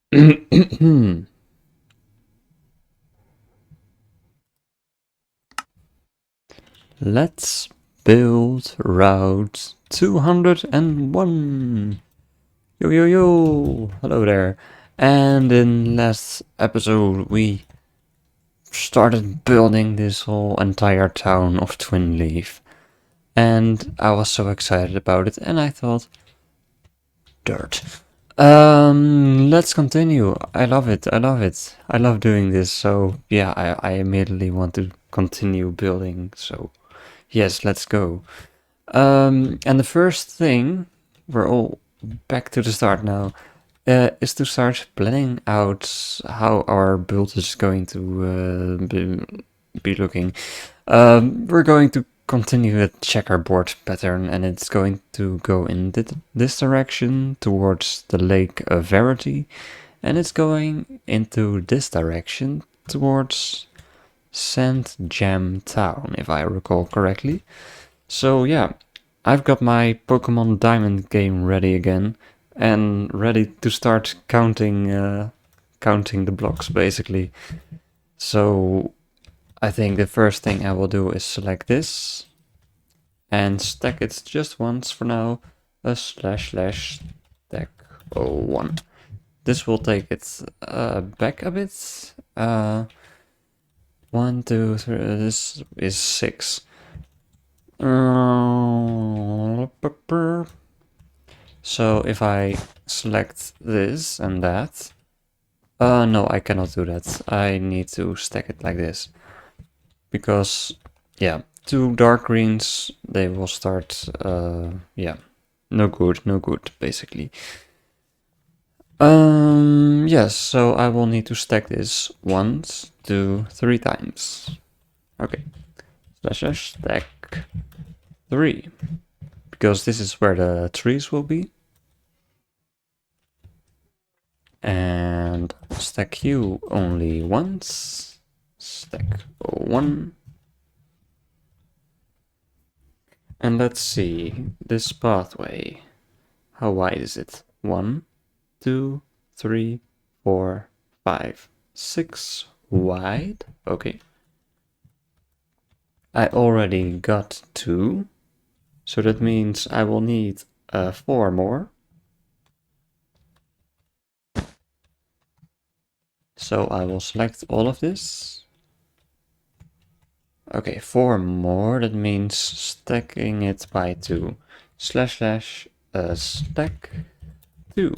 Let's build Route 201. Yo yo yo! Hello there. And in last episode we started building this whole entire town of Twin Leaf. And I was so excited about it and I thought, dirt. Let's continue. I love it. I love it. I love doing this. So yeah, I immediately want to continue building. So yes, let's go. And the first thing, we're all back to the start now, is to start planning out how our build is going to be looking. We're going to continue the checkerboard pattern, and it's going to go in this direction towards the Lake of Verity, and it's going into this direction towards Sand Jam Town, if I recall correctly. So yeah, I've got my Pokemon Diamond game ready again, and ready to start counting the blocks basically. So I think the first thing I will do is select this and stack it just once for now. A slash slash stack 01. This will take it back a bit. 1, 2, 3. This is 6. So if I select this and that, no, I cannot do that. I need to stack it like this, because yeah, two dark greens, they will start, yeah, no good, basically. Yes, so I will need to stack this 1, 2, 3 times. Okay, slash stack 3, because this is where the trees will be. And stack you only once. Stack 01. And let's see, this pathway, how wide is it? 1, 2, 3, 4, 5, 6 wide. Okay. I already got 2, so that means I will need 4 more. So I will select all of this. Okay, 4 more, that means stacking it by 2. Slash slash stack 2.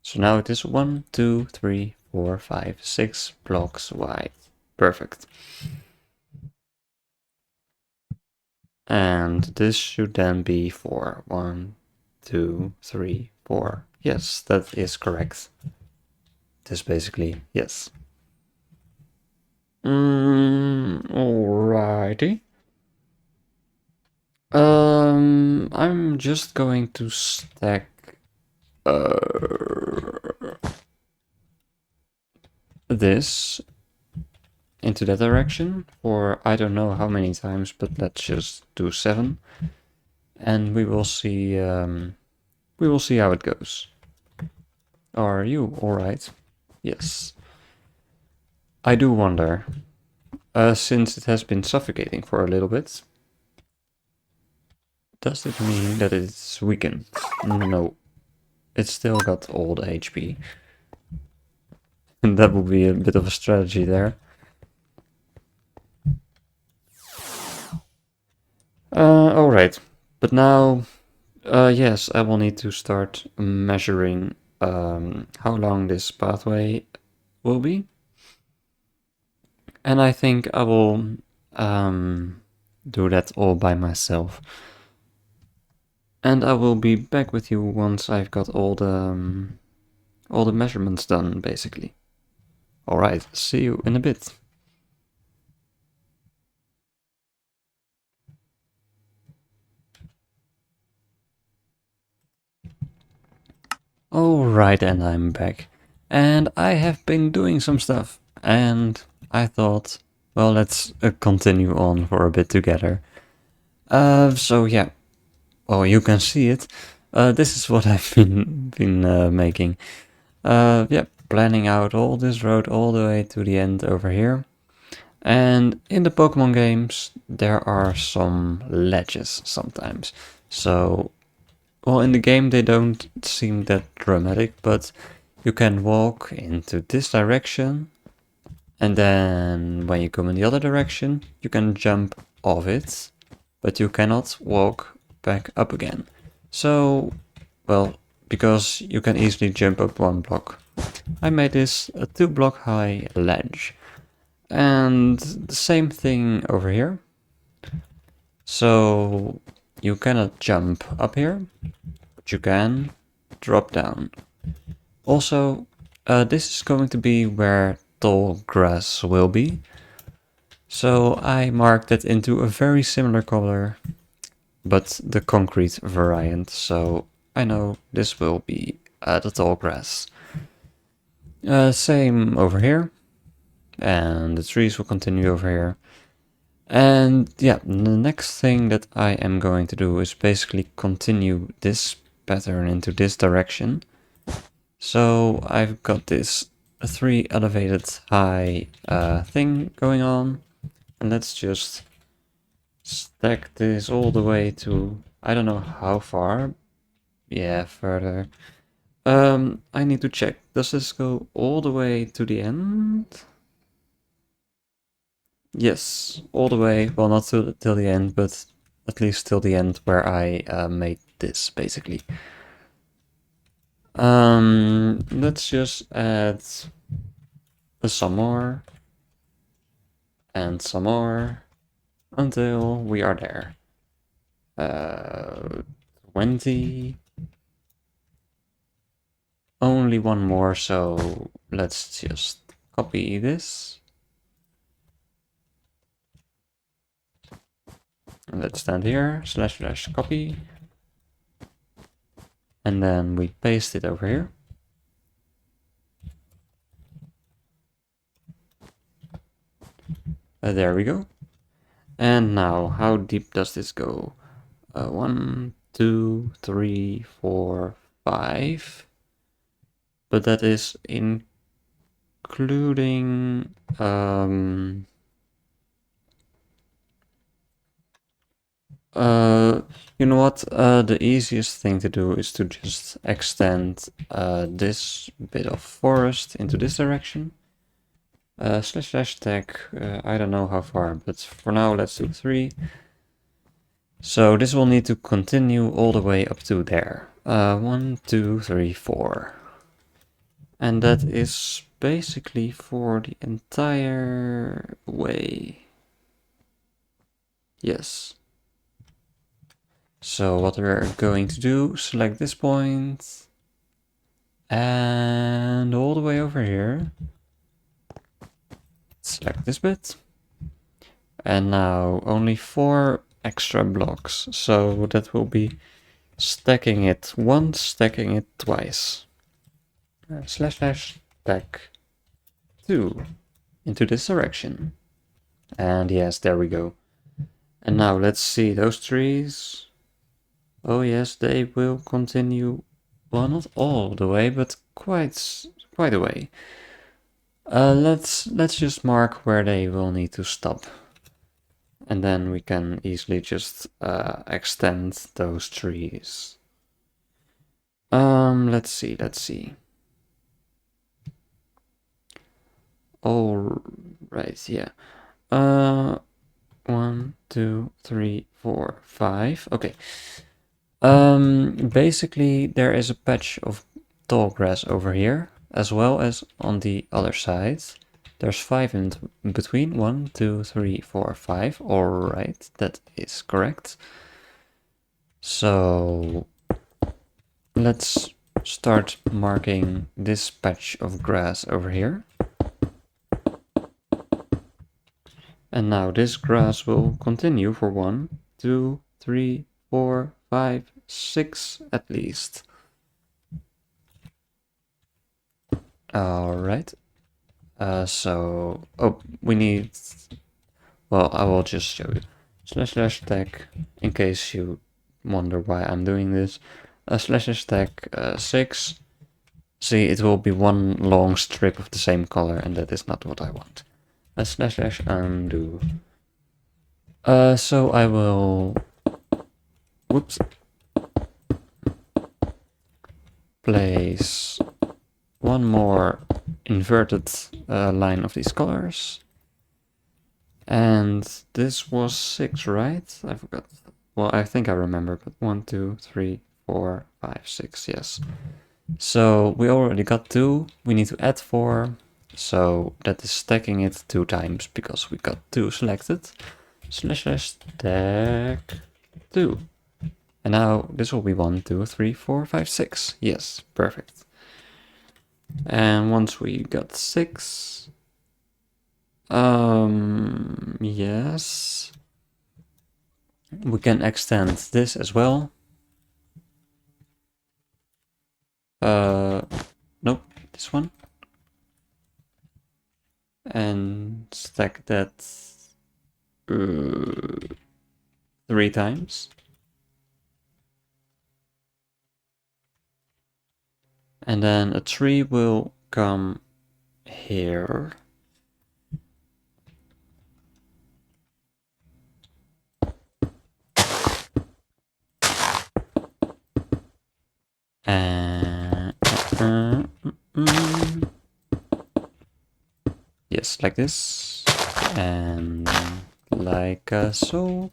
So now it is 1, 2, 3, 4, 5, 6 blocks wide. Perfect. And this should then be 4. 1, 2, 3, 4. Yes, that is correct. This basically, yes. Alrighty. I'm just going to stack this into that direction for I don't know how many times, but let's just do 7, and we will see how it goes. Are you alright? Yes. I do wonder, since it has been suffocating for a little bit, does it mean that it's weakened? No. It's still got old HP. And that would be a bit of a strategy there. Alright. But now, yes, I will need to start measuring how long this pathway will be. And I think I will do that all by myself. And I will be back with you once I've got all the measurements done, basically. Alright, see you in a bit. Alright, and I'm back. And I have been doing some stuff, and I thought, well, let's continue on for a bit together. So yeah, well, you can see it. This is what I've been making. Yeah, planning out all this road all the way to the end over here. And in the Pokemon games, there are some ledges sometimes. So, well, in the game they don't seem that dramatic, but you can walk into this direction, and then when you come in the other direction, you can jump off it, but you cannot walk back up again. So, well, because you can easily jump up one block, I made this a 2 block high ledge. And the same thing over here. So you cannot jump up here, but you can drop down. Also, this is going to be where tall grass will be. So I marked it into a very similar color, but the concrete variant. So I know this will be the tall grass. Same over here. And the trees will continue over here. And yeah, the next thing that I am going to do is basically continue this pattern into this direction. So I've got this 3 elevated high thing going on, and let's just stack this all the way to, I don't know how far. Yeah, further. I need to check. Does this go all the way to the end? Yes, all the way. Well, not till the end, but at least till the end where I made this, basically. Let's just add some more and some more until we are there. 20. Only one more, so let's just copy this. And let's stand here, / copy. And then we paste it over here. There we go. And now, how deep does this go? 1, 2, 3, 4, 5. But that is including you know what? The easiest thing to do is to just extend this bit of forest into this direction. / tag, I don't know how far, but for now let's do 3. So this will need to continue all the way up to there. 1, 2, 3, 4. And that is basically for the entire way. Yes. So what we're going to do, select this point and all the way over here. Select this bit. And now only 4 extra blocks. So that will be stacking it once, stacking it twice. / stack 2 into this direction. And yes, there we go. And now let's see those trees. Oh yes, they will continue, well, not all the way, but quite a way. Let's just mark where they will need to stop. And then we can easily just extend those trees. Let's see. All right, yeah. 1, 2, 3, 4, 5. Okay. Basically, there is a patch of tall grass over here, as well as on the other side. There's 5 in between. 1, 2, 3, 4, 5. All right, that is correct. So let's start marking this patch of grass over here. And now this grass will continue for 1, 2, 3, 4, 5, 6 at least. All right. We need, well, I will just show you. / tag, in case you wonder why I'm doing this. / tag 6. See, it will be one long strip of the same color, and that is not what I want. Slash slash undo. So I will, whoops, place one more inverted line of these colors. And this was 6, right? I forgot. Well, I think I remember, but 1, 2, 3, 4, 5, 6, yes. So we already got 2, we need to add 4, so that is stacking it 2 times because we got 2 selected. Slash slash stack 2. And now this will be 1, 2, 3, 4, 5, 6. Yes, perfect. And once we got 6, yes, we can extend this as well. Nope, this one. And stack that 3 times. And then a tree will come here. And yes, like this. And like so.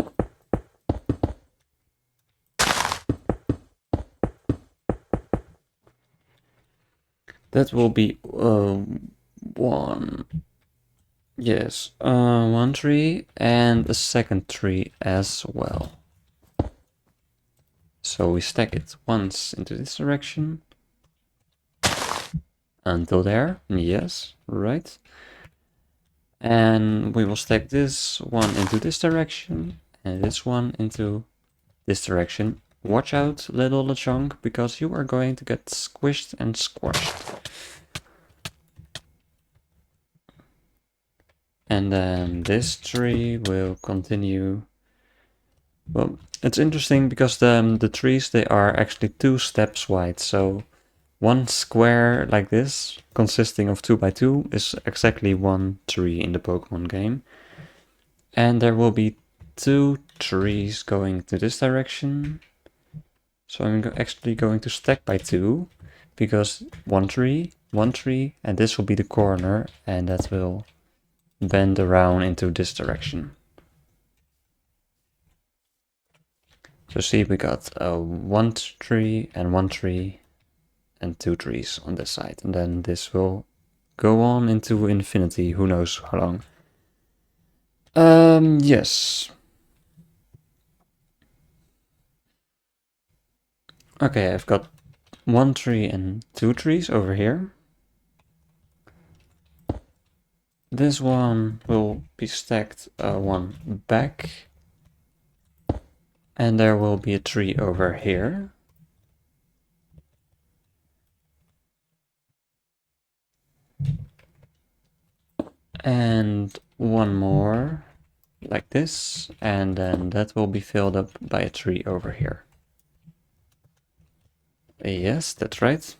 That will be 1. Yes, 1 tree and a second tree as well. So we stack it once into this direction. Until there, yes, right. And we will stack this one into this direction and this one into this direction. Watch out, little LeChonk, because you are going to get squished and squashed. And then this tree will continue. Well, it's interesting because the trees, they are actually 2 steps wide. So one square like this, consisting of 2 by 2, is exactly 1 tree in the Pokemon game. And there will be 2 trees going to this direction. So I'm actually going to stack by 2, because 1 tree, and this will be the corner, and that will bend around into this direction. So see, we got 1 tree and 1 tree and 2 trees on this side, and then this will go on into infinity, who knows how long. Yes. Okay, I've got 1 tree and 2 trees over here. This one will be stacked 1 back. And there will be a tree over here. And 1 more, like this. And then that will be filled up by a tree over here. Yes, that's right.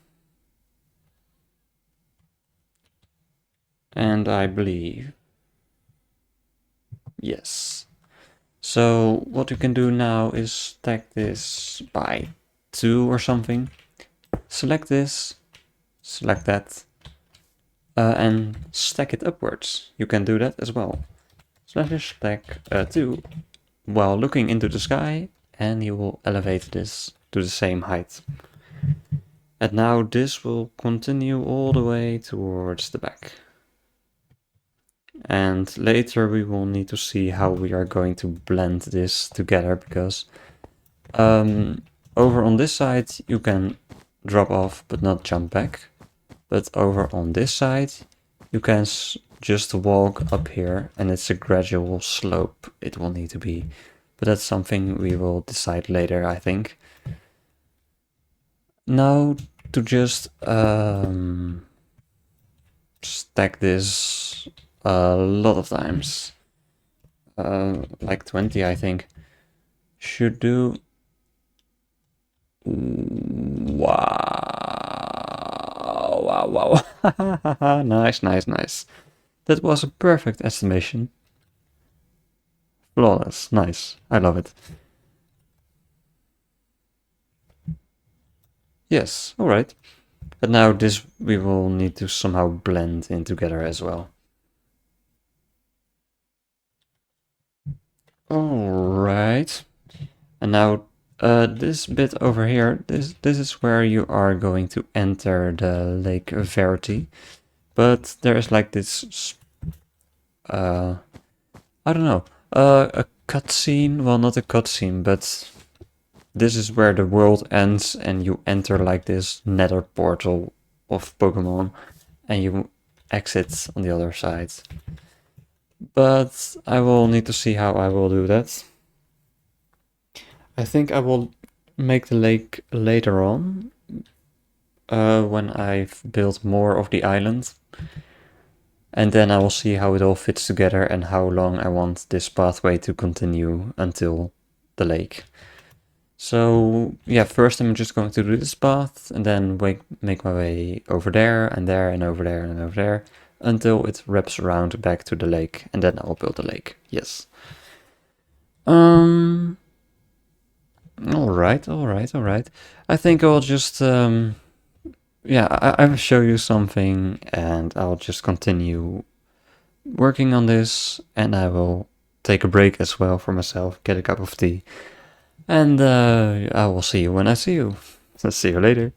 And I believe, yes. So what you can do now is stack this by 2 or something. Select this, select that, and stack it upwards. You can do that as well. Slash stack 2 while looking into the sky, and you will elevate this to the same height. And now this will continue all the way towards the back. And later we will need to see how we are going to blend this together, because over on this side you can drop off but not jump back. But over on this side you can just walk up here, and it's a gradual slope it will need to be. But that's something we will decide later, I think. Now to just stack this a lot of times, like 20 I think, should do. Wow, wow, wow. Nice, nice, nice. That was a perfect estimation. Flawless. Nice. I love it. Yes, alright. But now this we will need to somehow blend in together as well. Alright. And now this bit over here, this is where you are going to enter the Lake Verity. But there is like this I don't know, a cutscene. Well, not a cutscene, but this is where the world ends and you enter like this nether portal of Pokemon and you exit on the other side. But I will need to see how I will do that. I think I will make the lake later on, when I've built more of the island. And then I will see how it all fits together and how long I want this pathway to continue until the lake. So yeah, first I'm just going to do this path and then make my way over there and there and over there and over there until it wraps around back to the lake, and then I'll build the lake. Yes. All right, all right, all right. I think I'll just yeah, I'll show you something and I'll just continue working on this, and I will take a break as well for myself, get a cup of tea, and I will see you when I see you. See you later.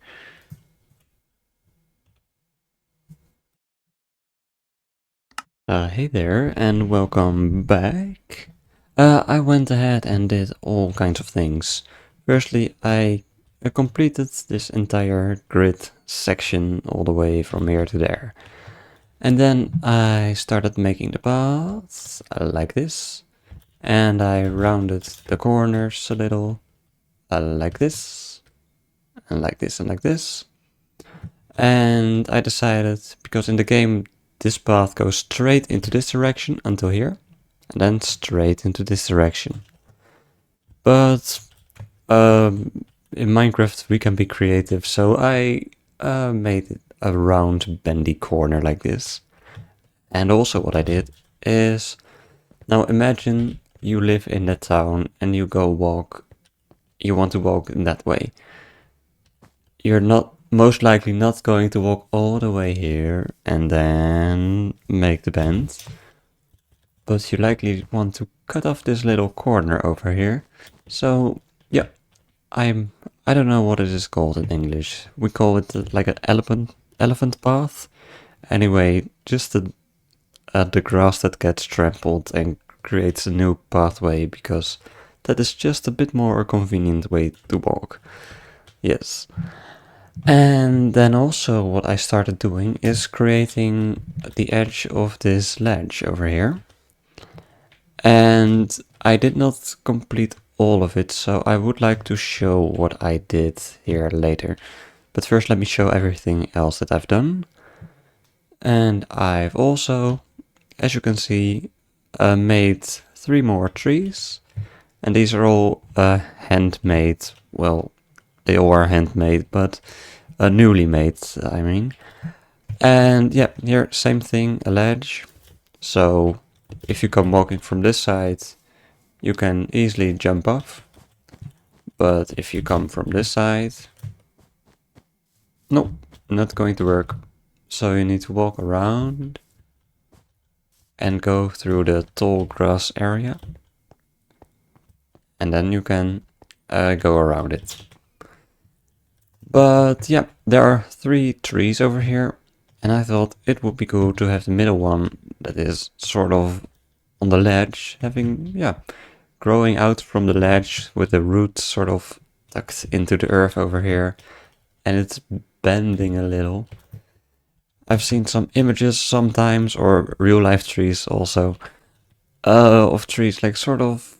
Hey there, and welcome back. I went ahead and did all kinds of things. Firstly, I completed this entire grid section all the way from here to there. And then I started making the paths like this. And I rounded the corners a little, like this, and like this, and like this. And I decided, because in the game this path goes straight into this direction until here, and then straight into this direction. But in Minecraft we can be creative, so I made it a round bendy corner like this. And also what I did is, now imagine you live in that town and you want to walk in that way. You're not most likely not going to walk all the way here and then make the bend, but you likely want to cut off this little corner over here. So yeah, I don't know what it is called in English. We call it like an elephant path. Anyway, just the grass that gets trampled and creates a new pathway, because that is just a bit more a convenient way to walk. Yes. And then also what I started doing is creating the edge of this ledge over here. And I did not complete all of it, so I would like to show what I did here later. But first let me show everything else that I've done. And I've also, as you can see, made 3 more trees. And these are all handmade. Well, they all are handmade, but newly made, I mean. And yeah, here, same thing, a ledge. So if you come walking from this side, you can easily jump off. But if you come from this side, nope, not going to work. So you need to walk around and go through the tall grass area. And then you can go around it. But yeah, there are 3 trees over here, and I thought it would be cool to have the middle one that is sort of on the ledge, growing out from the ledge with the roots sort of tucked into the earth over here, and it's bending a little. I've seen some images sometimes, or real life trees also, of trees like sort of,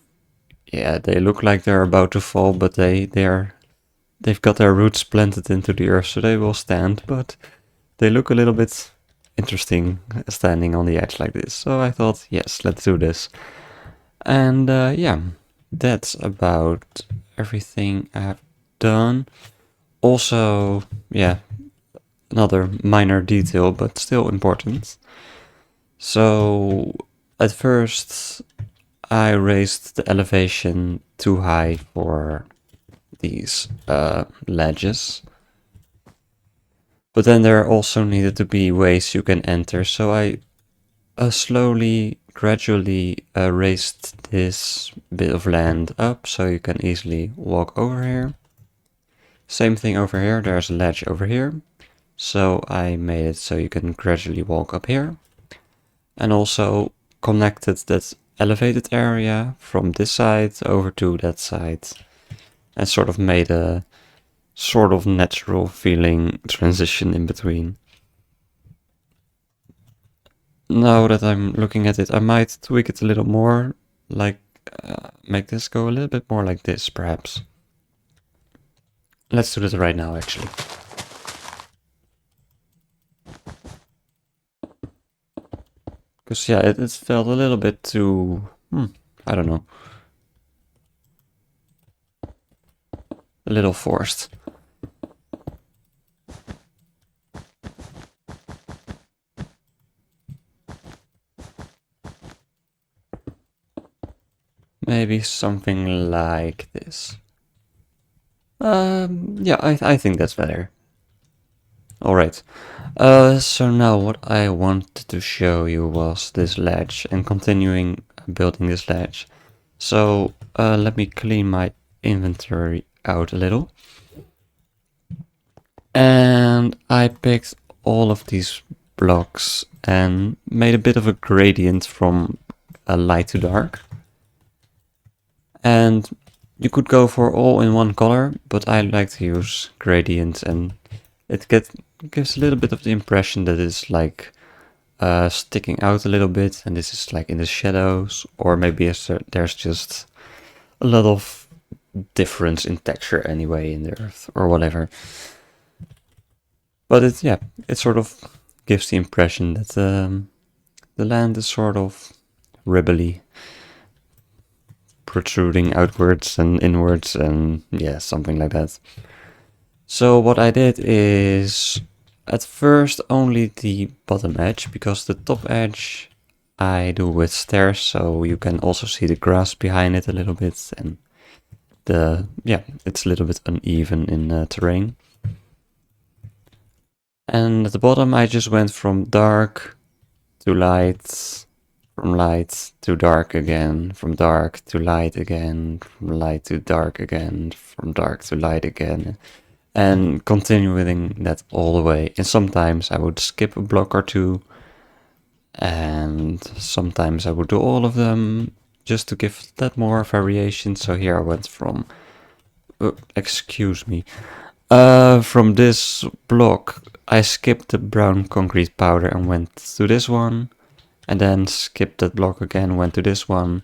yeah, they look like they're about to fall, but they've got their roots planted into the earth, so they will stand, but they look a little bit interesting standing on the edge like this. So I thought, yes, let's do this. And yeah, that's about everything I've done. Also, yeah, another minor detail, but still important. So at first I raised the elevation too high for these ledges. But then there also needed to be ways you can enter, so I slowly, gradually raised this bit of land up so you can easily walk over here. Same thing over here, there's a ledge over here. So I made it so you can gradually walk up here. And also connected that elevated area from this side over to that side. And sort of made a sort of natural feeling transition in between. Now that I'm looking at it, I might tweak it a little more, like make this go a little bit more like this, perhaps. Let's do this right now, actually. Because, yeah, it felt a little bit too, I don't know. A little forced. Maybe something like this. Yeah, I think that's better. Alright, so now what I wanted to show you was this ledge and continuing building this ledge. So let me clean my inventory out a little. And I picked all of these blocks and made a bit of a gradient from light to dark. And you could go for all in one color, but I like to use gradients, and it gives a little bit of the impression that it's like sticking out a little bit, and this is like in the shadows, or maybe there's just a lot of difference in texture anyway in the earth or whatever. But it sort of gives the impression that the land is sort of ribbly, protruding outwards and inwards, and yeah, something like that. So what I did is at first only the bottom edge, because the top edge I do with stairs, so you can also see the grass behind it a little bit, and it's a little bit uneven in terrain. And at the bottom I just went from dark to light, from light to dark again, from dark to light again, from light to dark again, from dark to light again, and continuing that all the way. And sometimes I would skip a block or two, and sometimes I would do all of them just to give that more variation. So here I went from, excuse me, from this block I skipped the brown concrete powder and went to this one, and then skipped that block again, went to this one,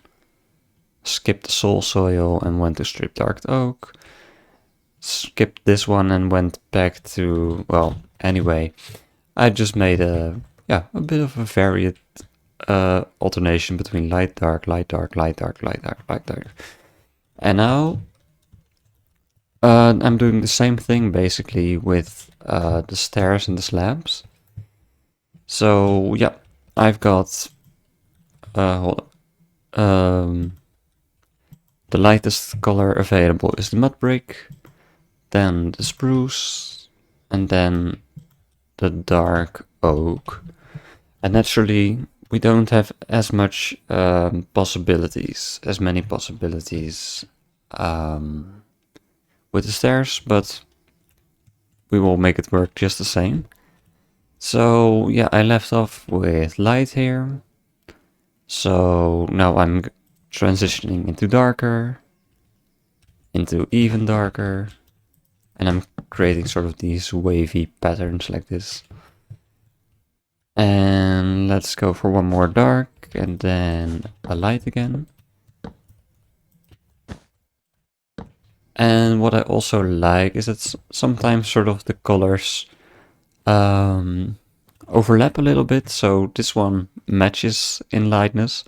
skipped the soul soil and went to strip dark oak, skipped this one and went back to, well, anyway, I just made a bit of a varied alternation between light, dark, light, dark, light, dark, light, dark, light, dark. And now I'm doing the same thing basically with the stairs and the slabs. So yeah, I've got hold on. The lightest color available is the mud brick, then the spruce, and then the dark oak. And naturally, we don't have as much possibilities, as many possibilities with the stairs, but we will make it work just the same. So yeah, I left off with light here. So now I'm transitioning into darker, into even darker, and I'm creating sort of these wavy patterns like this. And let's go for one more dark, and then a light again. And what I also like is that sometimes sort of the colors overlap a little bit. So this one matches in lightness,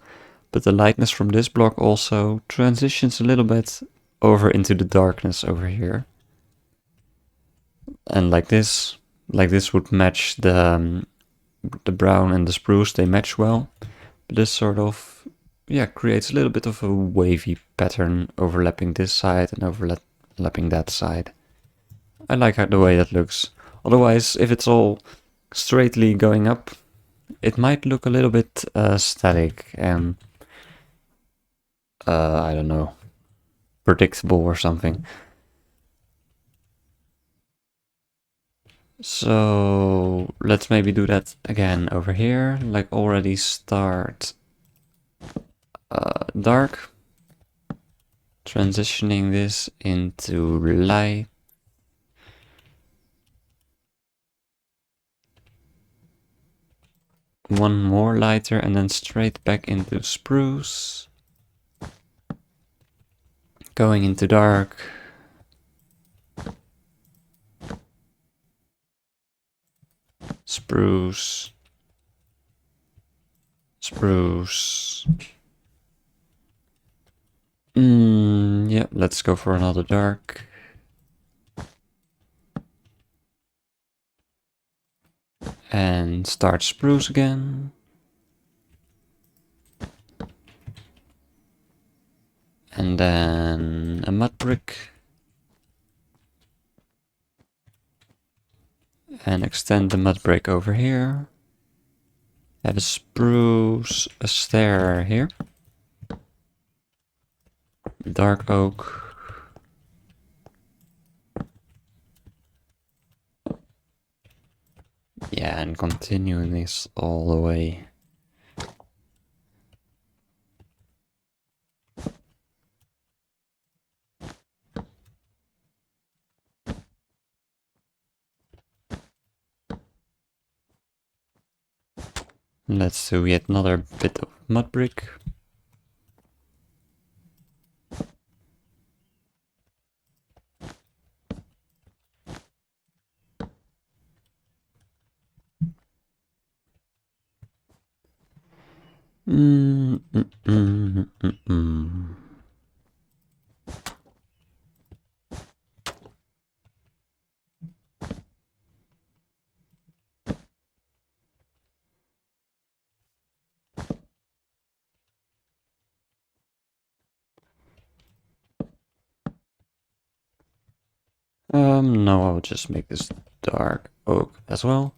but the lightness from this block also transitions a little bit over into the darkness over here. And like this, Like this would match the brown and the spruce, they match well. But this sort of, yeah, creates a little bit of a wavy pattern overlapping this side and overlapping that side. I like the way that looks. Otherwise, if it's all straightly going up, it might look a little bit static and, I don't know, predictable or something. So let's maybe do that again over here, like already start dark, transitioning this into light. One more lighter and then straight back into spruce. Going into dark. Spruce. Spruce. Yeah, let's go for another dark. And start spruce again. And then a mud brick. And extend the mud brick over here. Have a spruce, a stair here. Dark oak. Yeah, and continuing this all the way. Let's do yet another bit of mud brick. No, I'll just make this dark oak as well.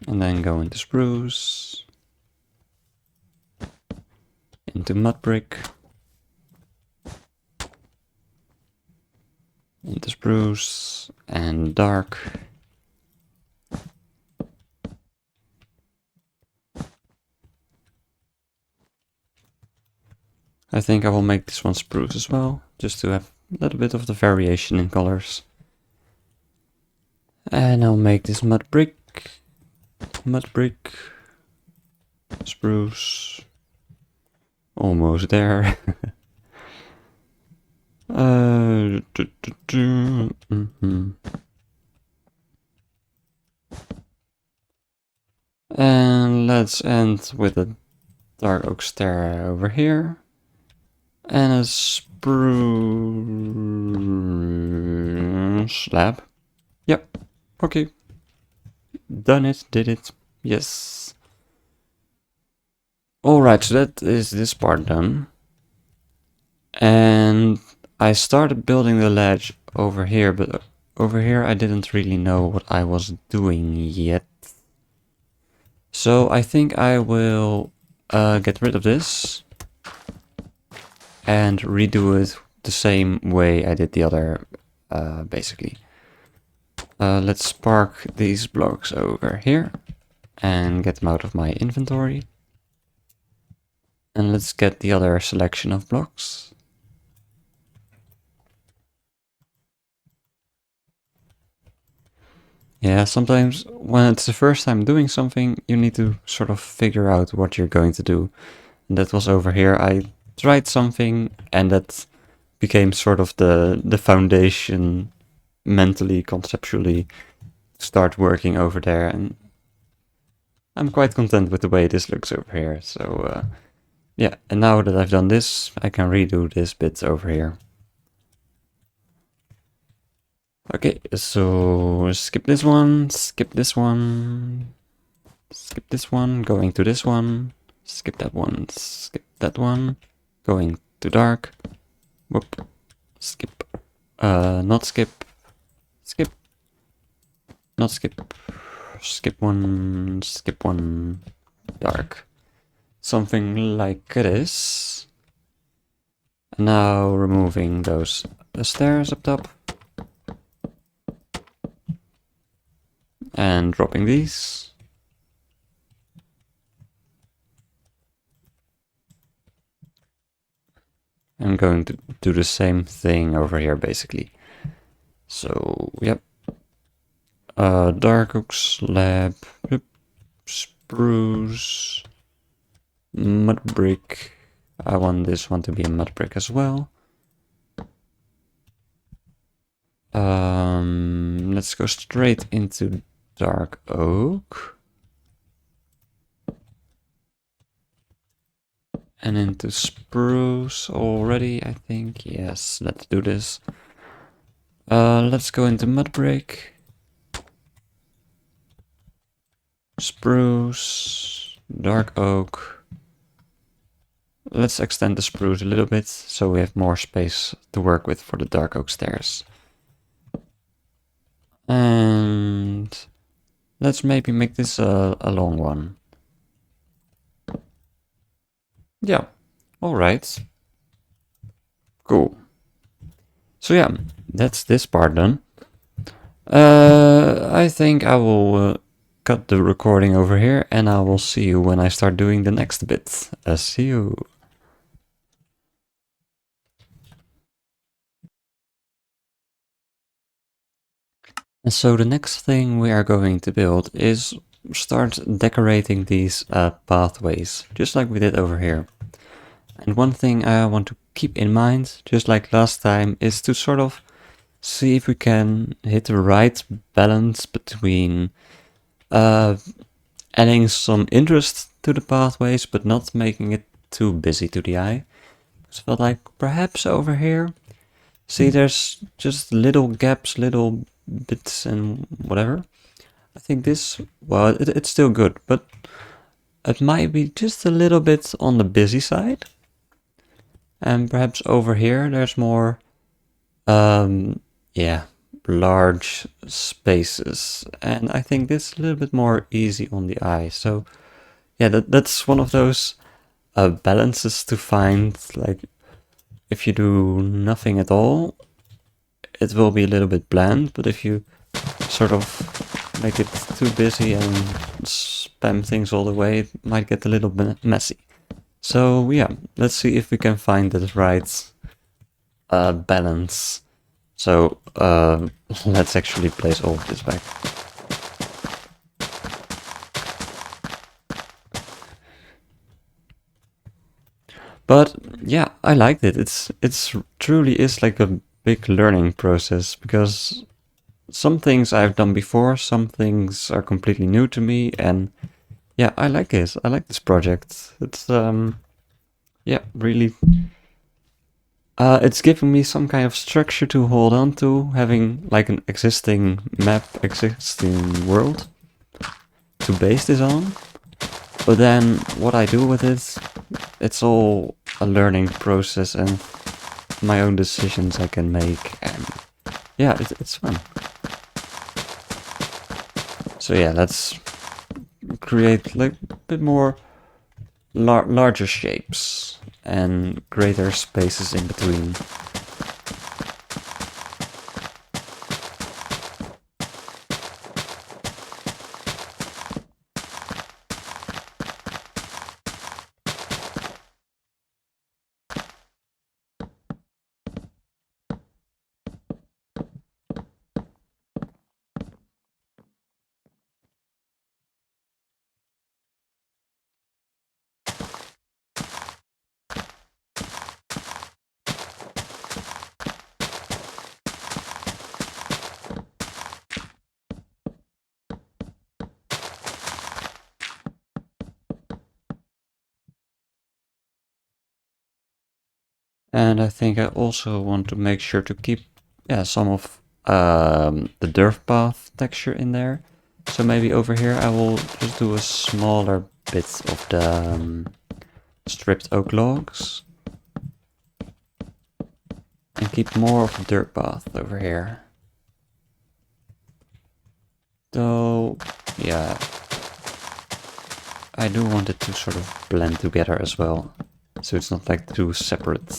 And then go into spruce. Into mud brick. Into spruce and dark. I think I will make this one spruce as well, just to have a little bit of the variation in colors. And I'll make this mud brick, spruce, almost there. And let's end with a dark oak stair over here. And a spruce slab. Yep. Okay. Done it. Did it. Yes. Alright, so that is this part done. And I started building the ledge over here, but over here I didn't really know what I was doing yet. So I think I will get rid of this and redo it the same way I did the other, basically. Let's park these blocks over here and get them out of my inventory. And let's get the other selection of blocks. Yeah, sometimes when it's the first time doing something, you need to sort of figure out what you're going to do. And that was over here. I tried something and that became sort of the foundation mentally, conceptually, start working over there. And I'm quite content with the way this looks over here. So yeah, and now that I've done this, I can redo this bit over here. Okay, so skip this one, skip this one, skip this one, going to this one, skip that one, going to dark, whoop, skip, not skip, skip, not skip, skip one, dark. Something like this. Now removing those stairs up top. And dropping these. I'm going to do the same thing over here basically. So, yep. Dark oak slab, spruce, mud brick. I want this one to be a mud brick as well. Let's go straight into dark oak. And into spruce already, I think. Yes, let's do this. Let's go into mud brick. Spruce, dark oak. Let's extend the spruce a little bit so we have more space to work with for the dark oak stairs. And let's maybe make this a long one. Yeah, alright. Cool. So yeah, that's this part done. I think I will cut the recording over here and I will see you when I start doing the next bit. See you. And so the next thing we are going to build is start decorating these pathways, just like we did over here. And one thing I want to keep in mind, just like last time, is to sort of see if we can hit the right balance between adding some interest to the pathways, but not making it too busy to the eye. So I felt like perhaps over here, see there's just little gaps, little bits and whatever. I think this, well, it's still good, but it might be just a little bit on the busy side. And perhaps over here there's more, yeah, large spaces. And I think this is a little bit more easy on the eye. So yeah, that's one of those balances to find. Like if you do nothing at all, it will be a little bit bland, but if you sort of make it too busy and spam things all the way, it might get a little bit messy. So yeah, let's see if we can find the right balance. So let's actually place all of this back. But yeah, I liked it. It's truly is like a big learning process because some things I've done before, some things are completely new to me, and yeah, I like it. I like this project. It's yeah, really. It's giving me some kind of structure to hold on to, having like an existing map, existing world to base this on. But then what I do with it, it's all a learning process and my own decisions I can make, and yeah, it's fun. So yeah, let's create like a bit more larger shapes and greater spaces in between. And I think I also want to make sure to keep, yeah, some of the dirt path texture in there. So maybe over here I will just do a smaller bit of the stripped oak logs. And keep more of the dirt path over here. Though, yeah, I do want it to sort of blend together as well. So it's not like two separate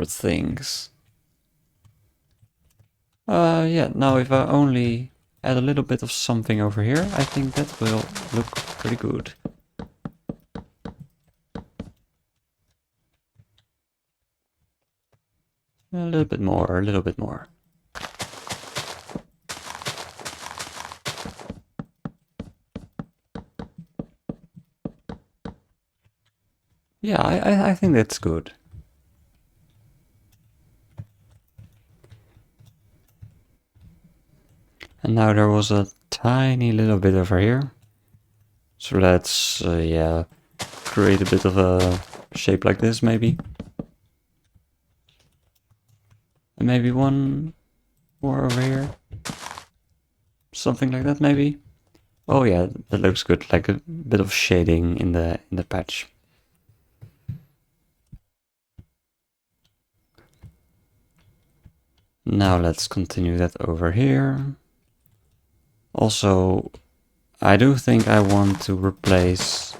things. Yeah, now if I only add a little bit of something over here, I think that will look pretty good. A little bit more, a little bit more. Yeah, I think that's good. And now there was a tiny little bit over here. So let's, yeah, create a bit of a shape like this, maybe. And maybe one more over here. Something like that, maybe. Oh yeah, that looks good. Like a bit of shading in the patch. Now let's continue that over here. Also, I do think I want to replace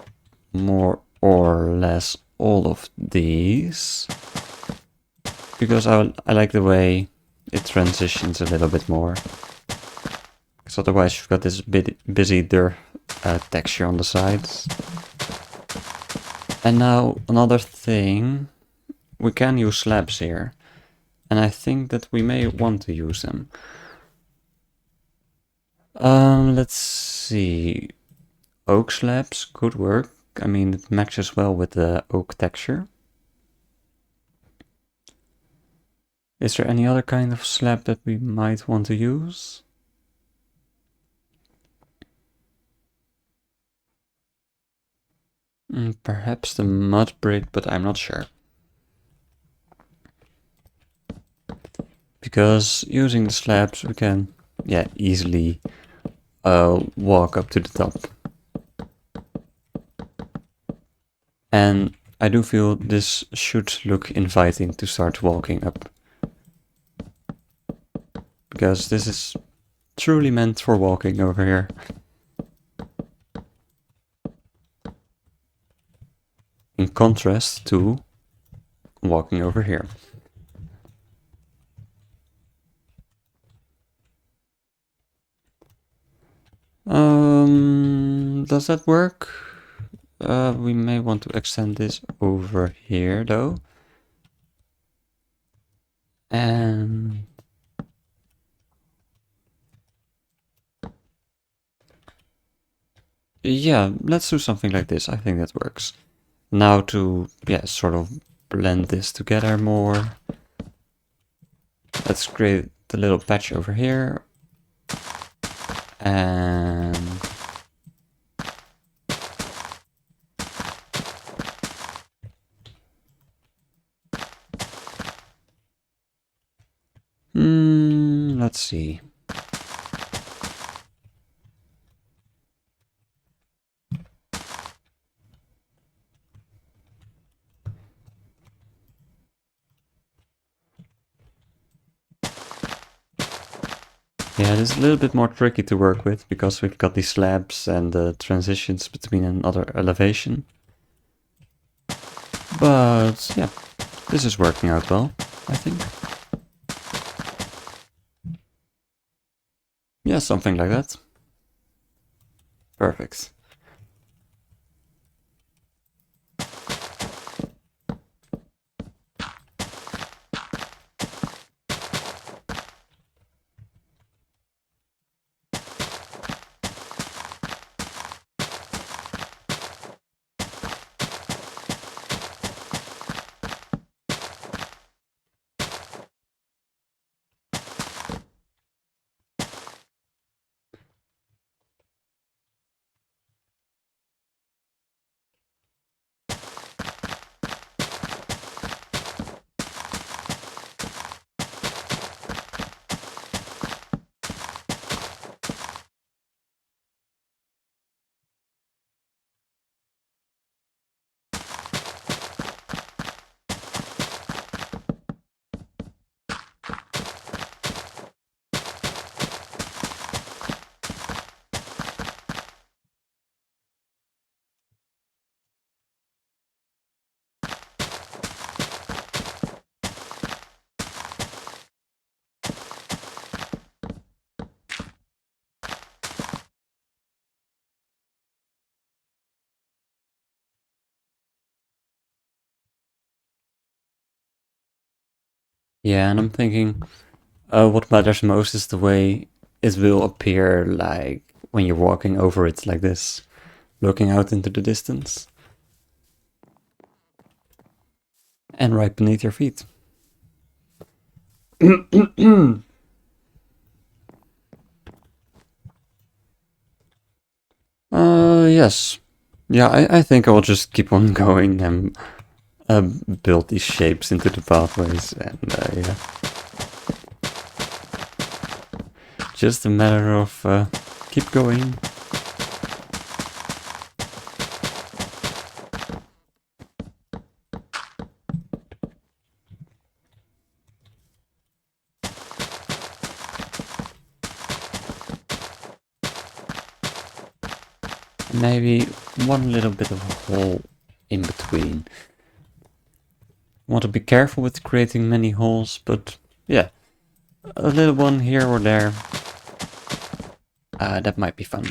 more or less all of these. Because I like the way it transitions a little bit more. Because otherwise you've got this busy dirt texture on the sides. And now another thing, we can use slabs here. And I think that we may want to use them. Let's see. Oak slabs could work. I mean, it matches well with the oak texture. Is there any other kind of slab that we might want to use? Perhaps the mud brick, but I'm not sure. Because using the slabs we can, yeah, easily walk up to the top. And I do feel this should look inviting to start walking up. Because this is truly meant for walking over here. In contrast to walking over here. Does that work? We may want to extend this over here though. And yeah, let's do something like this. I think that works. Now to, yeah, sort of blend this together more. Let's create the little patch over here. And let's see. Yeah, it is a little bit more tricky to work with because we've got these slabs and the transitions between another elevation. But yeah, this is working out well, I think. Yeah, something like that. Perfect. Yeah, and I'm thinking, what matters most is the way it will appear, like when you're walking over it like this, looking out into the distance, and right beneath your feet. Yes. Yeah, I think I will just keep on going and build these shapes into the pathways, and yeah, just a matter of keep going. Maybe one little bit of a hole in between. Want to be careful with creating many holes, but yeah, a little one here or there, that might be fun.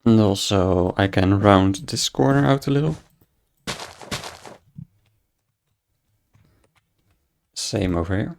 And also I can round this corner out a little. Same over here.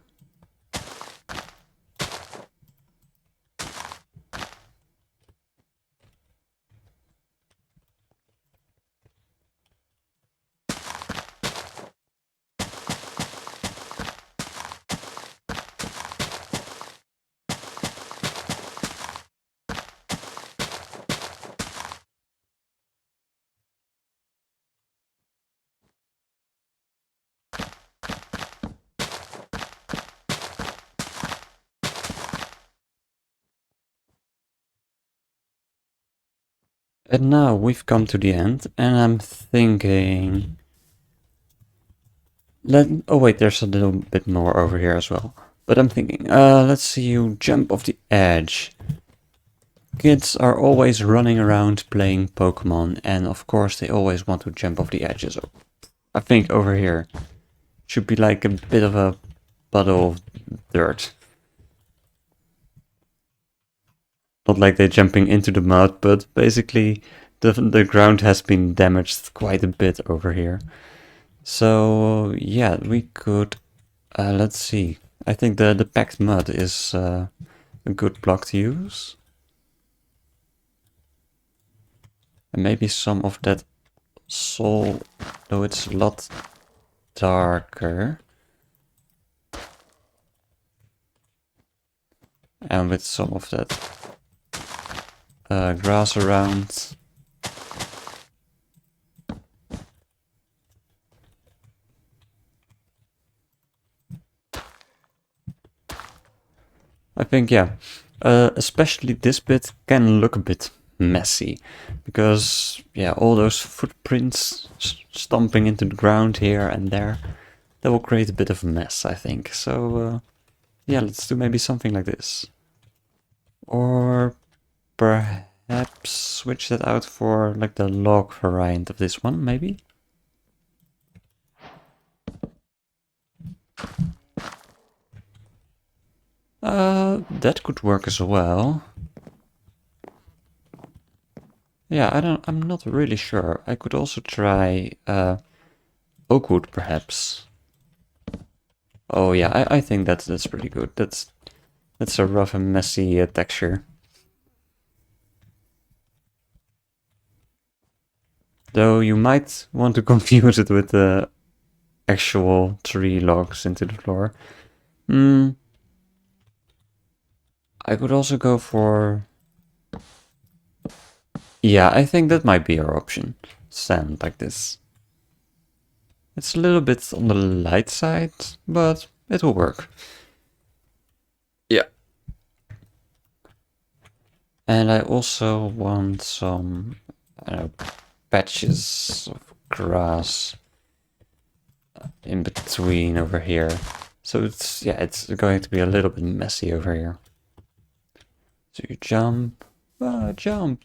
And now we've come to the end, and I'm thinking... Oh wait, there's a little bit more over here as well. But I'm thinking, let's see you jump off the edge. Kids are always running around playing Pokemon, and of course they always want to jump off the edges. I think over here should be like a bit of a puddle of dirt. Not like they're jumping into the mud, but basically the ground has been damaged quite a bit over here. So yeah, we could, let's see. I think the packed mud is a good block to use. And maybe some of that soul, though it's a lot darker. And with some of that grass around. I think, yeah, especially this bit can look a bit messy, because, yeah, all those footprints stomping into the ground here and there, that will create a bit of a mess, I think. So, yeah, let's do maybe something like this. Or perhaps switch that out for, like, the log variant of this one, maybe? That could work as well. Yeah, I'm not really sure. I could also try oak wood, perhaps. Oh yeah, I think that's pretty good. That's a rough and messy texture. Though you might want to confuse it with the actual tree logs into the floor. Hmm. I could also go for... Yeah, I think that might be our option. Sand like this. It's a little bit on the light side, but it will work. Yeah. And I also want some, I don't know, patches of grass in between over here. So it's, yeah, it's going to be a little bit messy over here. So you jump, jump.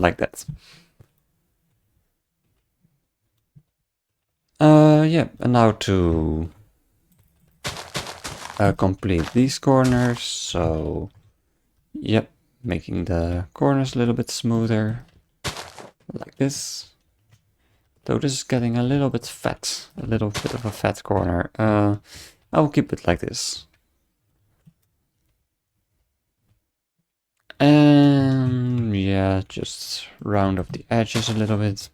like that. Yeah, and now to complete these corners, so yep, making the corners a little bit smoother, like this. Though this is getting a little bit fat, a little bit of a fat corner. I'll keep it like this. And yeah, just round off the edges a little bit.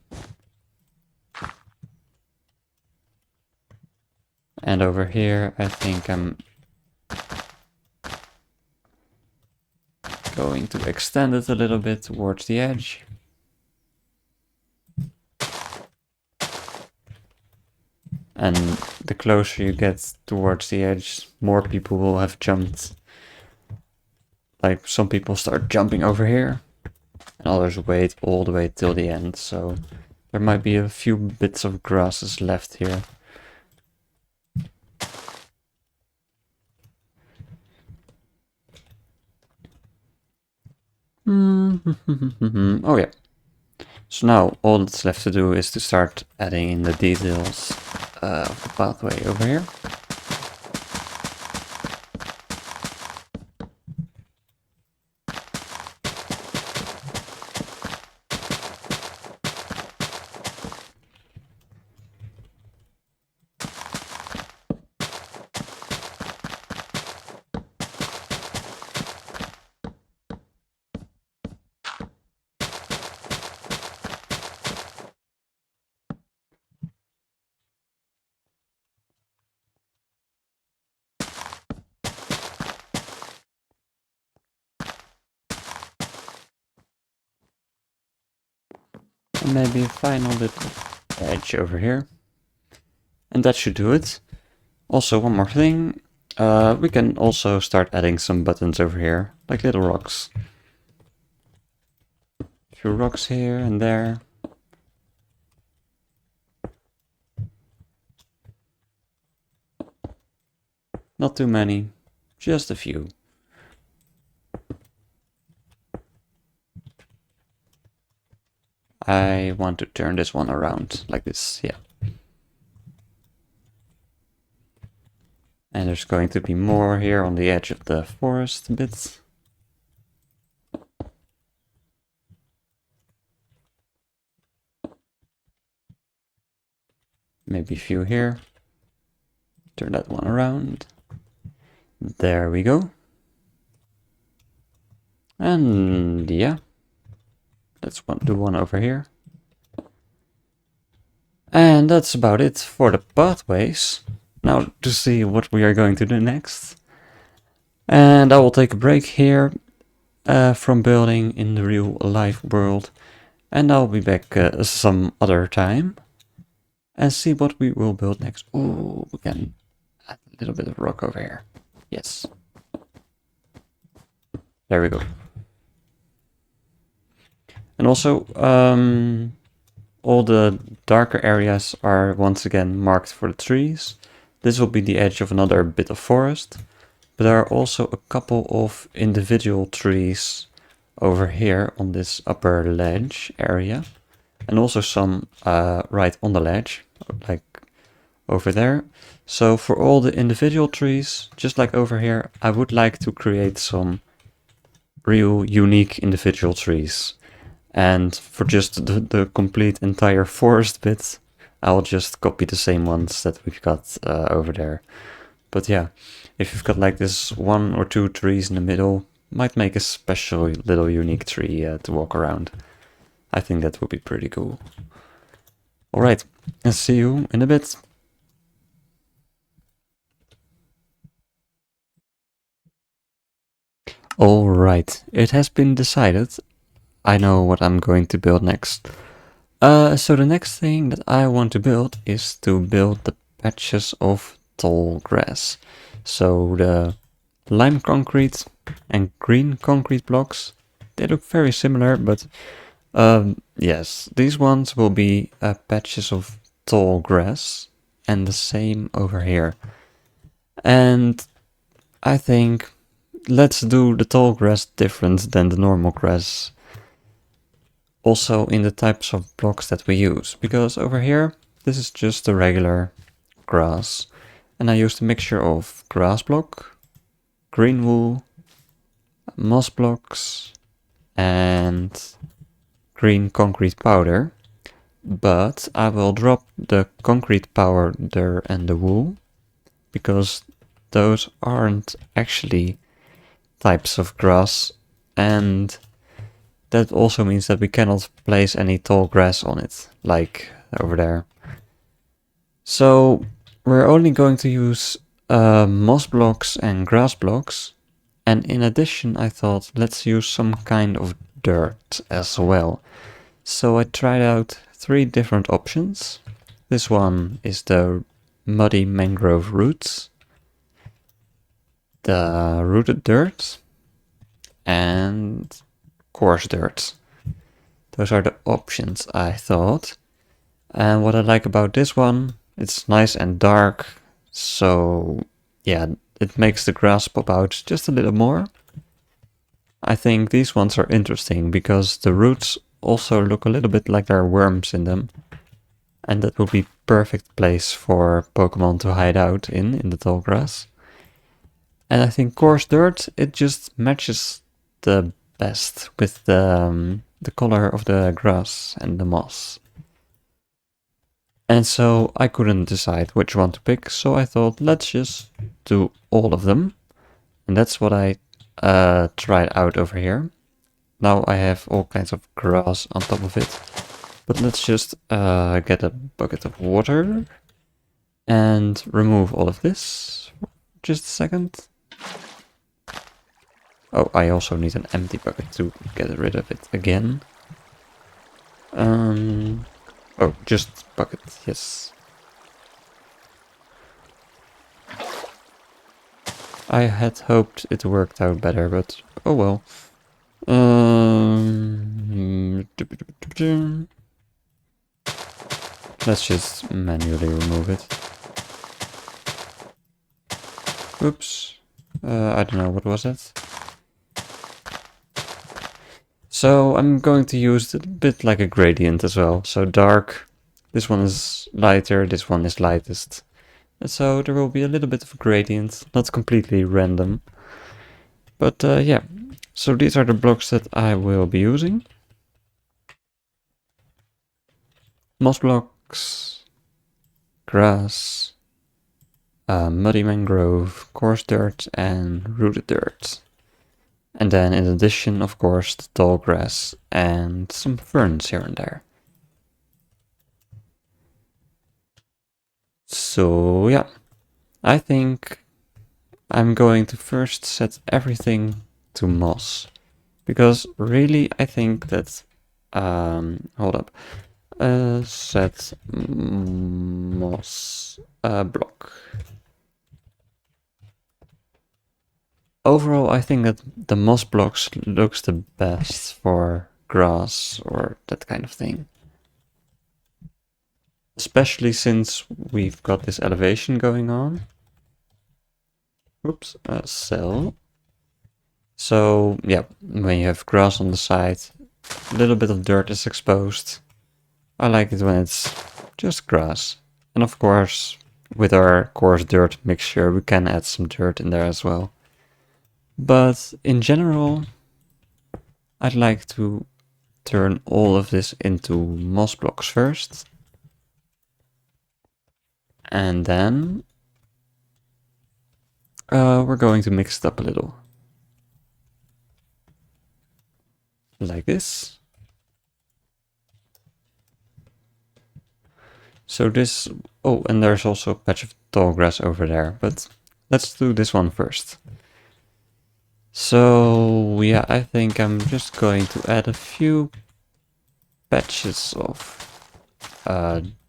And over here, I think I'm going to extend it a little bit towards the edge. And the closer you get towards the edge, more people will have jumped. Like, some people start jumping over here, and others wait all the way till the end, so there might be a few bits of grasses left here. Oh yeah. So now all that's left to do is to start adding in the details of the pathway over here. And maybe a final little edge over here. And that should do it. Also, one more thing. We can also start adding some buttons over here, like little rocks. A few rocks here and there. Not too many, just a few. I want to turn this one around, like this, yeah. And there's going to be more here on the edge of the forest a bit. Maybe a few here. Turn that one around. There we go. And yeah, let's do one over here. And that's about it for the pathways. Now to see what we are going to do next. And I will take a break here from building in the real life world. And I'll be back some other time. And see what we will build next. Ooh, we can add a little bit of rock over here. Yes. There we go. And also, all the darker areas are once again marked for the trees. This will be the edge of another bit of forest. But there are also a couple of individual trees over here on this upper ledge area. And also some right on the ledge, like over there. So for all the individual trees, just like over here, I would like to create some real unique individual trees. And for just the complete entire forest bit, I'll just copy the same ones that we've got over there. But yeah, if you've got like this one or two trees in the middle, might make a special little unique tree to walk around. I think that would be pretty cool. Alright, and see you in a bit. Alright, it has been decided. I know what I'm going to build next. So the next thing that I want to build is to build the patches of tall grass. So the lime concrete and green concrete blocks, they look very similar, but yes, these ones will be patches of tall grass, and the same over here. And I think let's do the tall grass different than the normal grass. Also in the types of blocks that we use, because over here this is just the regular grass, and I used a mixture of grass block, green wool, moss blocks, and green concrete powder. But I will drop the concrete powder and the wool, because those aren't actually types of grass, and that also means that we cannot place any tall grass on it, like over there. So we're only going to use moss blocks and grass blocks, and in addition I thought let's use some kind of dirt as well. So I tried out 3 different options. This one is the muddy mangrove roots, the rooted dirt, and coarse dirt. Those are the options, I thought. And what I like about this one, it's nice and dark, so yeah, it makes the grass pop out just a little more. I think these ones are interesting because the roots also look a little bit like there are worms in them, and that would be perfect place for Pokemon to hide out in the tall grass. And I think coarse dirt, it just matches the best with the color of the grass and the moss. And so I couldn't decide which one to pick, so I thought let's just do all of them. And that's what I tried out over here. Now I have all kinds of grass on top of it. But let's just get a bucket of water and remove all of this. Just a second. Oh, I also need an empty bucket to get rid of it again. Oh, just bucket, yes. I had hoped it worked out better, but oh well. Let's just manually remove it. Oops. I don't know, what was that? So I'm going to use it a bit like a gradient as well. So dark, this one is lighter, this one is lightest. And so there will be a little bit of a gradient, not completely random. But yeah, so these are the blocks that I will be using. Moss blocks, grass, muddy mangrove, coarse dirt and rooted dirt. And then in addition, of course, the tall grass and some ferns here and there. So yeah, I think I'm going to first set everything to moss. Because really I think that, hold up, set moss block. Overall, I think that the moss blocks looks the best for grass or that kind of thing. Especially since we've got this elevation going on. Oops, cell. So yeah, when you have grass on the side, a little bit of dirt is exposed. I like it when it's just grass. And of course, with our coarse dirt mixture, we can add some dirt in there as well. But in general, I'd like to turn all of this into moss blocks first. And then we're going to mix it up a little. Like this. So this, oh, and there's also a patch of tall grass over there, but let's do this one first. So yeah, I think I'm just going to add a few patches of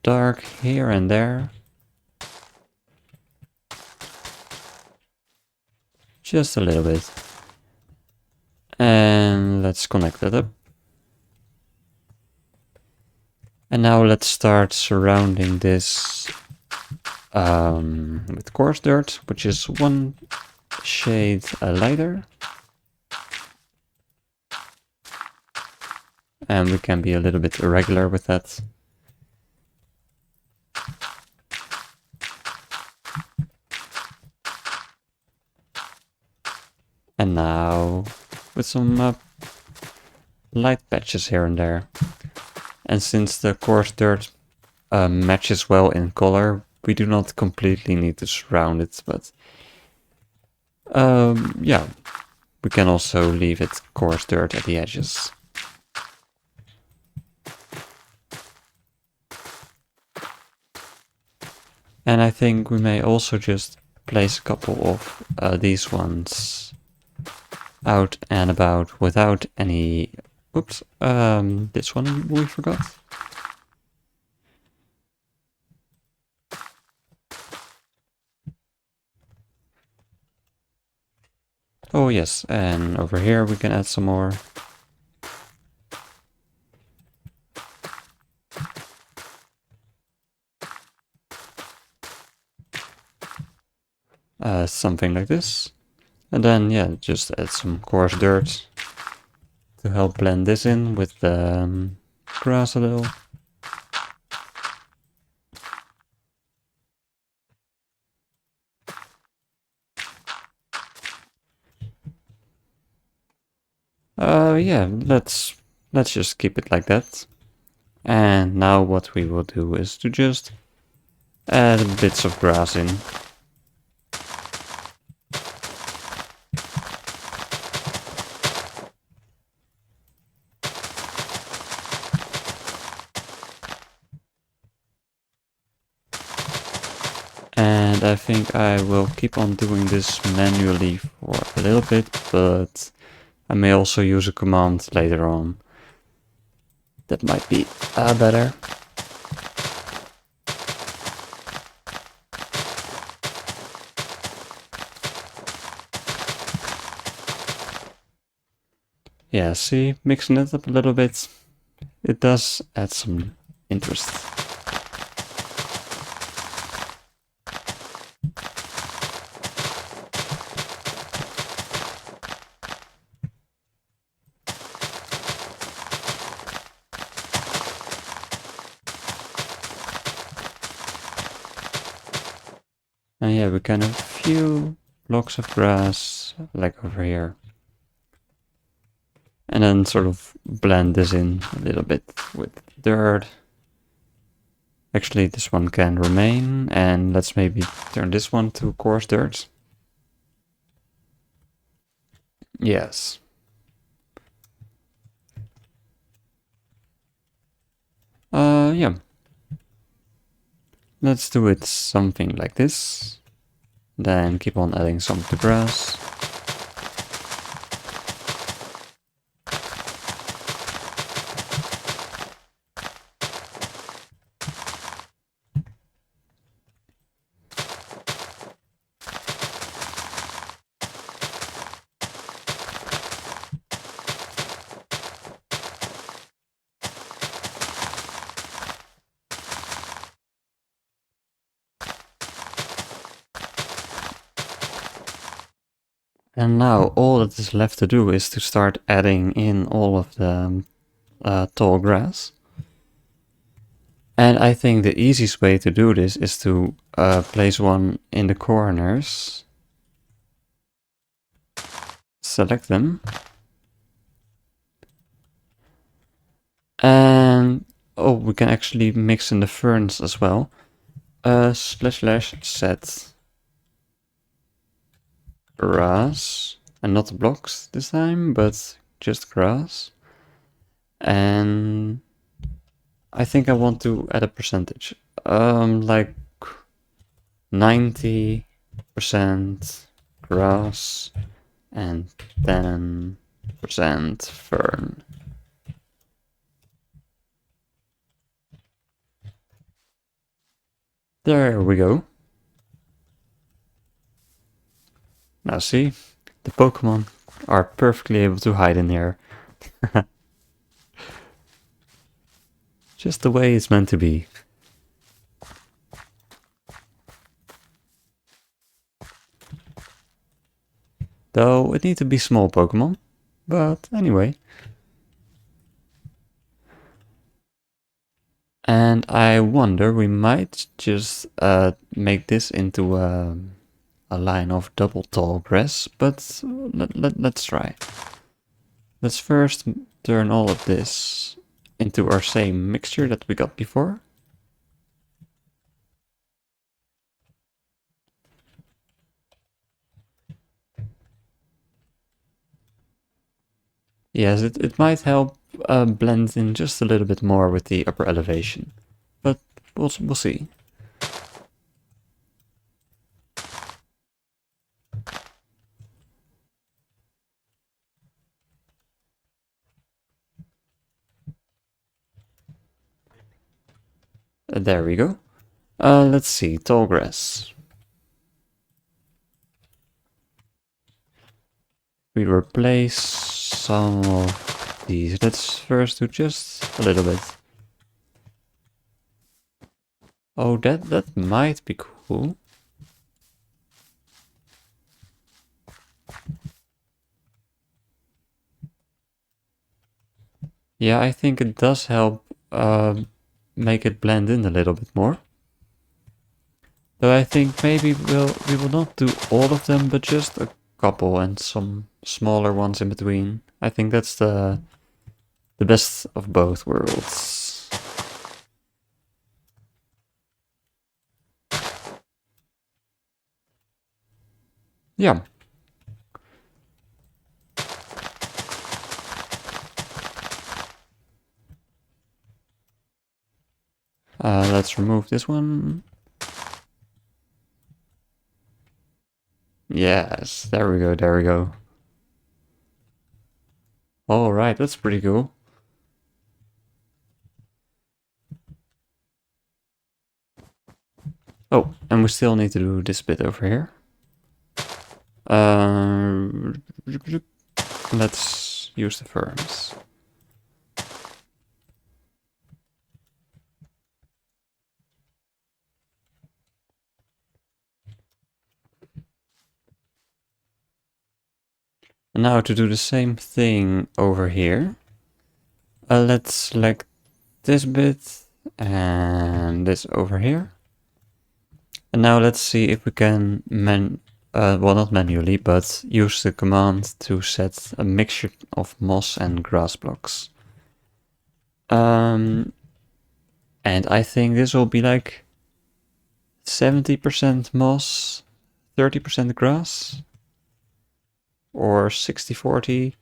dark here and there. Just a little bit. And let's connect that up. And now let's start surrounding this with coarse dirt, which is one shade lighter. and we can be a little bit irregular with that. And now with some light patches here and there. And since the coarse dirt matches well in color, we do not completely need to surround it, but yeah, we can also leave it coarse dirt at the edges. And I think we may also just place a couple of these ones out and about without any... Oops, this one we forgot. Oh yes, and over here we can add some more. Something like this. And then, yeah, just add some coarse dirt to help blend this in with the grass a little. Yeah, let's just keep it like that. And now what we will do is to just add bits of grass in. And I think I will keep on doing this manually for a little bit, but I may also use a command later on. That might be better. Yeah, see, mixing it up a little bit, it does add some interest. And yeah, we can have a few blocks of grass, like over here. And then sort of blend this in a little bit with dirt. Actually, this one can remain, and let's maybe turn this one to coarse dirt. Yes. Yeah. Let's do it something like this. Then keep on adding some of the grass. And now all that is left to do is to start adding in all of the tall grass. And I think the easiest way to do this is to place one in the corners. Select them. And oh, we can actually mix in the ferns as well. / set grass, and not blocks this time, but just grass. And I think I want to add a percentage, like 90% grass and 10% fern. There we go. Now see, the Pokemon are perfectly able to hide in here. Just the way it's meant to be. Though it needs to be small Pokemon, but anyway. And I wonder we might just make this into a line of double tall grass, but let's try. Let's first turn all of this into our same mixture that we got before. Yes, it might help blend in just a little bit more with the upper elevation, but we'll see. There we go. Let's see, tall grass. We replace some of these. Let's first do just a little bit. Oh, that might be cool. Yeah, I think it does help make it blend in a little bit more. Though I think maybe we will not do all of them, but just a couple and some smaller ones in between. I think that's the best of both worlds. Yeah. Let's remove this one. Yes, there we go, there we go. Alright, that's pretty cool. Oh, and we still need to do this bit over here. Let's use the ferns. And now to do the same thing over here. Let's select this bit and this over here. And now let's see if we can well, not manually, but use the command to set a mixture of moss and grass blocks. And I think this will be like 70% moss, 30% grass, or 60-40.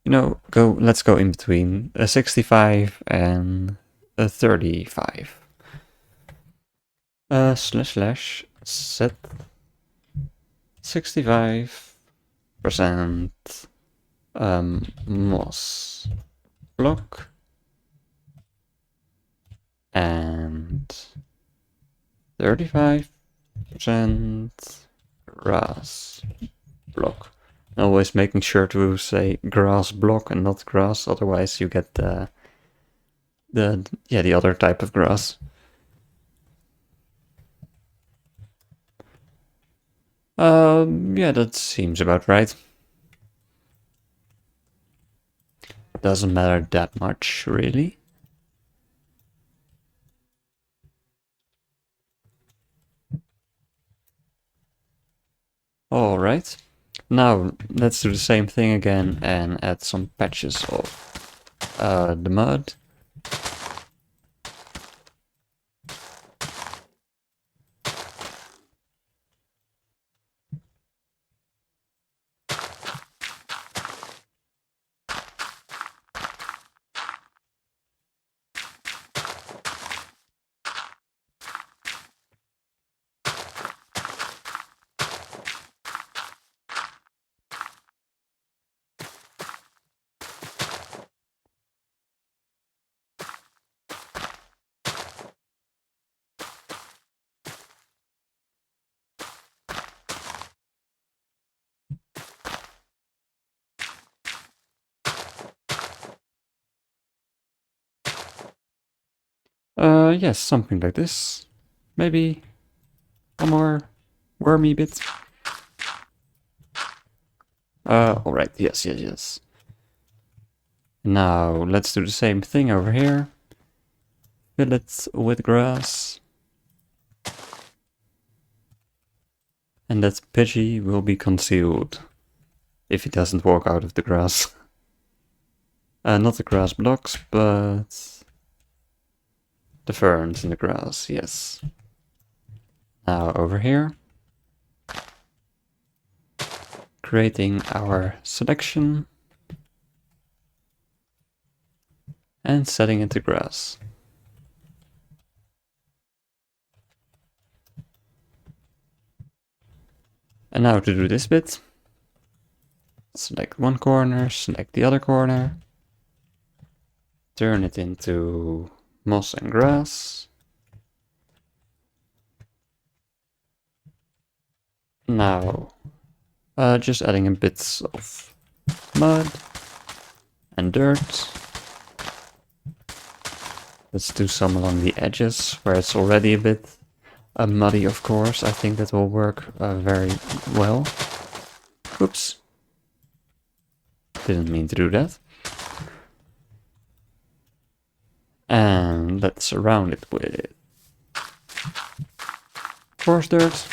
You know, let's go in between 65 and 35. Slash set 65% moss block and 35% grass block. Always making sure to say grass block and not grass, otherwise you get the other type of grass. Yeah, that seems about right. Doesn't matter that much, really. Alright. Now, let's do the same thing again and add some patches of the mud. Yes, something like this. Maybe a more wormy bit. Alright, yes. Now, let's do the same thing over here. Fill it with grass. And that Pidgey will be concealed if he doesn't walk out of the grass. Not the grass blocks, but the ferns in the grass, yes. Now over here, creating our selection and setting it to grass. And now to do this bit, select one corner, select the other corner, turn it into moss and grass. Now, just adding a bit of mud and dirt. Let's do some along the edges where it's already a bit muddy, of course. I think that will work very well. Oops. Didn't mean to do that. And let's surround it with coarse dirt.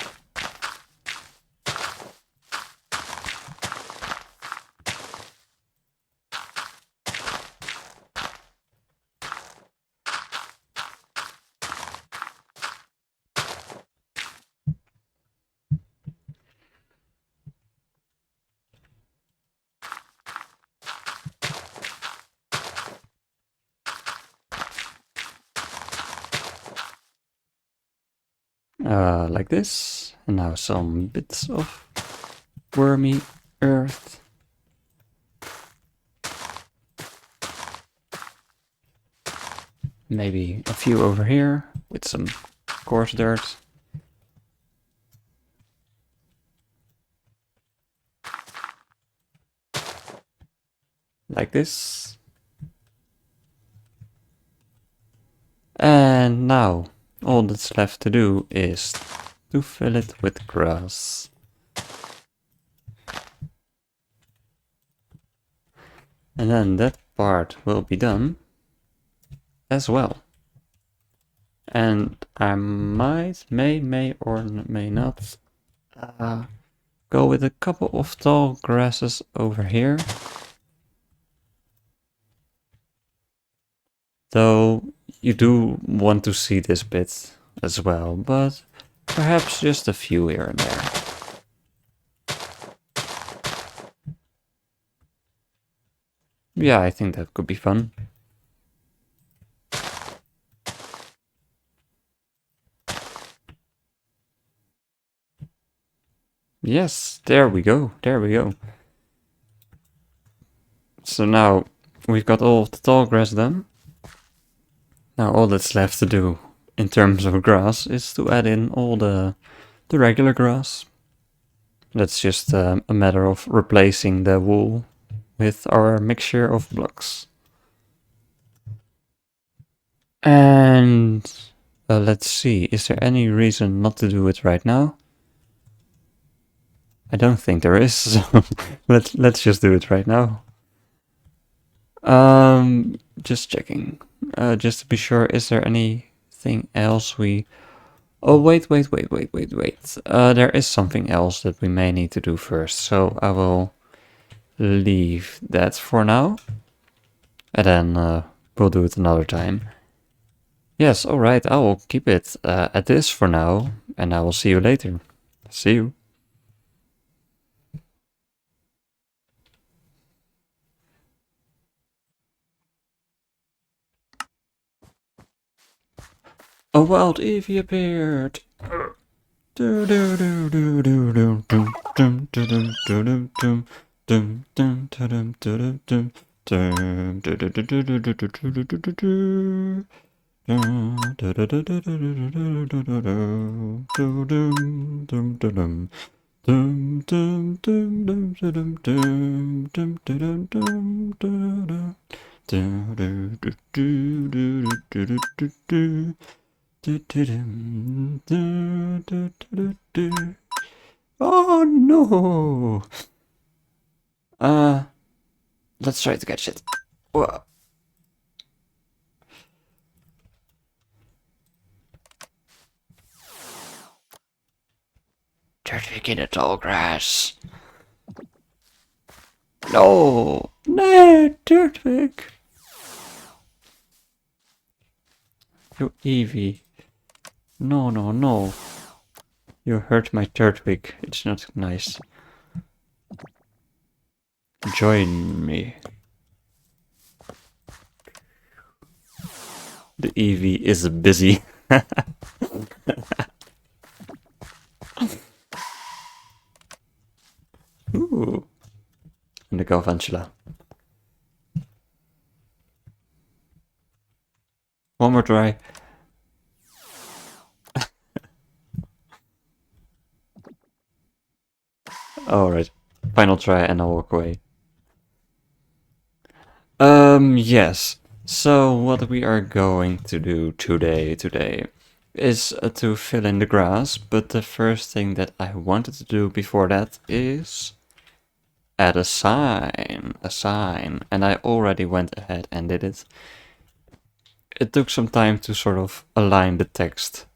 Like this. And now some bits of wormy earth. Maybe a few over here with some coarse dirt. Like this. And now all that's left to do is to fill it with grass. And then that part will be done as well. And I may or may not go with a couple of tall grasses over here. Though you do want to see this bit as well, but perhaps just a few here and there. Yeah, I think that could be fun. Yes, there we go, there we go. So now we've got all the tall grass done. Now all that's left to do in terms of grass is to add in all the regular grass. That's just a matter of replacing the wool with our mixture of blocks. And let's see, is there any reason not to do it right now? I don't think there is, so let's just do it right now. Just checking. Just to be sure, is there anything else we... Oh, wait. There is something else that we may need to do first, so I will leave that for now. And then we'll do it another time. Yes, alright, I will keep it at this for now, and I will see you later. See you. A wild Eevee appeared! Oh no! Let's try to catch it. Whoa. Turtwig in the tall grass. No! No, Turtwig! You Eevee. No, no, no. You hurt my Turtwig. It's not nice. Join me. The Eevee is busy. Ooh. And the Galvantula. One more try. Alright. Final try and I'll walk away. Yes. So what we are going to do today is to fill in the grass, but the first thing that I wanted to do before that is add a sign, and I already went ahead and did it. It took some time to sort of align the text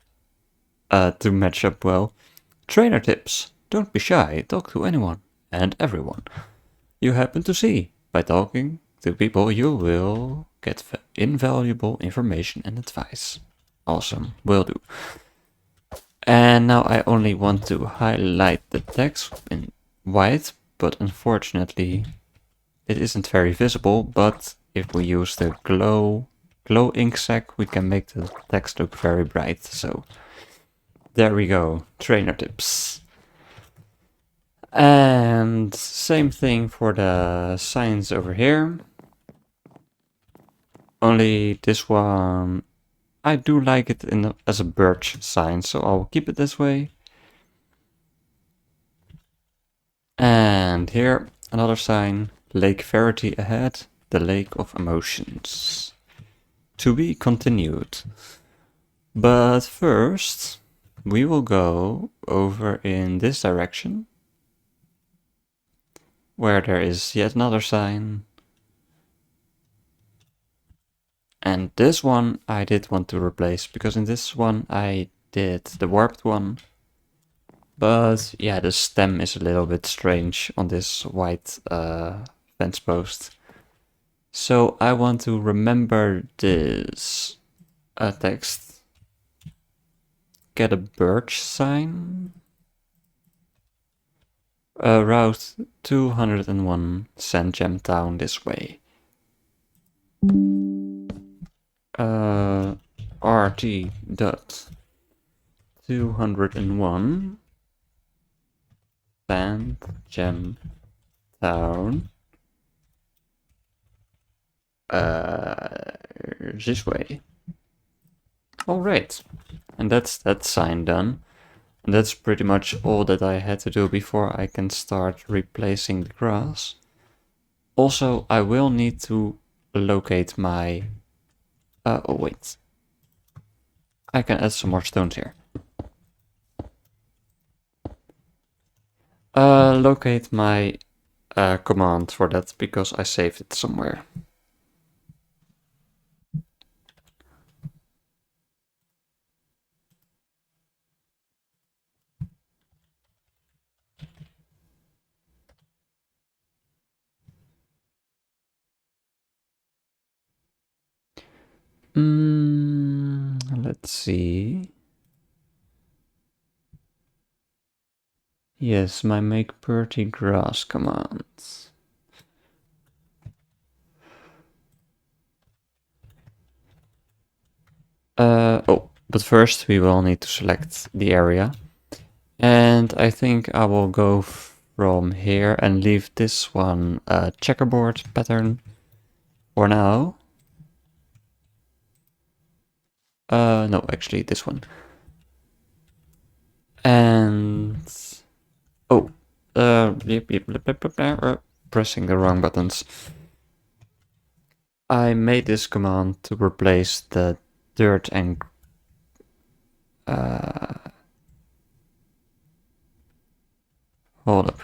to match up well. Trainer tips. Don't be shy, talk to anyone and everyone you happen to see. By talking to people, you will get invaluable information and advice. Awesome, will do. And now I only want to highlight the text in white, but unfortunately it isn't very visible. But if we use the glow ink sac, we can make the text look very bright. So there we go, trainer tips. And same thing for the signs over here. Only this one, I do like it as a birch sign, so I'll keep it this way. And here, another sign, Lake Verity ahead, the Lake of Emotions. To be continued. But first, we will go over in this direction, where there is yet another sign. And this one I did want to replace, because in this one I did the warped one. But yeah, the stem is a little bit strange on this white fence post. So I want to remember this text. Get a birch sign. Route 201, send Gem Town this way. RT dot 201 sand Gem Town this way. Alright, and that's that sign done. And that's pretty much all that I had to do before I can start replacing the grass. Also, I will need to locate my... oh wait. I can add some more stones here. Locate my command for that, because I saved it somewhere. Let's see. Yes, my make pretty grass commands. Oh, but first we will need to select the area. And I think I will go from here and leave this one a checkerboard pattern for now. No, actually this one. And oh, pressing the wrong buttons. I made this command to replace the dirt and hold up.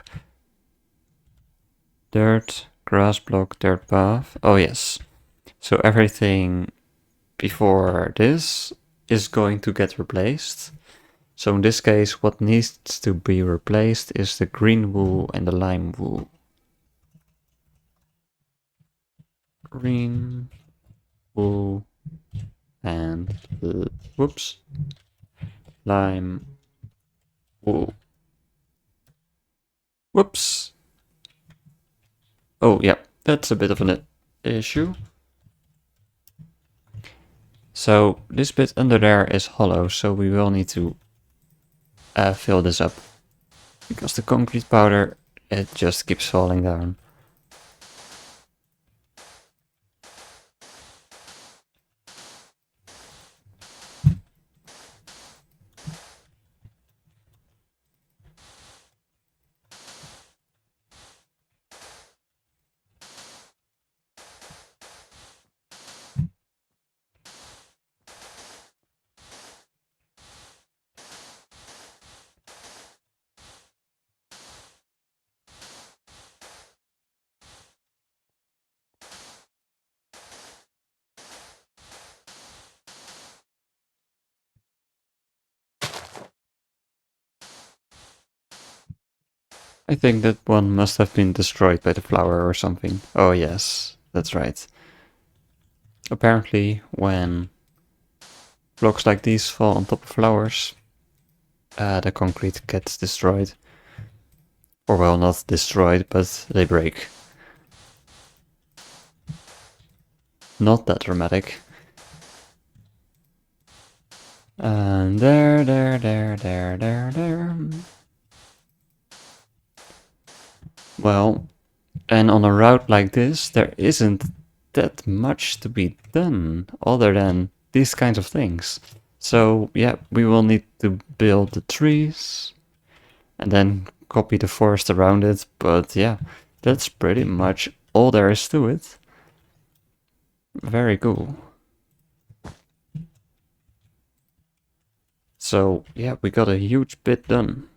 Dirt, grass block, dirt path. Oh yes. So everything before this is going to get replaced. So in this case, what needs to be replaced is the green wool and the lime wool. Green wool and whoops, lime wool. Whoops. Oh yeah, that's a bit of an issue. So this bit under there is hollow, so we will need to fill this up. Because the concrete powder, it just keeps falling down. I think that one must have been destroyed by the flower or something. Oh yes, that's right. Apparently, when blocks like these fall on top of flowers, the concrete gets destroyed. Or well, not destroyed, but they break. Not that dramatic. And there. Well, and on a route like this, there isn't that much to be done other than these kinds of things. So yeah, we will need to build the trees and then copy the forest around it. But yeah, that's pretty much all there is to it. Very cool. So yeah, we got a huge bit done.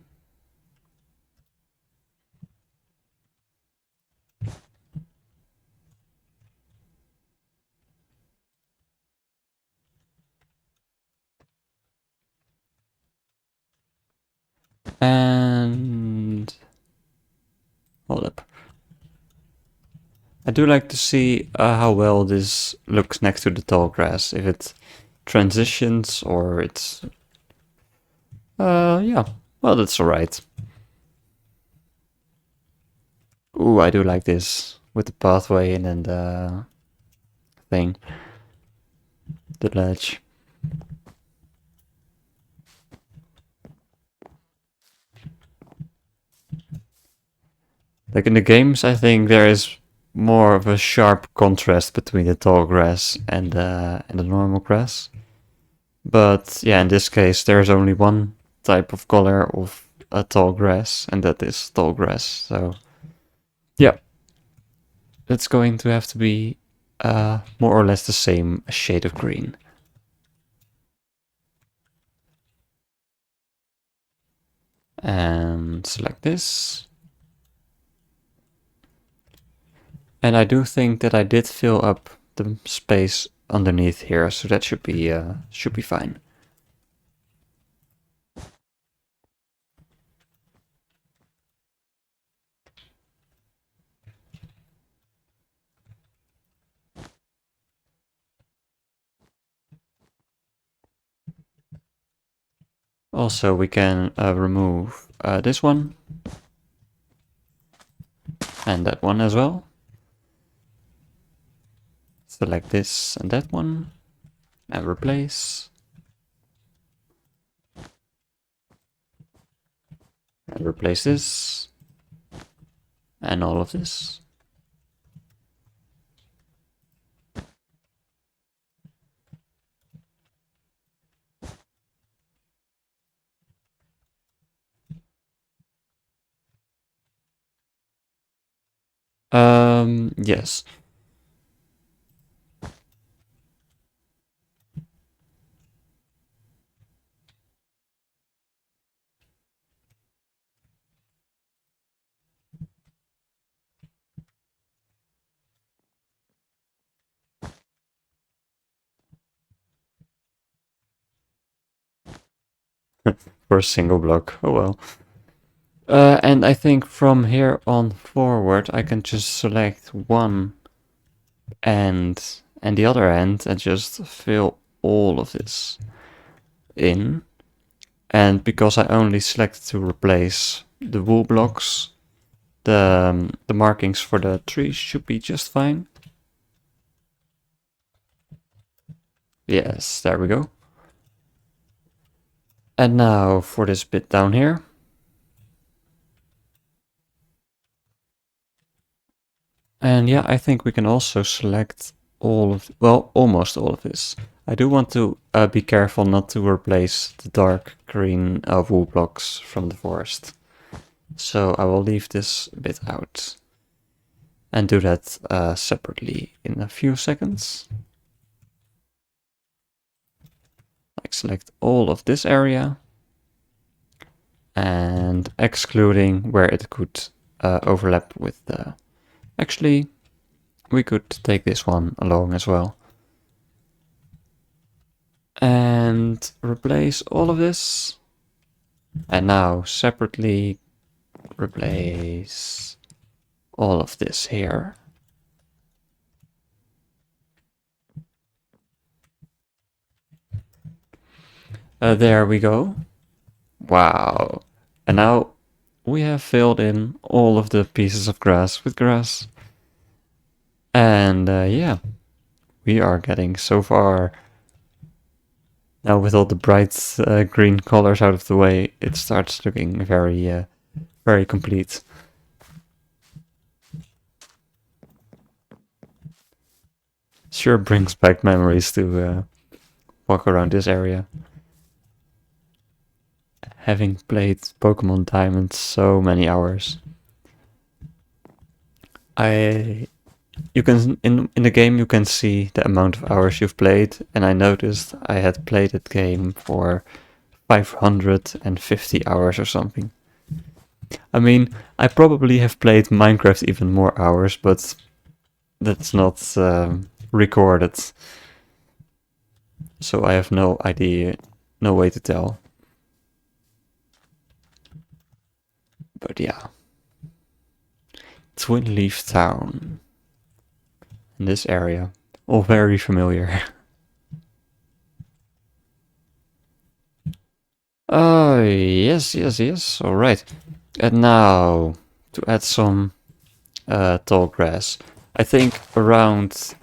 And hold up. I do like to see how well this looks next to the tall grass. If it transitions or it's... yeah. Well, that's alright. Ooh, I do like this. With the pathway and then the thing. The ledge. Like in the games, I think there is more of a sharp contrast between the tall grass and the normal grass. But yeah, in this case, there's only one type of color of a tall grass, and that is tall grass. So yeah, it's going to have to be more or less the same shade of green. And select this. And I do think that I did fill up the space underneath here, so that should be fine. Also, we can remove this one and that one as well. Select this and that one and replace. And replace this and all of this. Yes. for a single block. Oh well. And I think from here on forward, I can just select one end and the other end and just fill all of this in. And because I only selected to replace the wool blocks, the markings for the trees should be just fine. Yes, there we go. And now for this bit down here. And yeah, I think we can also select all of, well, almost all of this. I do want to be careful not to replace the dark green wool blocks from the forest. So I will leave this bit out and do that separately in a few seconds. Like select all of this area and excluding where it could overlap with the... Actually, we could take this one along as well. And replace all of this. And now separately replace all of this here. There we go. Wow. And now we have filled in all of the pieces of grass with grass. And yeah, we are getting so far. Now with all the bright green colors out of the way, it starts looking very, very complete. Sure brings back memories to walk around this area. Having played Pokemon Diamond so many hours. You can in the game you can see the amount of hours you've played, and I noticed I had played that game for 550 hours or something. I mean, I probably have played Minecraft even more hours, but that's not recorded, so I have no idea, no way to tell. But yeah, Twin Leaf Town in this area, all very familiar. Oh, yes, yes, yes. All right. And now to add some tall grass. I think around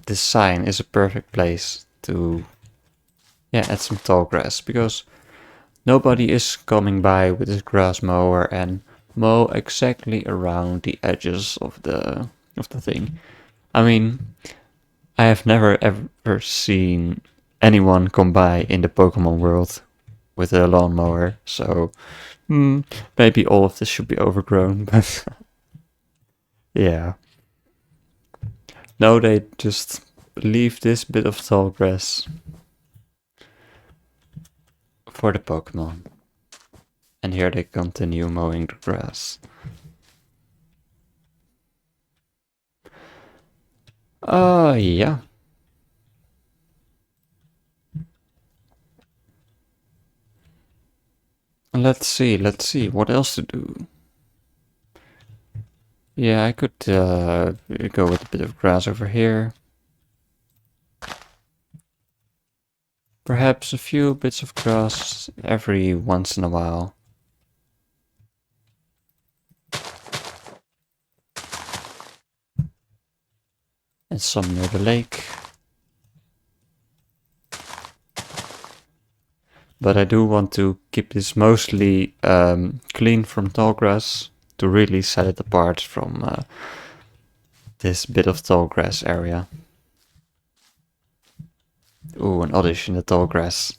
this sign is a perfect place to add some tall grass, because nobody is coming by with his grass mower and mow exactly around the edges of the thing. I mean, I have never ever seen anyone come by in the Pokemon world with a lawnmower, so maybe all of this should be overgrown, but yeah. No, they just leave this bit of tall grass for the Pokemon. And here they continue mowing the grass. Yeah. Let's see, what else to do? Yeah, I could go with a bit of grass over here. Perhaps a few bits of grass every once in a while. And some near the lake. But I do want to keep this mostly clean from tall grass to really set it apart from this bit of tall grass area. Ooh, an Oddish in the tall grass.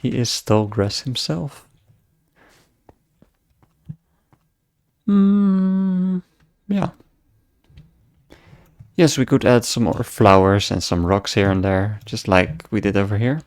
He is tall grass himself. Yeah. Yes, we could add some more flowers and some rocks here and there, just like we did over here.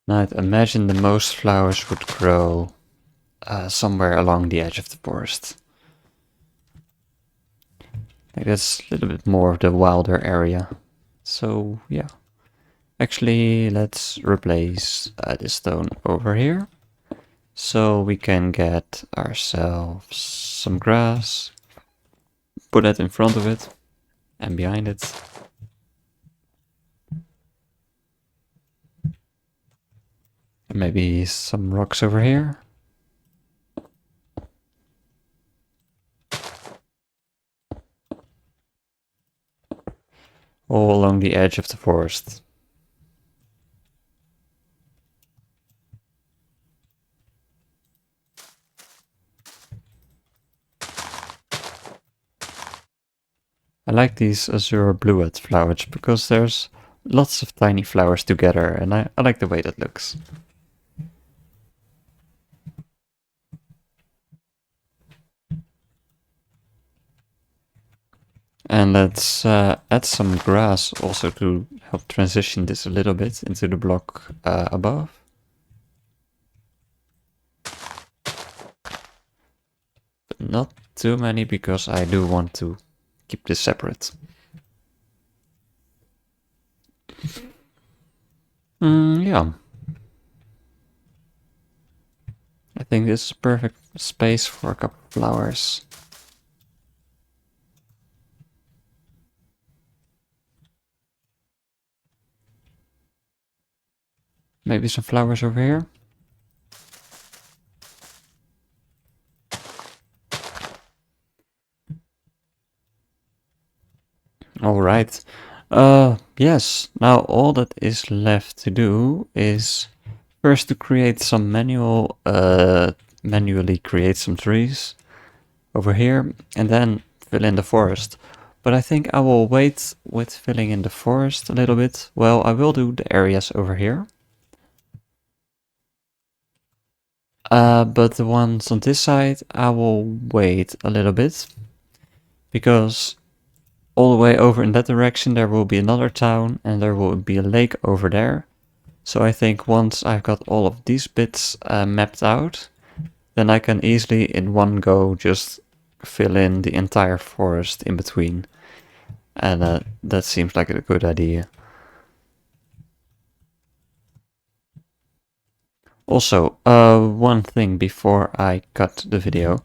Now I'd imagine the most flowers would grow somewhere along the edge of the forest. Like that's a little bit more of the wilder area. So yeah. Actually, let's replace this stone over here. So we can get ourselves some grass. Put that in front of it and behind it. And maybe some rocks over here. All along the edge of the forest. I like these azure bluet flowers because there's lots of tiny flowers together and I like the way that looks. And let's add some grass also to help transition this a little bit into the block above. But not too many because I do want to keep this separate. Yeah. I think this is perfect space for a couple of flowers. Maybe some flowers over here. Alright. Yes, now all that is left to do is first to create some manually create some trees over here and then fill in the forest. But I think I will wait with filling in the forest a little bit. Well, I will do the areas over here. But the ones on this side, I will wait a little bit. Because all the way over in that direction there will be another town and there will be a lake over there. So I think once I've got all of these bits mapped out, then I can easily in one go just fill in the entire forest in between. And that seems like a good idea. Also, one thing before I cut the video.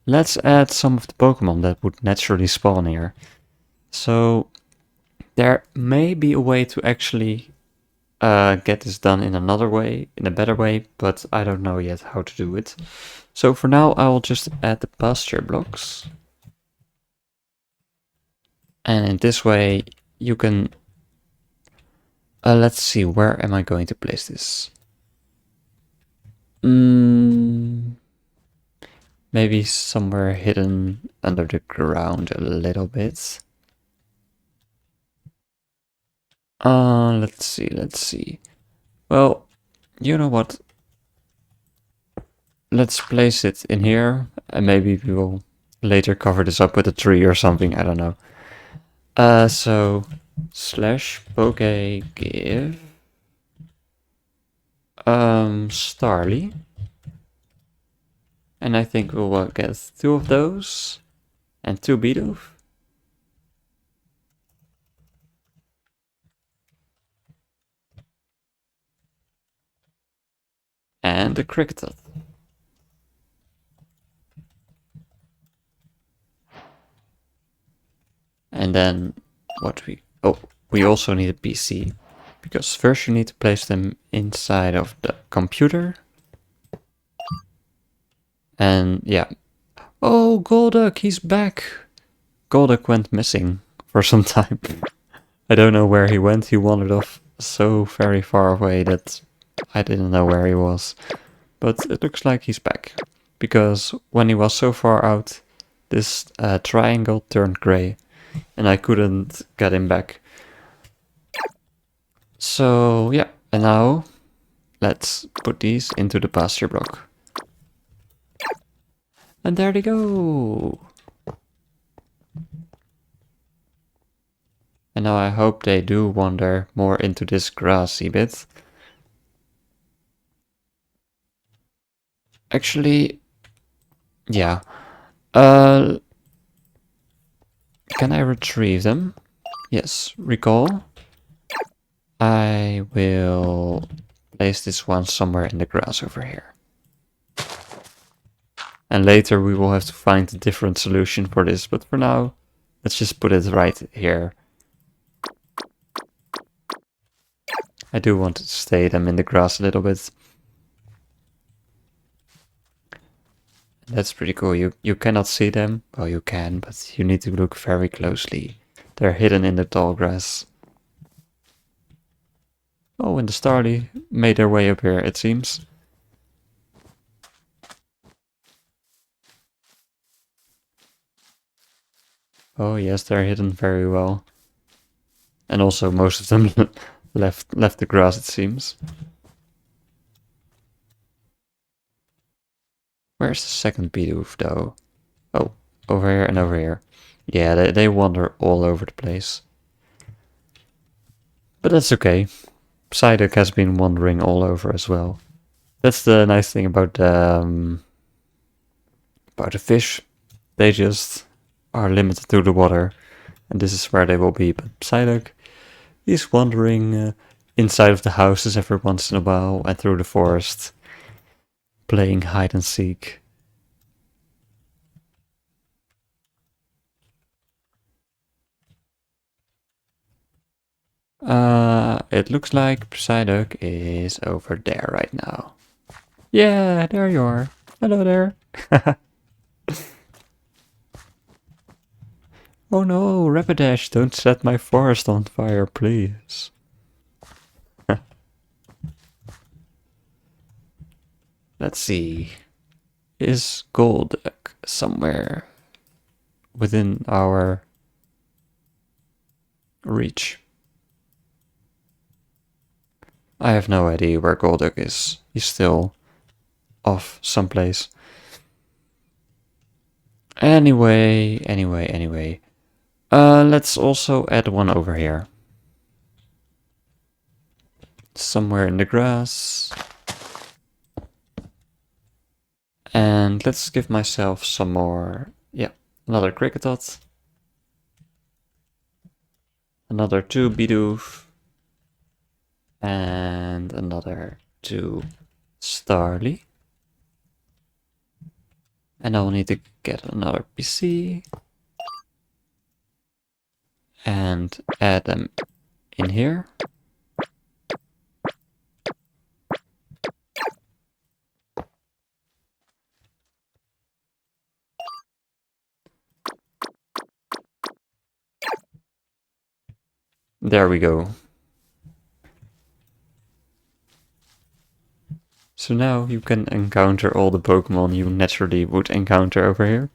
Let's add some of the Pokemon that would naturally spawn here. So there may be a way to actually get this done in another way, in a better way, but I don't know yet how to do it. So for now I will just add the pasture blocks. And in this way you can... let's see, where am I going to place this? Maybe somewhere hidden under the ground a little bit. Let's see. Well, you know what? Let's place it in here, and maybe we will later cover this up with a tree or something, I don't know. So, slash poke give Starly. And I think we will get 2 of those, and 2 Bidoof. And a Kricketot. And then what we also need a PC. Because first you need to place them inside of the computer. And yeah. Oh, Golduck, he's back. Golduck went missing for some time. I don't know where he went. He wandered off so very far away that I didn't know where he was. But it looks like he's back. Because when he was so far out, this triangle turned gray. And I couldn't get him back. So yeah, and now let's put these into the pasture block. And there they go! And now I hope they do wander more into this grassy bit. Actually, yeah. Can I retrieve them? Yes, recall. I will place this one somewhere in the grass over here. And later we will have to find a different solution for this, but for now, let's just put it right here. I do want to stay them in the grass a little bit. That's pretty cool. You cannot see them. Well, you can, but you need to look very closely. They're hidden in the tall grass. Oh, and the Starly made their way up here, it seems. Oh yes, they're hidden very well. And also most of them left the grass, it seems. Where's the second Bidoof though? Oh, over here and over here. Yeah, they wander all over the place. But that's okay. Psyduck has been wandering all over as well. That's the nice thing about the fish. They just are limited to the water. And this is where they will be. But Psyduck, he's wandering inside of the houses every once in a while and through the forest, playing hide and seek. It looks like Psyduck is over there right now. Yeah, there you are. Hello there. Oh no, Rapidash, don't set my forest on fire, please. Let's see. Is Golduck somewhere within our reach? I have no idea where Golduck is. He's still off someplace. Anyway. Let's also add one over here. Somewhere in the grass. And let's give myself some more. Yeah, another Kricketot. Another 2 Bidoof. And another 2 Starly. And I'll need to get another PC. And add them in here. There we go. So now you can encounter all the Pokemon you naturally would encounter over here.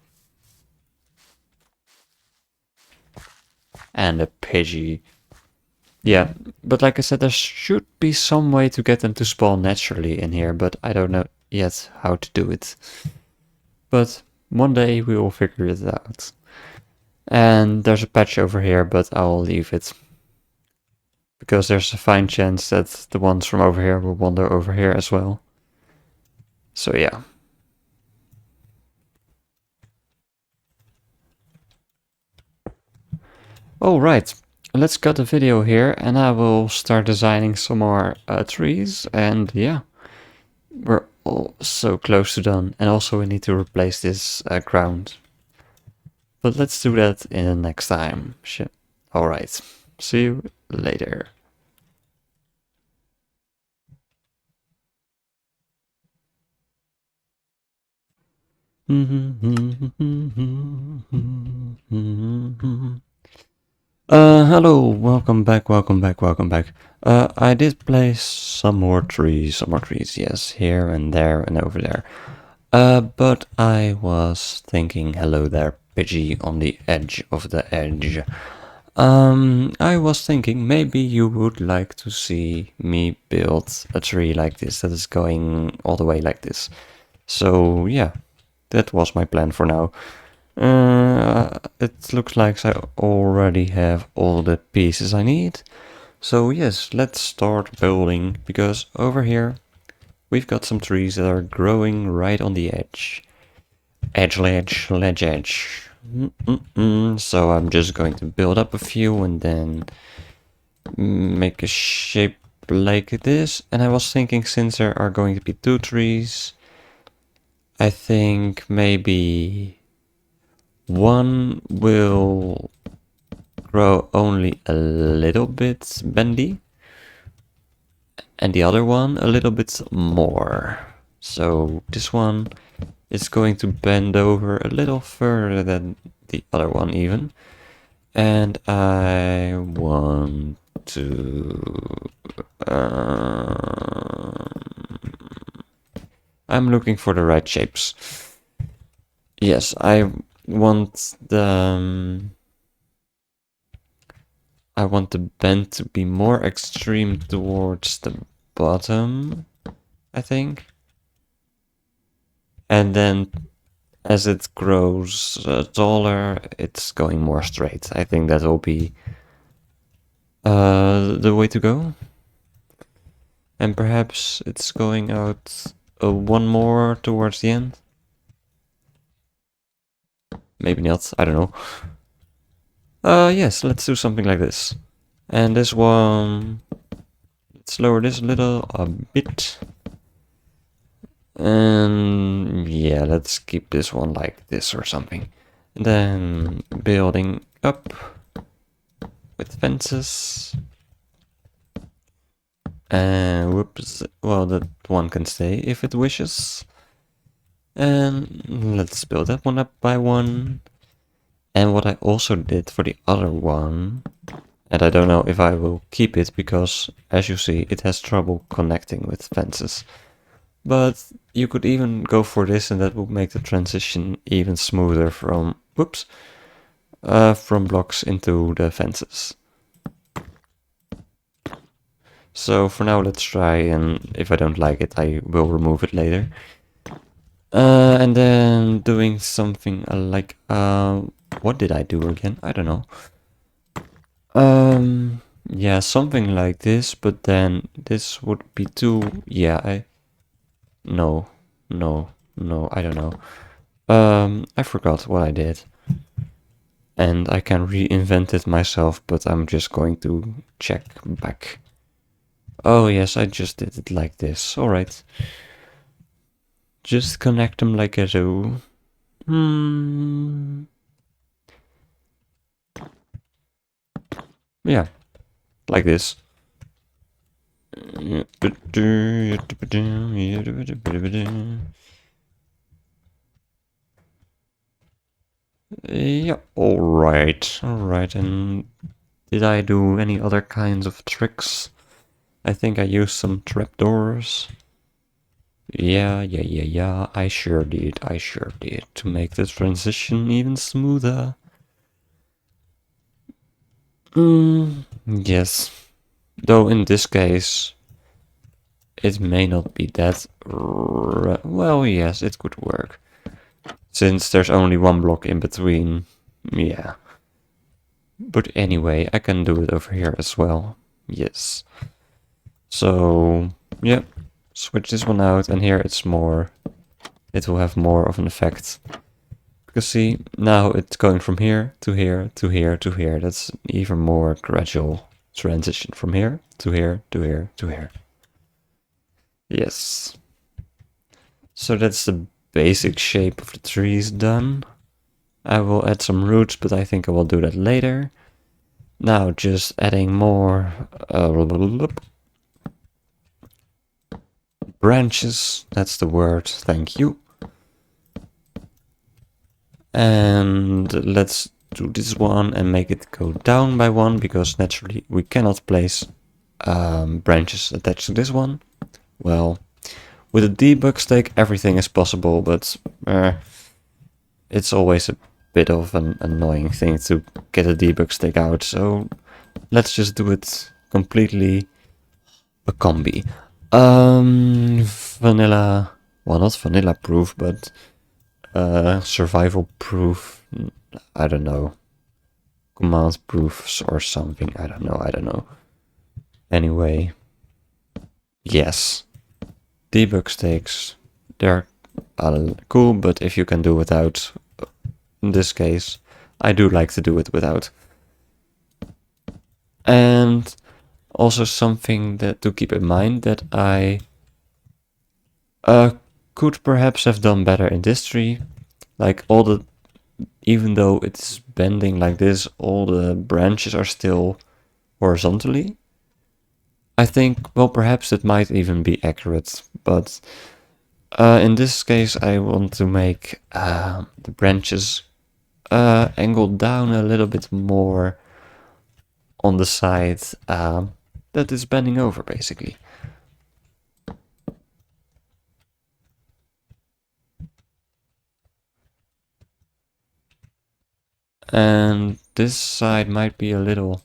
And a Pidgey. Yeah, but like I said, there should be some way to get them to spawn naturally in here, but I don't know yet how to do it. But one day we will figure it out. And there's a patch over here, but I'll leave it. Because there's a fine chance that the ones from over here will wander over here as well. So yeah. Alright, let's cut the video here and I will start designing some more trees. And yeah, we're all so close to done. And also we need to replace this ground. But let's do that in the next time. Alright, see you later. Hello, welcome back. I did place some more trees, yes, here and there and over there. But I was thinking, hello there, Pidgey on the edge of the edge. I was thinking maybe you would like to see me build a tree like this that is going all the way like this. So yeah, that was my plan for now. It looks like I already have all the pieces I need. So yes, let's start building, because over here we've got some trees that are growing right on the edge. Edge, ledge, ledge, edge. So I'm just going to build up a few and then make a shape like this. And I was thinking, since there are going to be two trees, I think maybe one will grow only a little bit bendy and the other one a little bit more. So this one is going to bend over a little further than the other one even. And I want to... I'm looking for the right shapes. Yes, I want the... I want the bend to be more extreme towards the bottom, I think. And then as it grows taller, it's going more straight. I think that will be the way to go. And perhaps it's going out one more towards the end. Maybe not, I don't know. Yes, let's do something like this. And this one, let's lower this a bit. And yeah, let's keep this one like this or something. And then building up with fences. And whoops, well, that one can stay if it wishes. And let's build that one up by one. And what I also did for the other one, and I don't know if I will keep it because, as you see, it has trouble connecting with fences. But you could even go for this, and that would make the transition even smoother from, whoops, from blocks into the fences. So for now, let's try, and if I don't like it, I will remove it later. And then doing something like, what did I do again? I don't know. Yeah, something like this, but then this would be too, yeah, no, I don't know. I forgot what I did. And I can reinvent it myself, but I'm just going to check back. Oh yes, I just did it like this, alright. Just connect them like a so. Yeah, like this. Yeah, alright, and did I do any other kinds of tricks? I think I used some trapdoors. Yeah, I sure did, to make the transition even smoother. Yes, though in this case, it may not be that... well, yes, it could work. Since there's only one block in between, yeah. But anyway, I can do it over here as well, yes. So, yeah, switch this one out, and here it's more... it will have more of an effect. Because see, now it's going from here to here to here to here. That's even more gradual transition from here to here to here to here. Yes. So that's the basic shape of the trees done. I will add some roots, but I think I will do that later. Now just adding more branches, that's the word, thank you. And let's do this one and make it go down by one, because naturally we cannot place branches attached to this one. Well, with a debug stick everything is possible, but it's always a bit of an annoying thing to get a debug stick out, so let's just do it completely a combi. Vanilla, well, not vanilla proof, but survival proof, I don't know, command proofs or something, I don't know. Anyway, yes, debug stakes, they're cool, but if you can do without, in this case, I do like to do it without. And also something that to keep in mind that I could perhaps have done better in this tree, like even though it's bending like this, all the branches are still horizontally. I think, well, perhaps it might even be accurate, but in this case I want to make the branches angled down a little bit more on the side that is bending over, basically. And this side might be a little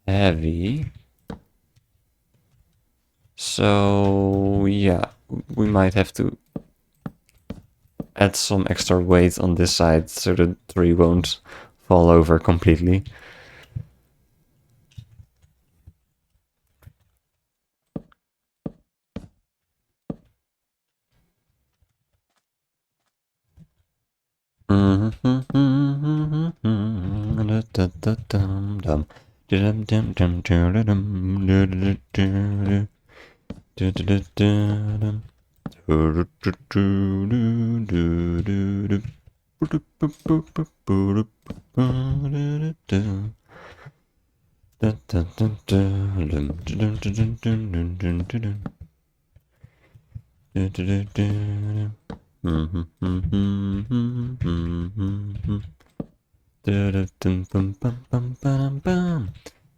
heavy. So yeah, we might have to add some extra weight on this side so the tree won't fall over completely.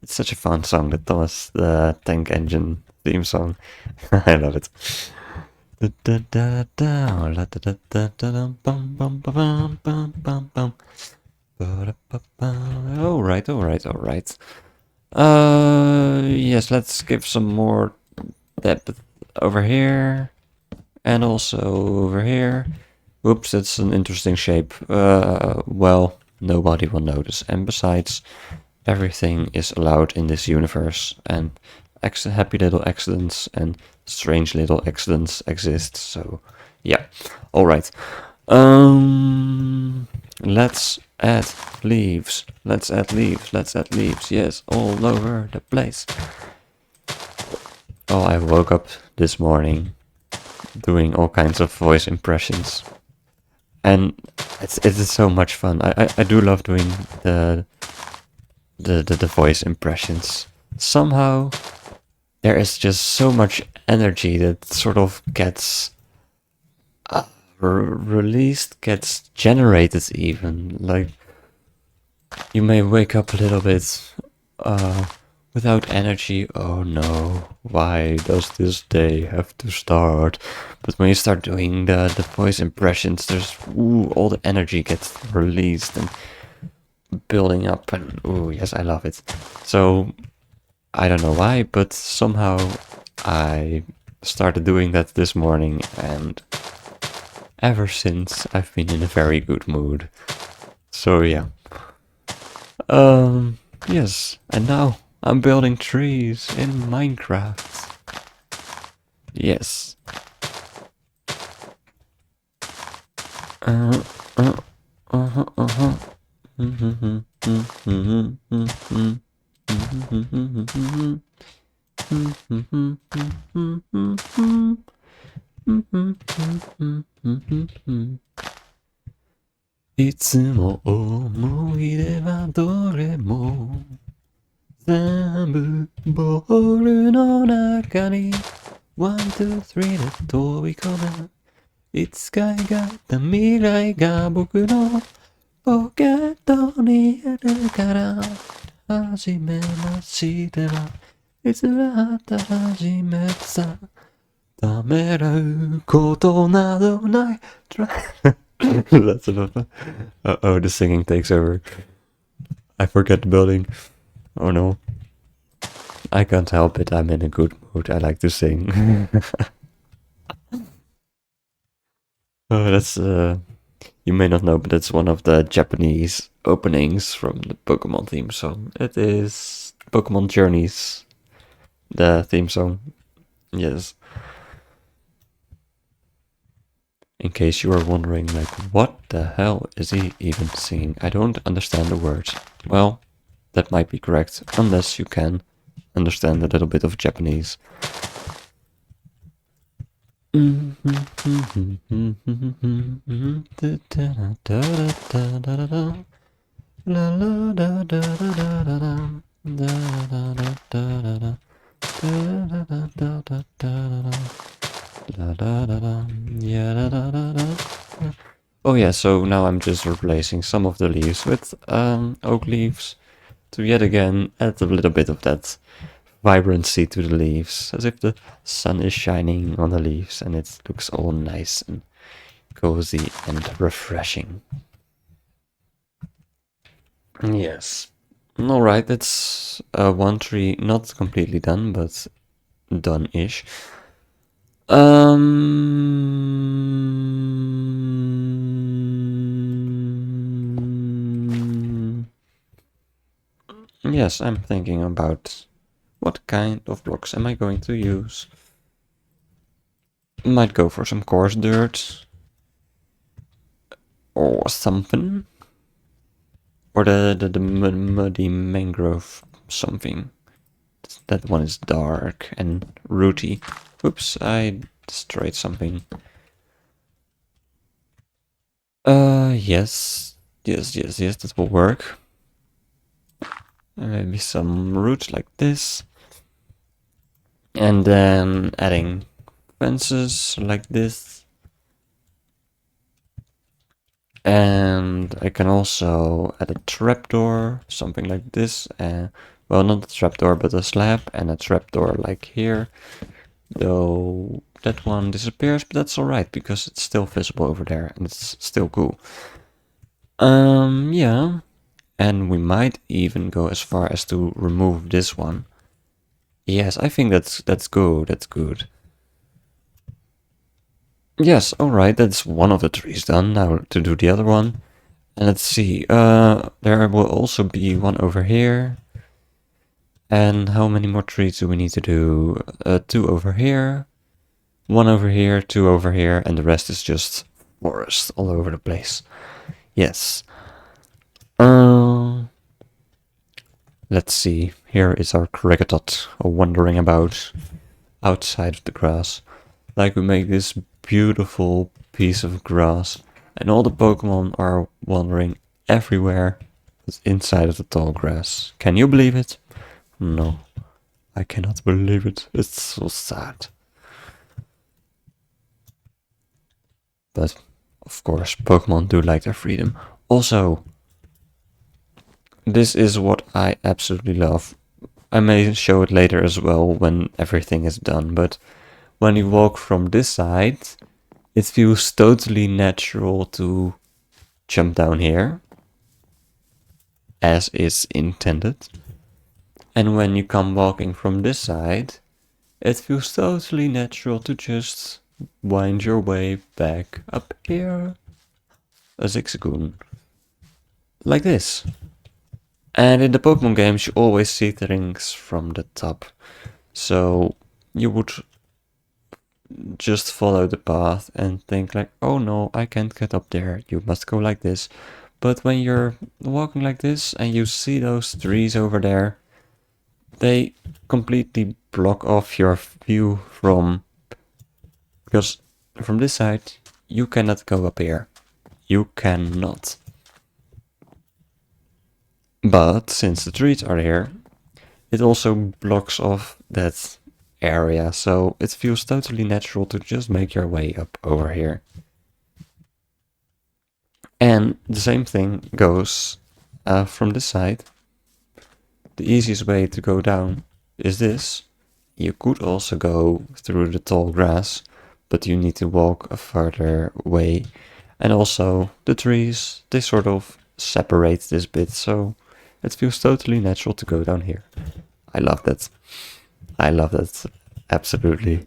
It's such a fun song, the Thomas the Tank Engine theme song. I love it. Alright. Yes, let's give some more depth over here. And also over here. Whoops, it's an interesting shape. Well, nobody will notice. And besides, everything is allowed in this universe. And happy little accidents and strange little accidents exist. So, yeah. Alright. Let's add leaves. Let's add leaves. Yes, all over the place. Oh, I woke up this morning doing all kinds of voice impressions, and it is so much fun. I do love doing the voice impressions. Somehow there is just so much energy that sort of gets released, gets generated even. Like, you may wake up a little bit without energy. Oh no, why does this day have to start? But when you start doing the voice impressions, there's all the energy gets released and building up, and yes, I love it. So I don't know why, but somehow I started doing that this morning, and ever since I've been in a very good mood. So yeah. Yes, and now I'm building trees in Minecraft. Yes.いつも思い出はどれも全部ボールの中にワン、ツー、スリーで飛び込むいつか描いた未来が僕のポケットにあるから始めましてはいつだった初めてさためらうことなどない That's enough. Uh-oh, the singing takes over. I forget the building. Oh no. I can't help it, I'm in a good mood, I like to sing. Oh, that's You may not know, but it's one of the Japanese openings from the Pokemon theme song. It is Pokemon Journeys, the theme song. Yes. In case you are wondering, like, what the hell is he even singing? I don't understand the words. Well, that might be correct, unless you can understand a little bit of Japanese. Oh yeah, so now I'm just replacing some of the leaves with oak leaves to yet again add a little bit of that vibrancy to the leaves, as if the sun is shining on the leaves and it looks all nice and cozy and refreshing. Yes. Alright, that's one tree not completely done, but done-ish. Yes, I'm thinking about what kind of blocks am I going to use. Might go for some coarse dirt or something. Or the muddy mangrove something. That one is dark and rooty. Oops, I destroyed something. Yes. Yes, that will work. Maybe some roots like this. And then adding fences like this. And I can also add a trapdoor, something like this. Well, not a trapdoor, but a slab and a trapdoor like here. Though that one disappears, but that's alright because it's still visible over there and it's still cool. Yeah. And we might even go as far as to remove this one. Yes, I think that's good. That's good. Yes, alright, that's one of the trees done. Now to do the other one. And let's see. There will also be one over here. And how many more trees do we need to do? Two over here. One over here, two over here, and the rest is just forest all over the place. Yes. Let's see. Here is our Cricketot wandering about outside of the grass. Like we make this beautiful piece of grass, and all the Pokemon are wandering everywhere inside of the tall grass. Can you believe it? No, I cannot believe it. It's so sad. But, of course, Pokemon do like their freedom. Also, this is what I absolutely love. I may show it later as well when everything is done, but when you walk from this side, it feels totally natural to jump down here, as is intended. And when you come walking from this side, it feels totally natural to just wind your way back up here. A zigzagoon. Like this. And in the Pokemon games, you always see things from the top. So you would just follow the path and think like, oh no, I can't get up there. You must go like this. But when you're walking like this and you see those trees over there, they completely block off your view because from this side, you cannot go up here. You cannot. But since the trees are here, it also blocks off that area, so it feels totally natural to just make your way up over here. And the same thing goes from this side. The easiest way to go down is this. You could also go through the tall grass, but you need to walk a further way. And also the trees, they sort of separate this bit, so it feels totally natural to go down here. I love that. I love that. Absolutely.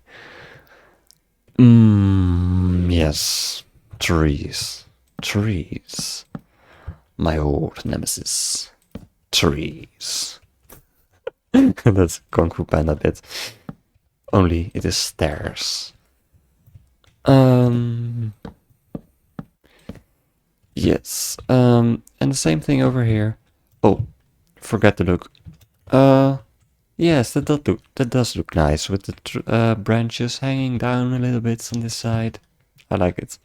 Yes. Trees. trees. My old nemesis. Trees. That's Kung Fu Panda bit. Only it is stairs. Yes. And the same thing over here. Oh, forgot to look. Yes, that does look nice with the branches hanging down a little bit on this side. I like it.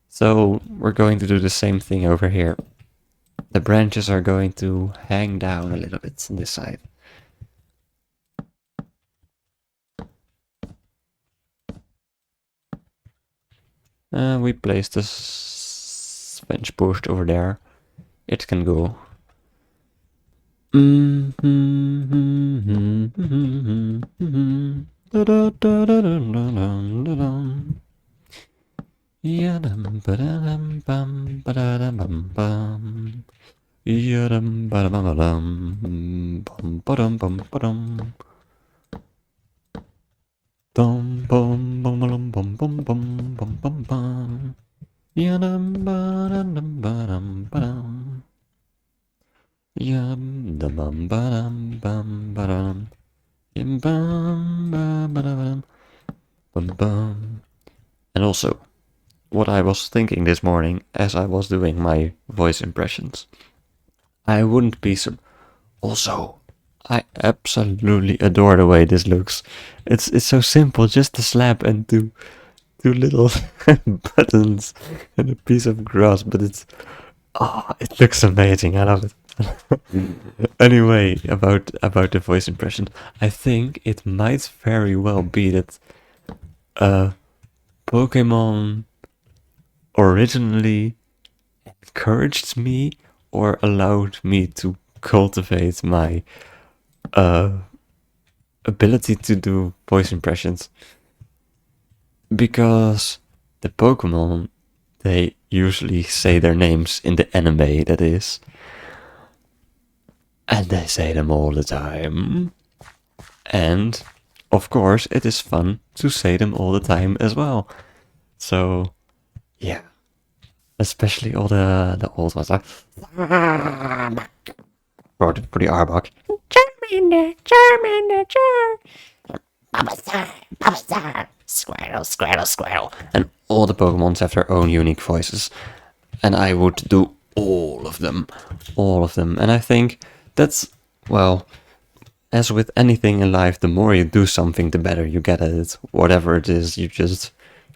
So we're going to do the same thing over here. The branches are going to hang down a little bit on this side. We place this bench post over there. It can go. Dum bum bum bum bum bum bum bum bum bum. Yadam badam badam badam. Yam dum bum badam bum badam. Yam bum badam bum bum. And also, what I was thinking this morning as I was doing my voice impressions, I wouldn't be also, I absolutely adore the way this looks. It's so simple, just a slab and two little buttons and a piece of grass, but it looks amazing. I love it. Anyway, about the voice impression, I think it might very well be that Pokemon originally encouraged me or allowed me to cultivate my ability to do voice impressions, because the Pokemon, they usually say their names in the anime, that is, and they say them all the time, and of course it is fun to say them all the time as well. So yeah, especially all the old ones like for the Arbok. Charmander, Charmander, Babasar, Squirtle, Squirtle, Squirtle. And all the Pokemons have their own unique voices. And I would do all of them. All of them. And I think that's, well, as with anything in life, the more you do something, the better you get at it. Whatever it is, you just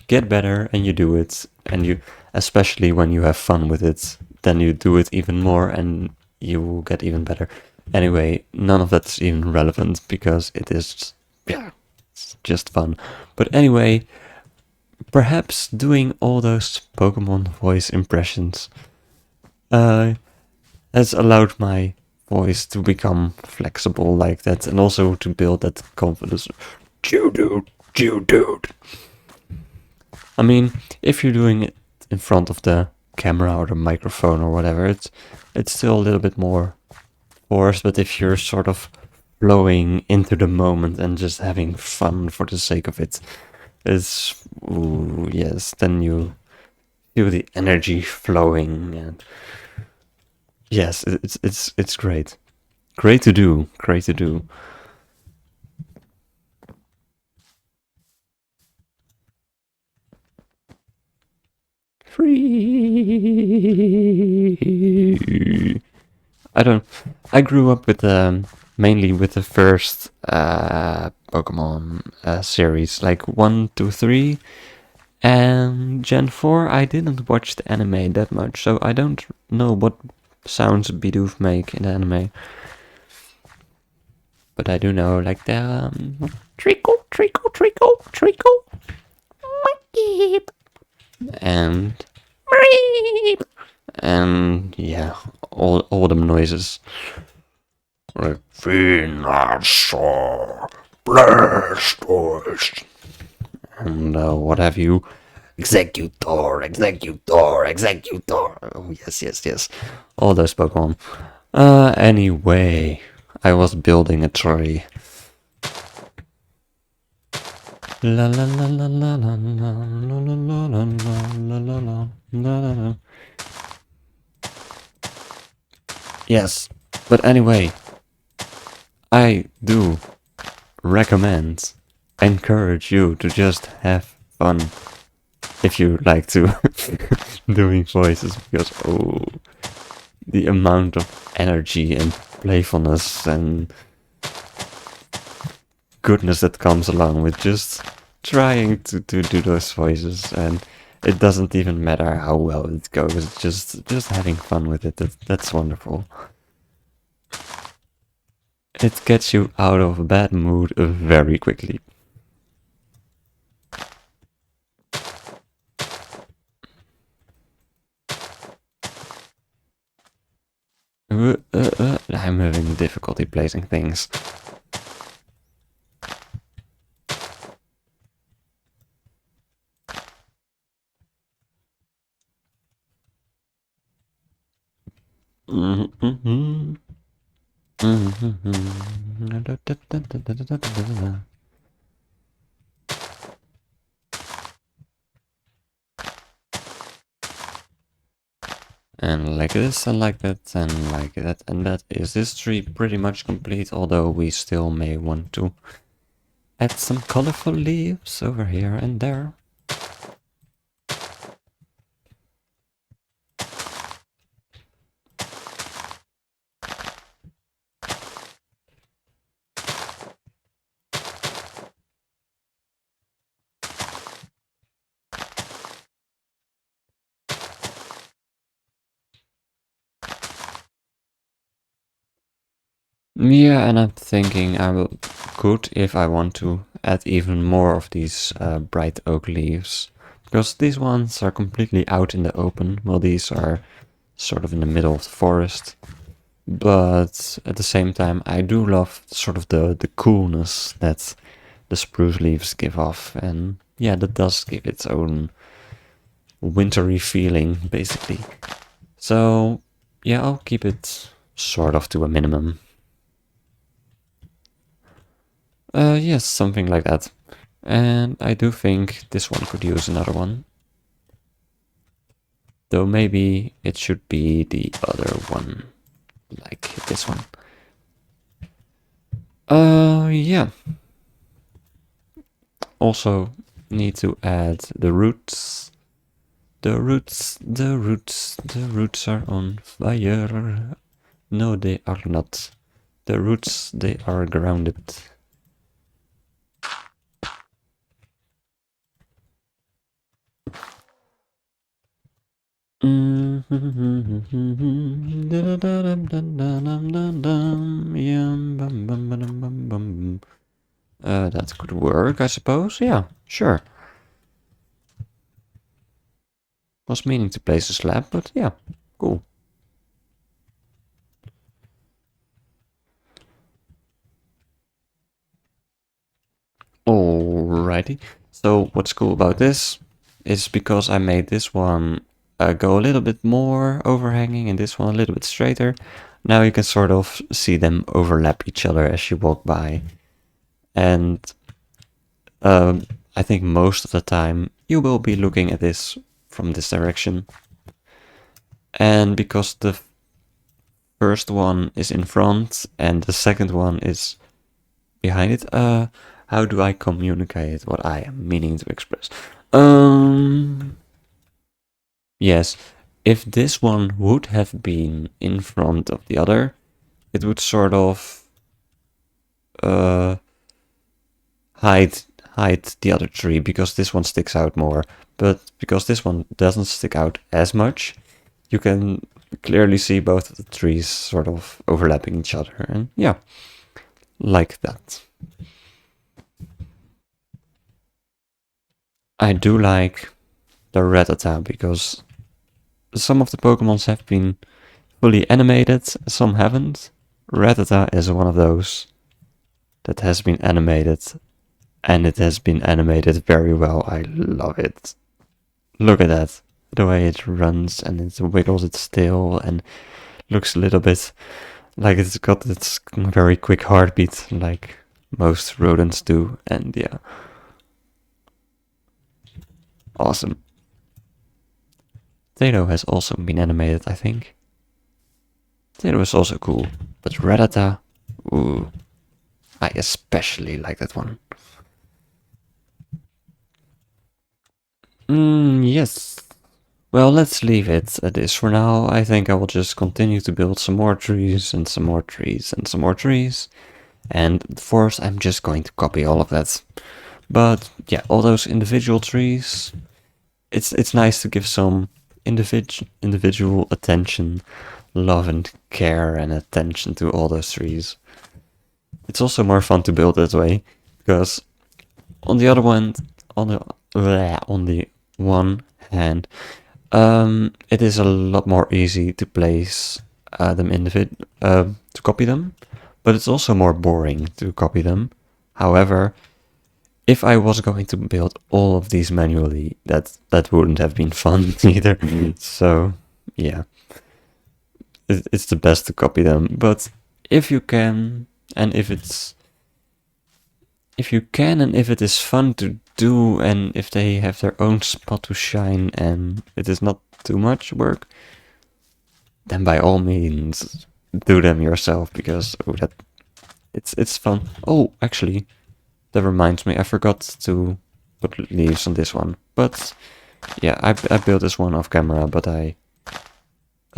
get better and you do it. And you, especially when you have fun with it, then you do it even more and you will get even better. Anyway, none of that's even relevant because it is, yeah, it's just fun. But anyway, perhaps doing all those Pokemon voice impressions has allowed my voice to become flexible like that, and also to build that confidence. Geodude. I mean, if you're doing it in front of the camera or the microphone or whatever, it's still a little bit more forced, but if you're sort of flowing into the moment and just having fun for the sake of it, yes, then you feel the energy flowing, and yes, it's great. Great to do. Free. I grew up with mainly with the first Pokemon series, like 1, 2, 3, and Gen 4. I didn't watch the anime that much, so I don't know what sounds Bidoof make in the anime. But I do know, like, the treacle, Meep. And Meep. And yeah, all them noises. Like Venusaur, Blastoise, and what have you? Executor. Oh yes. All those Pokemon. Anyway, I was building a tree. La la la la la la la la la la la la la la la. Yes, but anyway, I do recommend, encourage you to just have fun if you like to doing voices, because the amount of energy and playfulness and goodness that comes along with just trying to do those voices, and it doesn't even matter how well it goes, just having fun with it, that's wonderful. It gets you out of a bad mood very quickly. I'm having difficulty placing things. And like this, and like that, and like that, and that. Is this tree pretty much complete? Although we still may want to add some colorful leaves over here and there. Yeah, and I'm thinking could, if I want to, add even more of these bright oak leaves. Because these ones are completely out in the open, while these are sort of in the middle of the forest. But at the same time, I do love sort of the coolness that the spruce leaves give off. And yeah, that does give its own wintry feeling, basically. So yeah, I'll keep it sort of to a minimum. Yes, something like that. And I do think this one could use another one. Though maybe it should be the other one, like this one. Yeah. Also need to add the roots. The roots, the roots, the roots are on fire. No, they are not. The roots, they are grounded. That could work, I suppose. Yeah, sure. Was meaning to place a slab, but yeah, cool. Alrighty. So what's cool about this is because I made this one go a little bit more overhanging and this one a little bit straighter. Now you can sort of see them overlap each other as you walk by. And I think most of the time you will be looking at this from this direction. And because the first one is in front and the second one is behind it, how do I communicate what I am meaning to express? Yes, if this one would have been in front of the other, it would sort of uh, hide the other tree because this one sticks out more. But because this one doesn't stick out as much, you can clearly see both of the trees sort of overlapping each other. And yeah, like that. I do like the Rattata because some of the Pokemons have been fully animated, some haven't. Rattata is one of those that has been animated, and it has been animated very well. I love it. Look at that. The way it runs and it wiggles its tail and looks a little bit like it's got its very quick heartbeat, like most rodents do. And yeah, awesome. Tato has also been animated, I think. Tato is also cool, but Rattata, ooh, I especially like that one. Yes. Well, let's leave it at this for now. I think I will just continue to build some more trees and some more trees and some more trees. And first, I'm just going to copy all of that. But yeah, all those individual trees, it's nice to give some individual attention, love and care and attention to all those trees. It's also more fun to build that way, because on the other one, on the one hand, it is a lot more easy to place them to copy them, but it's also more boring to copy them. However, if I was going to build all of these manually, that wouldn't have been fun either. So yeah, it's the best to copy them. But if you can, and if it is fun to do, and if they have their own spot to shine, and it is not too much work, then by all means do them yourself, because it's fun. Oh, actually, that reminds me, I forgot to put leaves on this one. But yeah, I built this one off camera, but I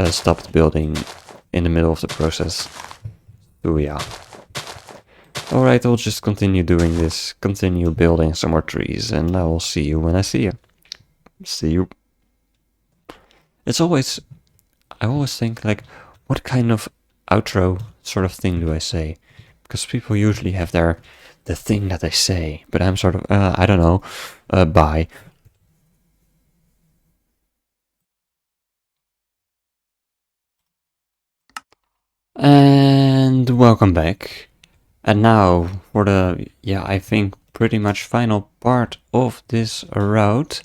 stopped building in the middle of the process. So yeah. Alright, I'll just continue doing this, continue building some more trees, and I will see you when I see you. See you. I always think, like, what kind of outro sort of thing do I say? Because people usually have the thing that they say, but I'm sort of, I don't know, bye. And welcome back. And now for the, I think pretty much final part of this route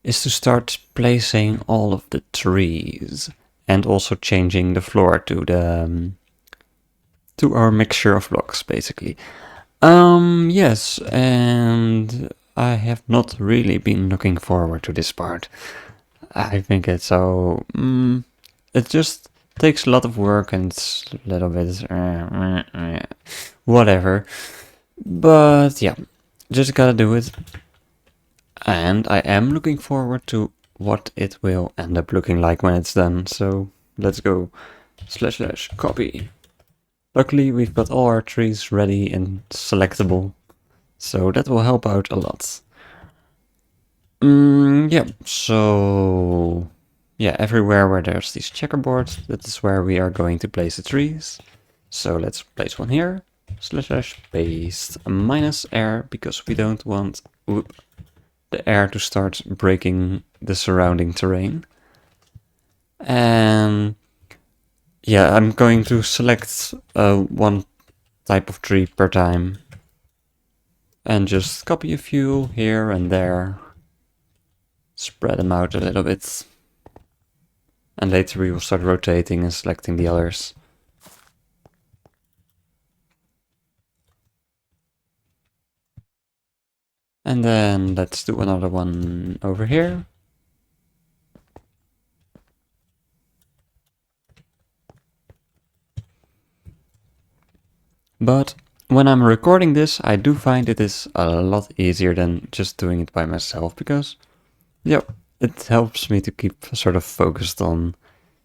is to start placing all of the trees and also changing the floor to to our mixture of blocks, basically. Yes, and I have not really been looking forward to this part. I think it's so, it just takes a lot of work and it's a little bit, whatever. But yeah, just gotta do it. And I am looking forward to what it will end up looking like when it's done. So let's go. / copy. Luckily, we've got all our trees ready and selectable, so that will help out a lot. Yeah, so yeah, everywhere where there's these checkerboards, that is where we are going to place the trees. So let's place one here. / paste -r, because we don't want the air to start breaking the surrounding terrain. And yeah, I'm going to select one type of tree per time and just copy a few here and there, spread them out a little bit, and later we will start rotating and selecting the others. And then let's do another one over here. But when I'm recording this, I do find it is a lot easier than just doing it by myself, because, it helps me to keep sort of focused on,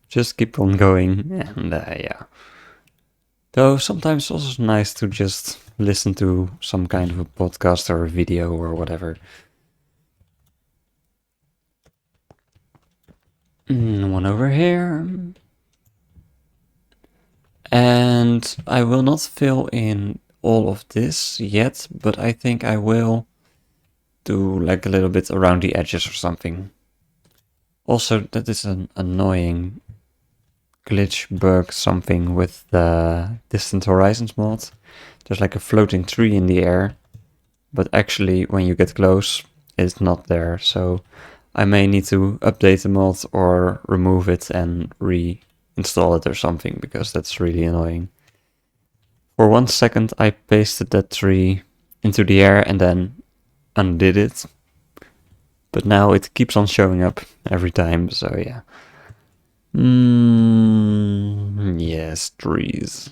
just keep on going, and yeah. Though sometimes it's also nice to just listen to some kind of a podcast or a video or whatever. One over here. And I will not fill in all of this yet, but I think I will do like a little bit around the edges or something. Also, that is an annoying glitch bug something with the Distant Horizons mod. There's like a floating tree in the air, but actually when you get close, it's not there. So I may need to update the mod or remove it and reinstall it or something, because that's really annoying. For 1 second I pasted that tree into the air and then undid it. But now it keeps on showing up every time, so yeah. Yes, trees.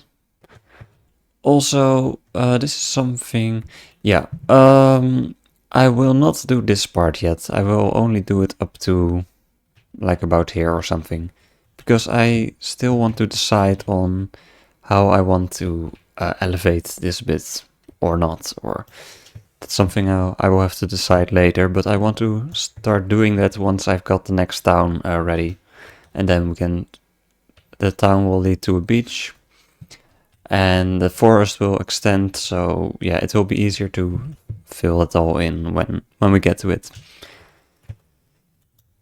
Also, this is something, yeah, I will not do this part yet. I will only do it up to like about here or something, because I still want to decide on how I want to elevate this bit or not, or that's something I will have to decide later, but I want to start doing that once I've got the next town ready, and then the town will lead to a beach, and the forest will extend, so yeah, it will be easier to fill it all in when we get to it.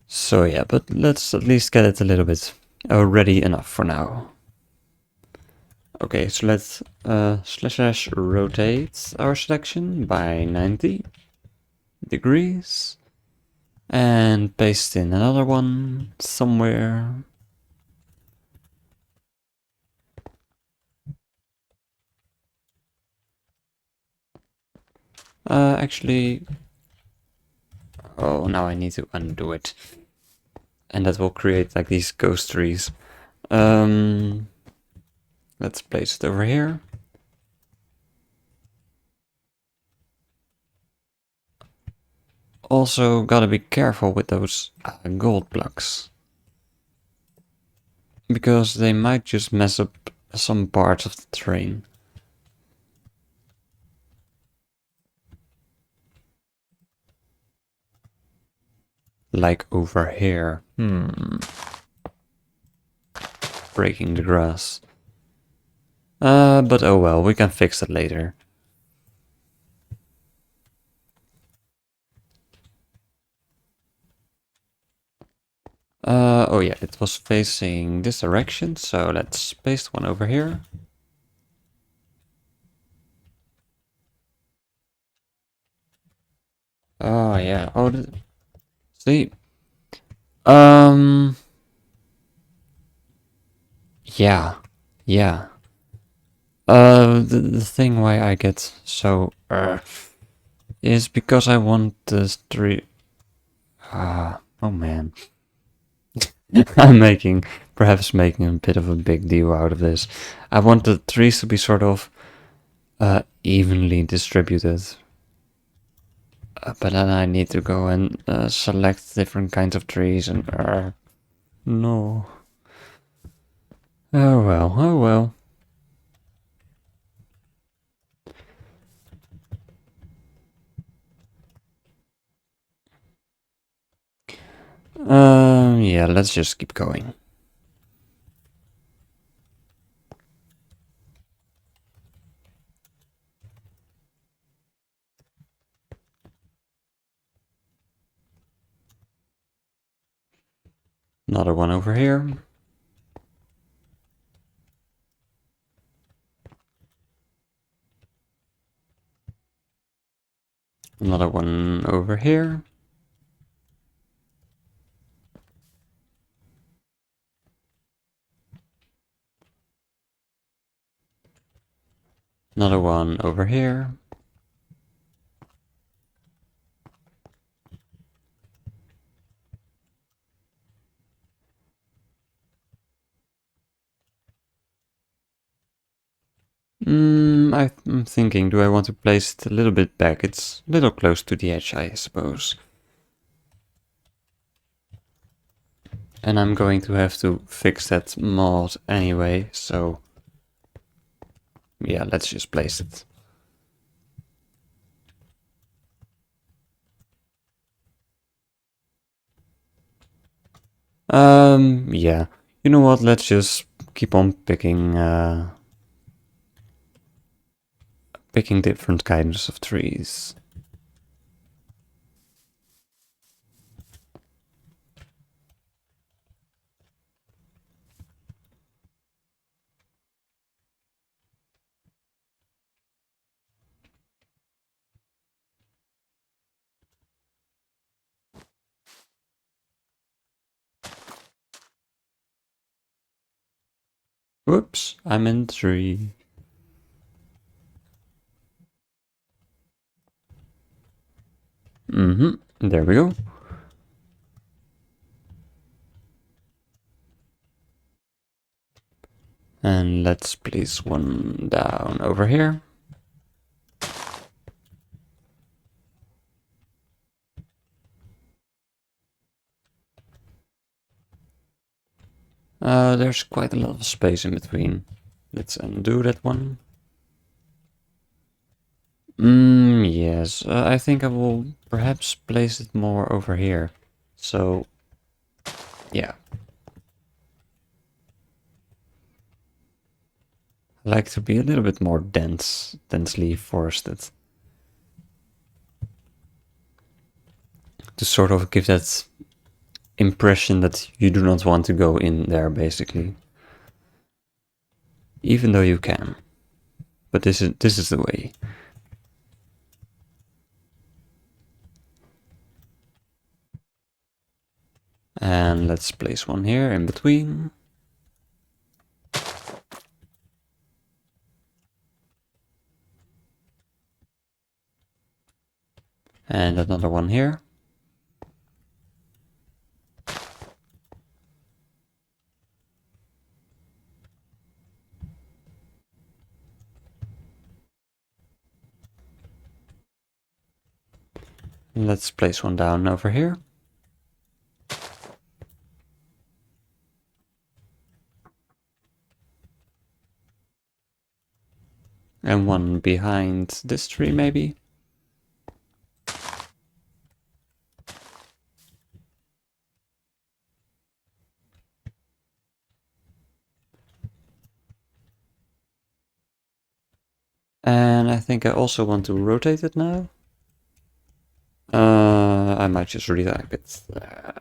So yeah, but let's at least get it a little bit ready enough for now. Okay, so let's slash rotate our selection by 90 degrees and paste in another one somewhere. Actually, oh, now I need to undo it. And that will create like these ghost trees. Let's place it over here. Also, gotta be careful with those gold blocks, because they might just mess up some parts of the terrain. Like over here. Breaking the grass. But oh well, we can fix it later. Oh yeah, it was facing this direction, so let's paste one over here. Oh yeah, oh, see? Um, yeah, yeah. The thing why I get so, is because I want the street. Oh man. I'm perhaps making a bit of a big deal out of this. I want the trees to be sort of evenly distributed. But then I need to go and select different kinds of trees and no. Oh well, oh well. Yeah, let's just keep going. Another one over here. Another one over here. Another one over here. I'm thinking, do I want to place it a little bit back? It's a little close to the edge, I suppose. And I'm going to have to fix that mod anyway, so yeah, let's just place it. Yeah. You know what, let's just keep on picking different kinds of trees. Whoops, I'm in the tree. There we go. And let's place one down over here. There's quite a lot of space in between. Let's undo that one. Yes, I think I will perhaps place it more over here. So, yeah. I like to be a little bit more densely forested. To sort of give that impression that you do not want to go in there, basically. Even though you can. But this is the way. And let's place one here in between. And another one here. Let's place one down over here. And one behind this tree, maybe. And I think I also want to rotate it now. I might just retype it.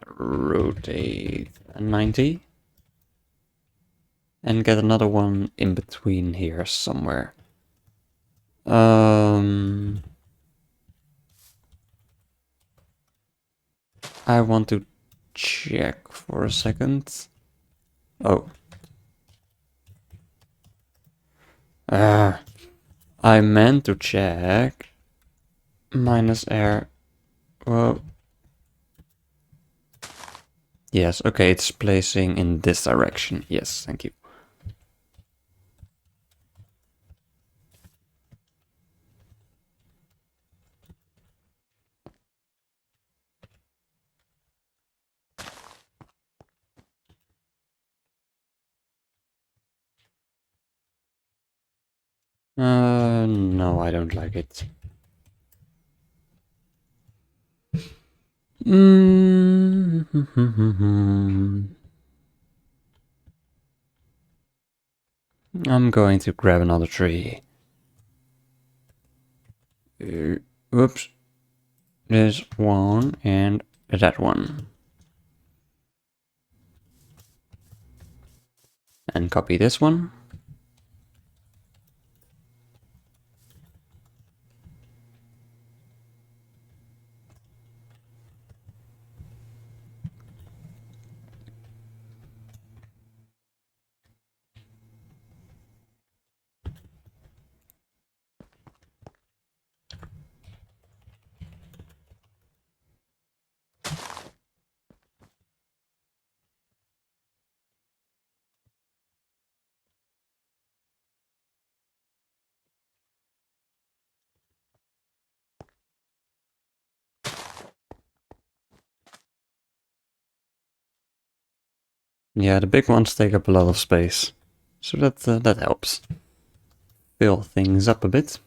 Rotate 90. And get another one in between here somewhere. I want to check for a second. Oh. I meant to check. Minus air. Well. Yes, okay, it's placing in this direction. Yes, thank you. No, I don't like it. I'm going to grab another tree. Whoops. There's one and that one. And copy this one. Yeah, the big ones take up a lot of space. So that helps. Fill things up a bit.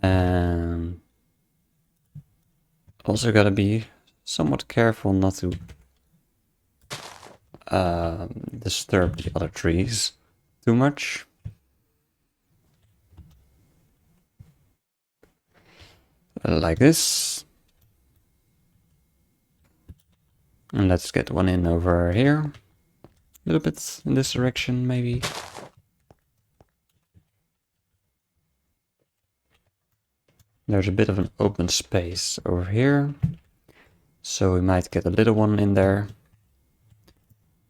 And also gotta be somewhat careful not to disturb the other trees too much. Like this. And let's get one in over here. A little bit in this direction, maybe. There's a bit of an open space over here. So we might get a little one in there.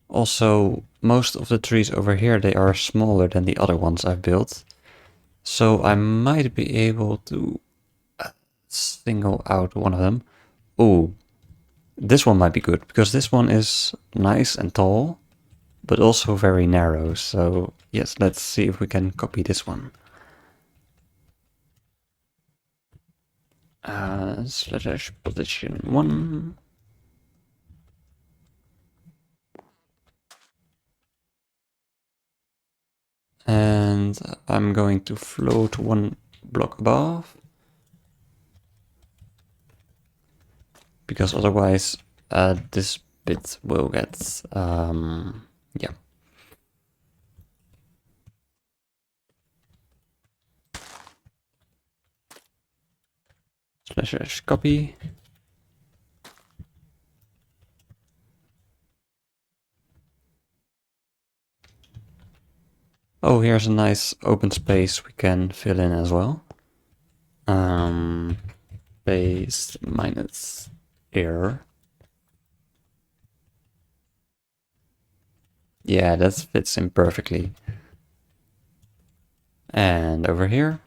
Also, most of the trees over here, they are smaller than the other ones I've built. So I might be able to single out one of them. Oh, this one might be good, because this one is nice and tall, but also very narrow. So yes, let's see if we can copy this one. Slash position 1. And I'm going to float 1 block above, because otherwise this bit will get, yeah. Slash copy. Oh, here's a nice open space we can fill in as well. Base minus air. Yeah, that fits in perfectly. And over here,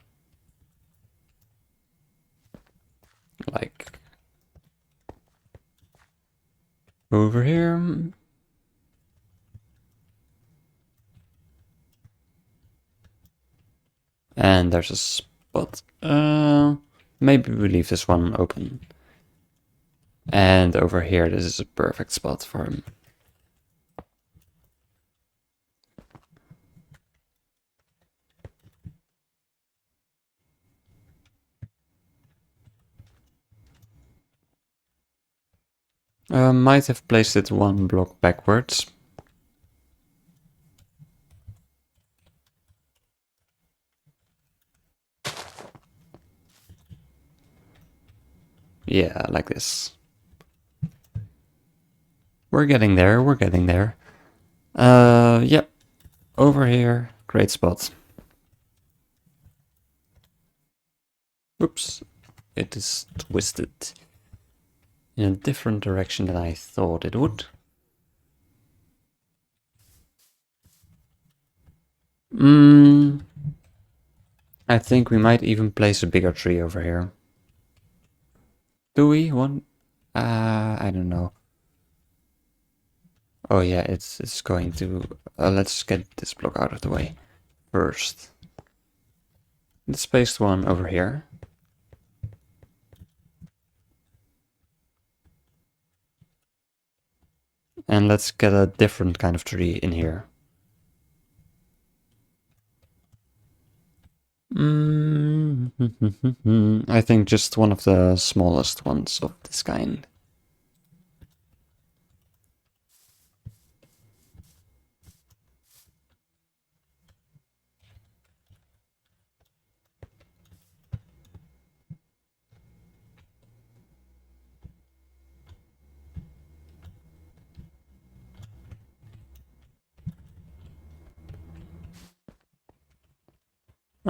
like over here. And there's a spot. Maybe we leave this one open. And over here, this is a perfect spot for him. Might have placed it 1 block backwards. Yeah, like this. We're getting there, we're getting there. Yep. Over here, great spot. Oops. It is twisted in a different direction than I thought it would. I think we might even place a bigger tree over here. Do we want? I don't know. Oh yeah, it's going to. Let's get this block out of the way first. Let's paste one over here. And let's get a different kind of tree in here. I think just one of the smallest ones of this kind.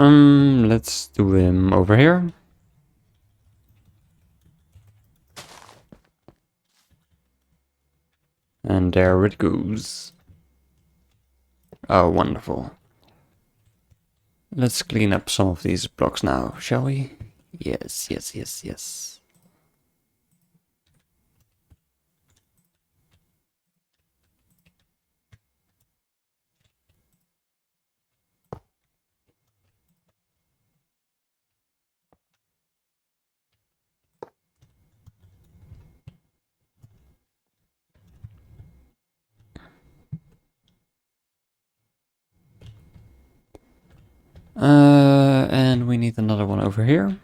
Let's do him over here. And there it goes. Oh, wonderful. Let's clean up some of these blocks now, shall we? Yes, yes, yes, yes. And we need another one over here.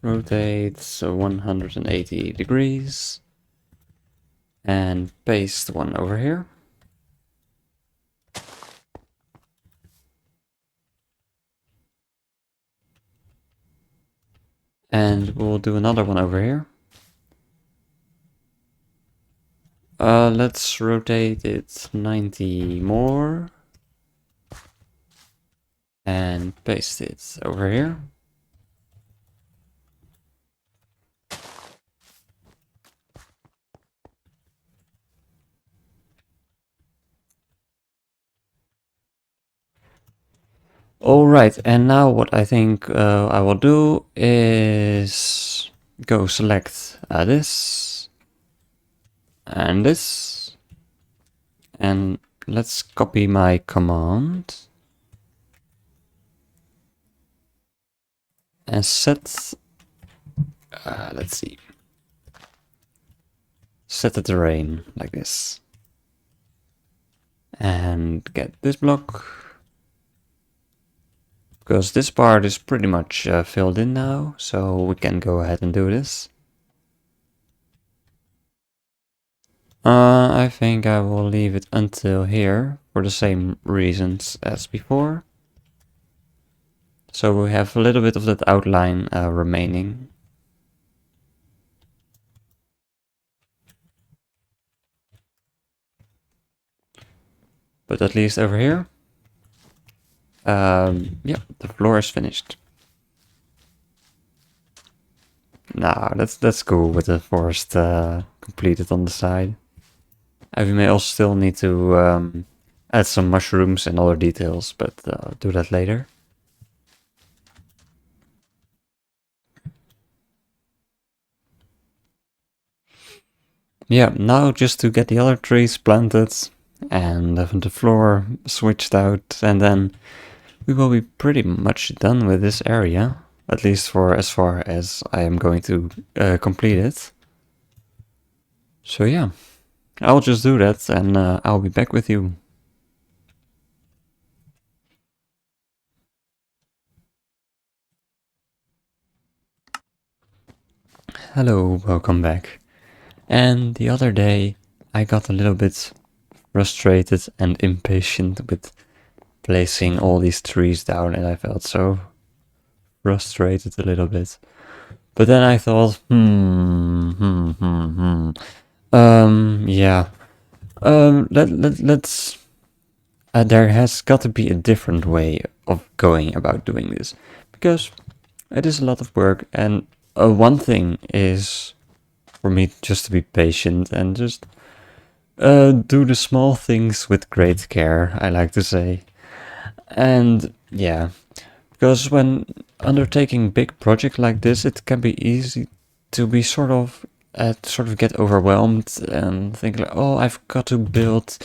Rotate 180 degrees. And paste one over here. And we'll do another one over here. Let's rotate it 90 more. And paste it over here. Alright, and now what I think I will do is go select this and this And let's copy my command. And set, let's see. Set the terrain like this. And get this block. Because this part is pretty much filled in now, so we can go ahead and do this. I think I will leave it until here for the same reasons as before. So we have a little bit of that outline remaining. But at least over here, yeah, the floor is finished. Nah, that's cool with the forest completed on the side. And we may also still need to add some mushrooms and other details, but do that later. Yeah, now just to get the other trees planted and the floor switched out, and then we will be pretty much done with this area, at least for as far as I am going to complete it. So yeah, I'll just do that and I'll be back with you. Hello, welcome back. And the other day I got a little bit frustrated and impatient with placing all these trees down, and I felt so frustrated a little bit. But then I thought, yeah. Let's. There has got to be a different way of going about doing this, because it is a lot of work, and one thing is for me just to be patient and just do the small things with great care, I like to say. And yeah, because when undertaking big project like this, it can be easy to be sort of get overwhelmed and think like, oh, I've got to build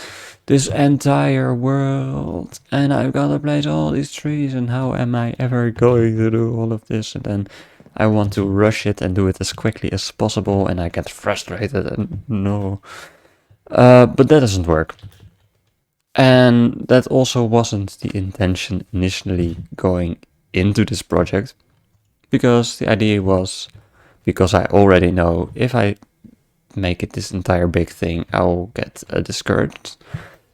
this entire world and I've got to place all these trees, and how am I ever going to do all of this? And then I want to rush it and do it as quickly as possible, and I get frustrated and no. But that doesn't work. And that also wasn't the intention initially going into this project, because the idea was, because I already know if I make it this entire big thing, I'll get discouraged.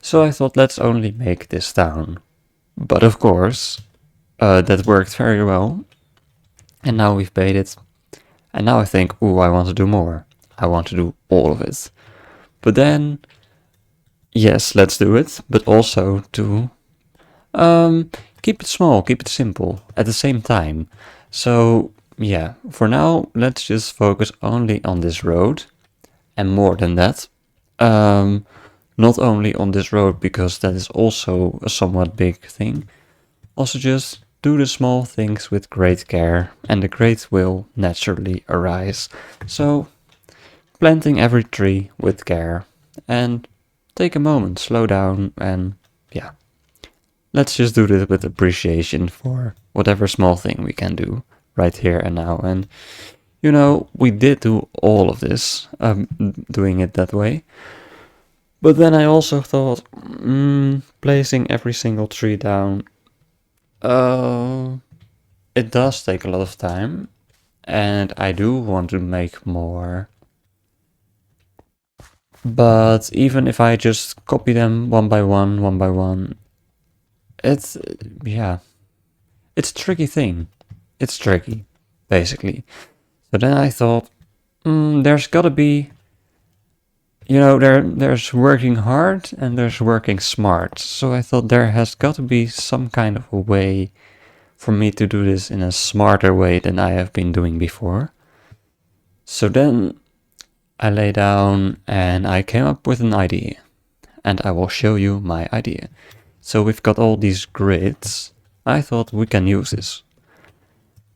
So I thought, let's only make this town. But of course, that worked very well. And now we've made it. And now I think, ooh, I want to do more. I want to do all of it. But then, yes, let's do it. But also to keep it small, keep it simple at the same time. So yeah, for now, let's just focus only on this road. And more than that, not only on this road, because that is also a somewhat big thing. Also just do the small things with great care, and the great will naturally arise. So, planting every tree with care, and take a moment, slow down, and yeah. Let's just do this with appreciation for whatever small thing we can do right here and now. And you know, we did do all of this, doing it that way. But then I also thought, placing every single tree down, it does take a lot of time, and I do want to make more. But even if I just copy them one by one, it's, yeah, it's a tricky thing. It's tricky, basically. So then I thought, there's gotta be, you know, there's working hard and there's working smart. So I thought there has got to be some kind of a way for me to do this in a smarter way than I have been doing before. So then I lay down and I came up with an idea, and I will show you my idea. So we've got all these grids. I thought we can use this.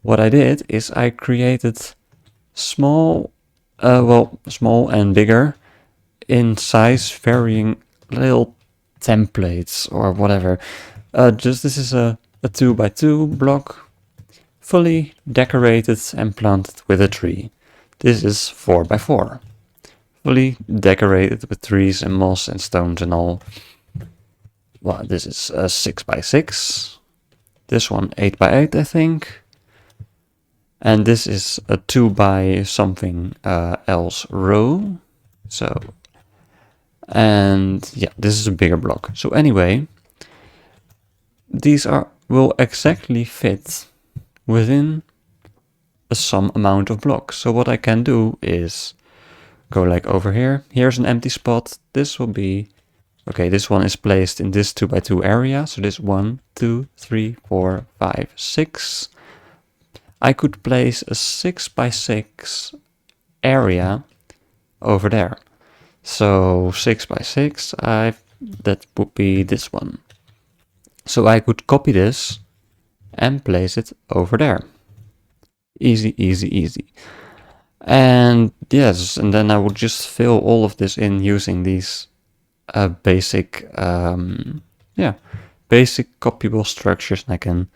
What I did is I created small and bigger in size, varying little templates or whatever. Just this is a 2x2 block, fully decorated and planted with a tree. This is 4x4, fully decorated with trees and moss and stones and all. Well, this is a 6x6. This one 8x8, I think. And this is a 2 by something else row. So, and yeah, this is a bigger block. So anyway, these will exactly fit within some amount of blocks. So what I can do is go like over here. Here's an empty spot. This will be, okay, this one is placed in this 2x2 area. So this 1, 2, 3, 4, 5, 6. I could place a 6x6 area over there. So 6x6, that would be this one. So I could copy this and place it over there. Easy, easy, easy. And yes, and then I would just fill all of this in using these basic, basic copyable structures, and I can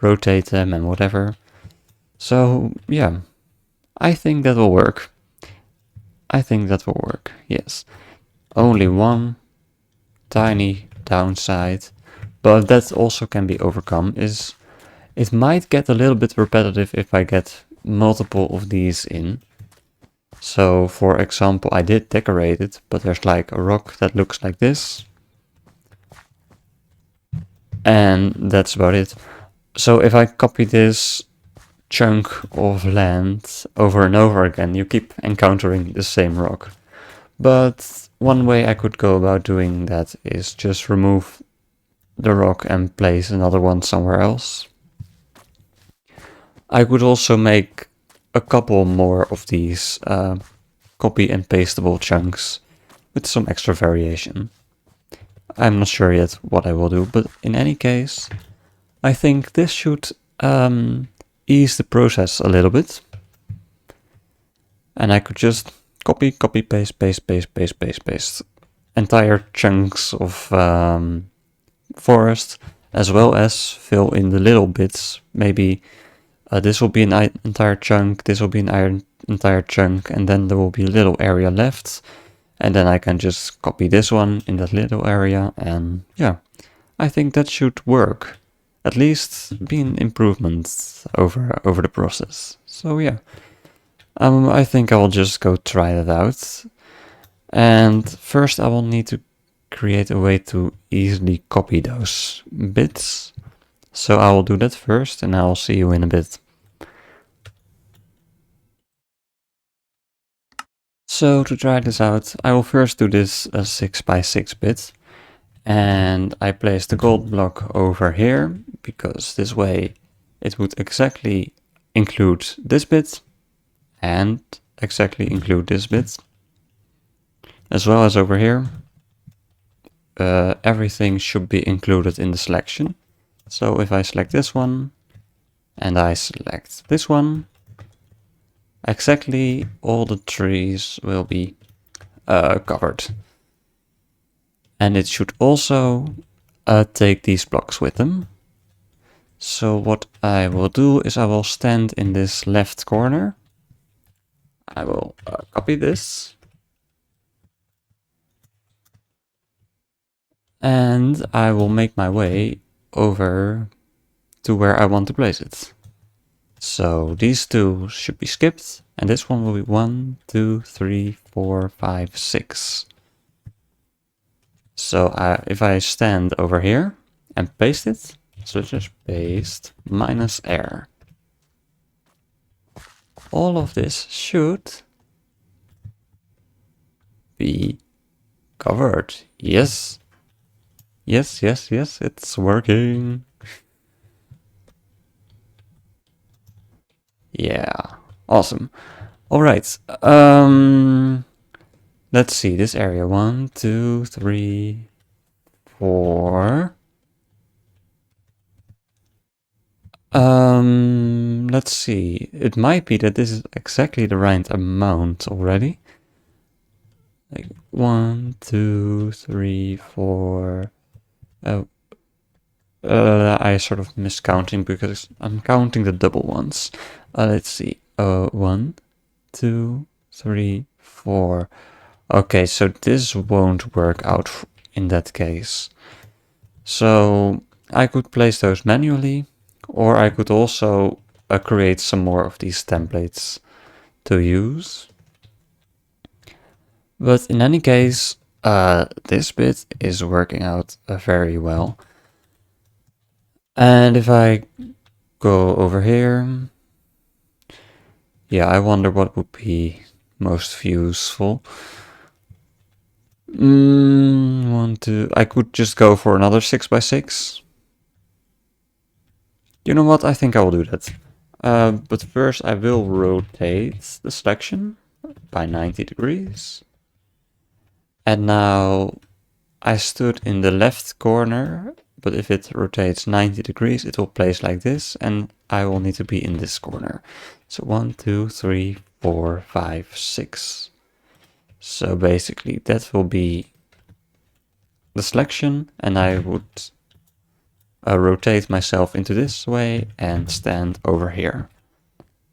rotate them and whatever. So yeah, I think that will work. I think that will work, yes. Only one tiny downside, but that also can be overcome, is it might get a little bit repetitive if I get multiple of these in. So for example, I did decorate it, but there's like a rock that looks like this. And that's about it. So if I copy this chunk of land over and over again, you keep encountering the same rock. But one way I could go about doing that is just remove the rock and place another one somewhere else. I could also make a couple more of these copy and pastable chunks with some extra variation. I'm not sure yet what I will do, but in any case, I think this should ease the process a little bit. And I could just copy, paste, paste entire chunks of forest, as well as fill in the little bits. Maybe this will be an entire chunk, this will be an entire chunk, and then there will be a little area left. And then I can just copy this one in that little area, and yeah, I think that should work. At least be an improvement over the process. So yeah, I think I will just go try that out. And first I will need to create a way to easily copy those bits. So I will do that first, and I'll see you in a bit. So to try this out, I will first do this 6x6 bit. And I place the gold block over here, because this way it would exactly include this bit and exactly include this bit. As well as over here, everything should be included in the selection. So if I select this one and I select this one, exactly all the trees will be covered. And it should also take these blocks with them. So what I will do is I will stand in this left corner. I will copy this. And I will make my way over to where I want to place it. So these two should be skipped, and this one will be 1, 2, 3, 4, 5, 6. So if I stand over here and paste it, so just paste -r. All of this should be covered. Yes. Yes, yes, yes, it's working. Yeah, awesome. All right. Let's see this area. 1, 2, 3, 4. Let's see. It might be that this is exactly the right amount already. Like 1, 2, 3, 4. Oh, I sort of miscounting because I'm counting the double ones. Let's see. 1, 2, 3, 4. Okay, so this won't work out in that case. So I could place those manually, or I could also create some more of these templates to use. But in any case, this bit is working out very well. And if I go over here, yeah, I wonder what would be most useful. 1, 2. I could just go for another 6x6. You know what? I think I will do that. But first I will rotate the selection by 90 degrees. And now I stood in the left corner, but if it rotates 90 degrees, it will place like this, and I will need to be in this corner. So 1, 2, 3, 4, 5, 6. So basically that will be the selection, and I would rotate myself into this way and stand over here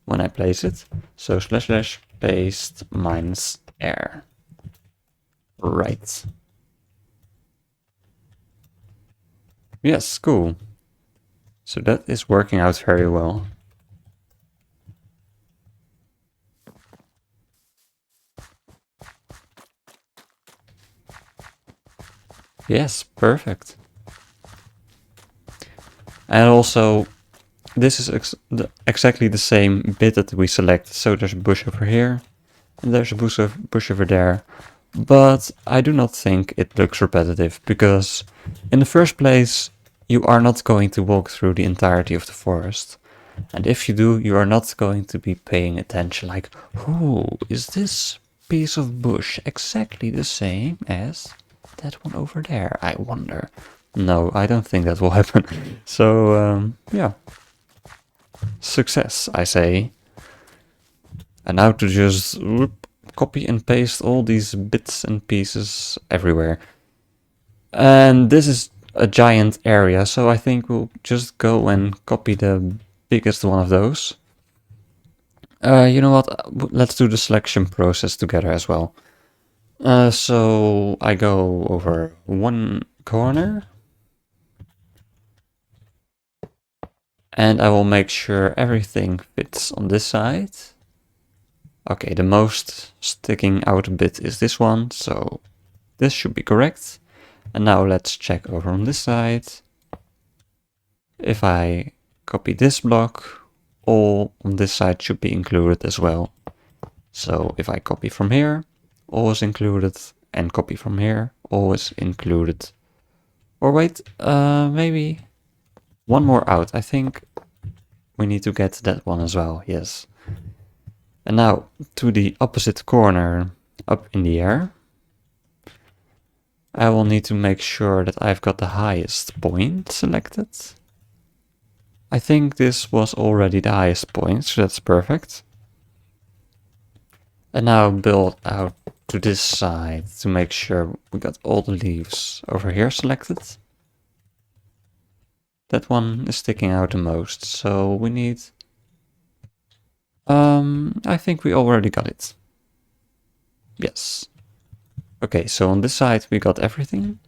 when I place it. So / paste minus air. Right. Yes, cool. So that is working out very well. Yes, perfect. And also, this is exactly the same bit that we selected. So there's a bush over here, and there's a bush over there. But I do not think it looks repetitive, because in the first place, you are not going to walk through the entirety of the forest. And if you do, you are not going to be paying attention like, oh, is this piece of bush exactly the same as that one over there? I wonder. No, I don't think that will happen. So, yeah. Success, I say. And now to just copy and paste all these bits and pieces everywhere. And this is a giant area, so I think we'll just go and copy the biggest one of those. You know what? Let's do the selection process together as well. So I go over one corner, and I will make sure everything fits on this side. Okay, the most sticking out bit is this one, so this should be correct. And now let's check over on this side. If I copy this block, all on this side should be included as well. So if I copy from here, all is included, and copy from here, all is included. Or wait, maybe one more out. I think we need to get that one as well, yes. And now to the opposite corner, up in the air. I will need to make sure that I've got the highest point selected. I think this was already the highest point, so that's perfect. And now build out to this side to make sure we got all the leaves over here selected. That one is sticking out the most, so we need... I think we already got it. Yes. Okay, so on this side we got everything.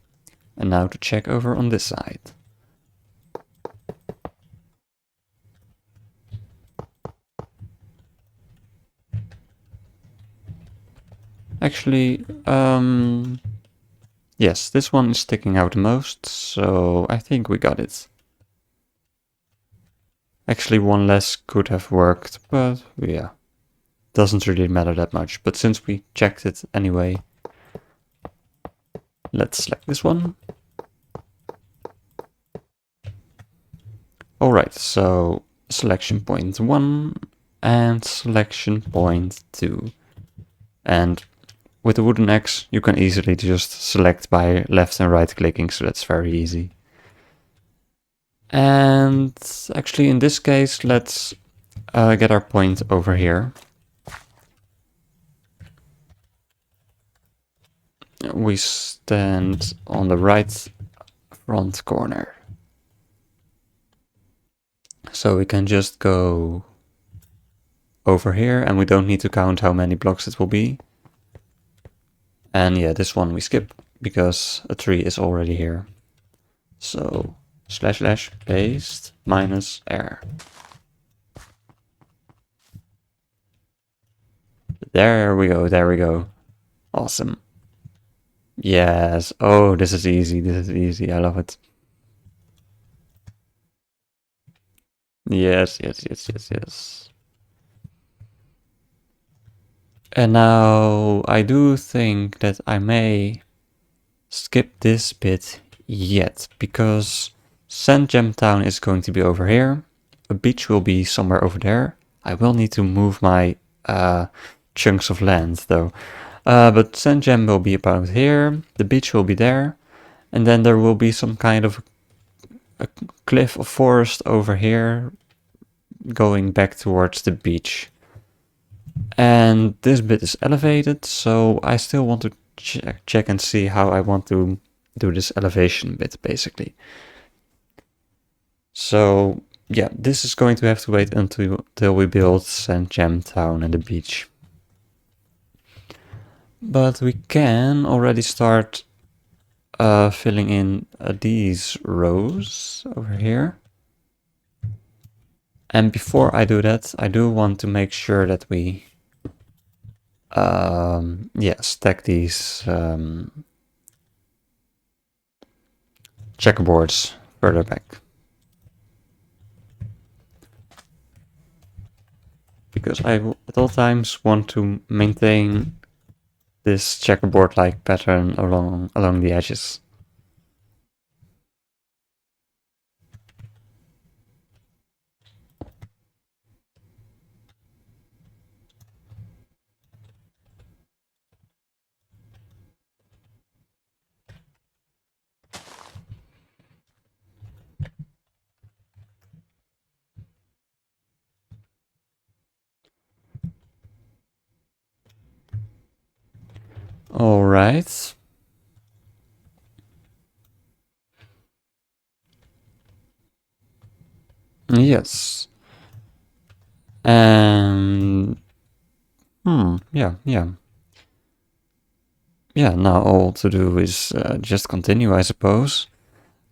And now to check over on this side. Actually, yes, this one is sticking out the most, so I think we got it. Actually, one less could have worked, but yeah, doesn't really matter that much. But since we checked it anyway, let's select this one. Alright, so selection point 1 and selection point 2. And with the wooden axe, you can easily just select by left and right clicking, so that's very easy. And actually in this case, let's get our point over here. we stand on the right front corner. So we can just go over here and we don't need to count how many blocks it will be. And yeah, this one we skip because a tree is already here. So / paste minus R. There we go, there we go. Awesome. Yes. Oh, this is easy. This is easy. I love it. Yes, yes, yes, yes, yes. And now I do think that I may skip this bit yet, because Sand Gem Town is going to be over here. A beach will be somewhere over there. I will need to move my chunks of land though. But Sand Gem will be about here. The beach will be there. And then there will be some kind of a cliff of forest over here going back towards the beach. And this bit is elevated, so I still want to check and see how I want to do this elevation bit, basically. So yeah, this is going to have to wait until we build Sand Gem Town and the beach. But we can already start filling in these rows over here. And before I do that, I do want to make sure that we stack these checkerboards further back. Because I at all times want to maintain this checkerboard-like pattern along the edges. All right. Yes. And yeah. Yeah, now all to do is just continue, I suppose.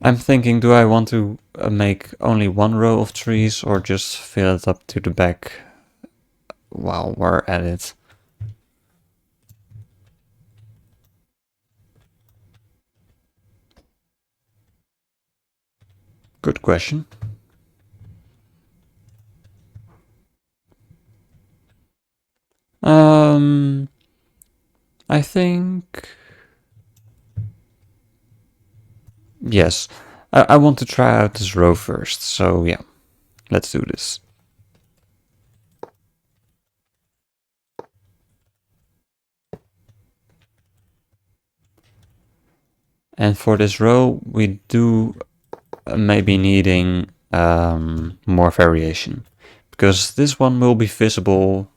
I'm thinking, do I want to make only one row of trees or just fill it up to the back while we're at it? Good question. I think... Yes, I want to try out this row first, so yeah, let's do this. And for this row, we do maybe needing more variation, because this one will be visible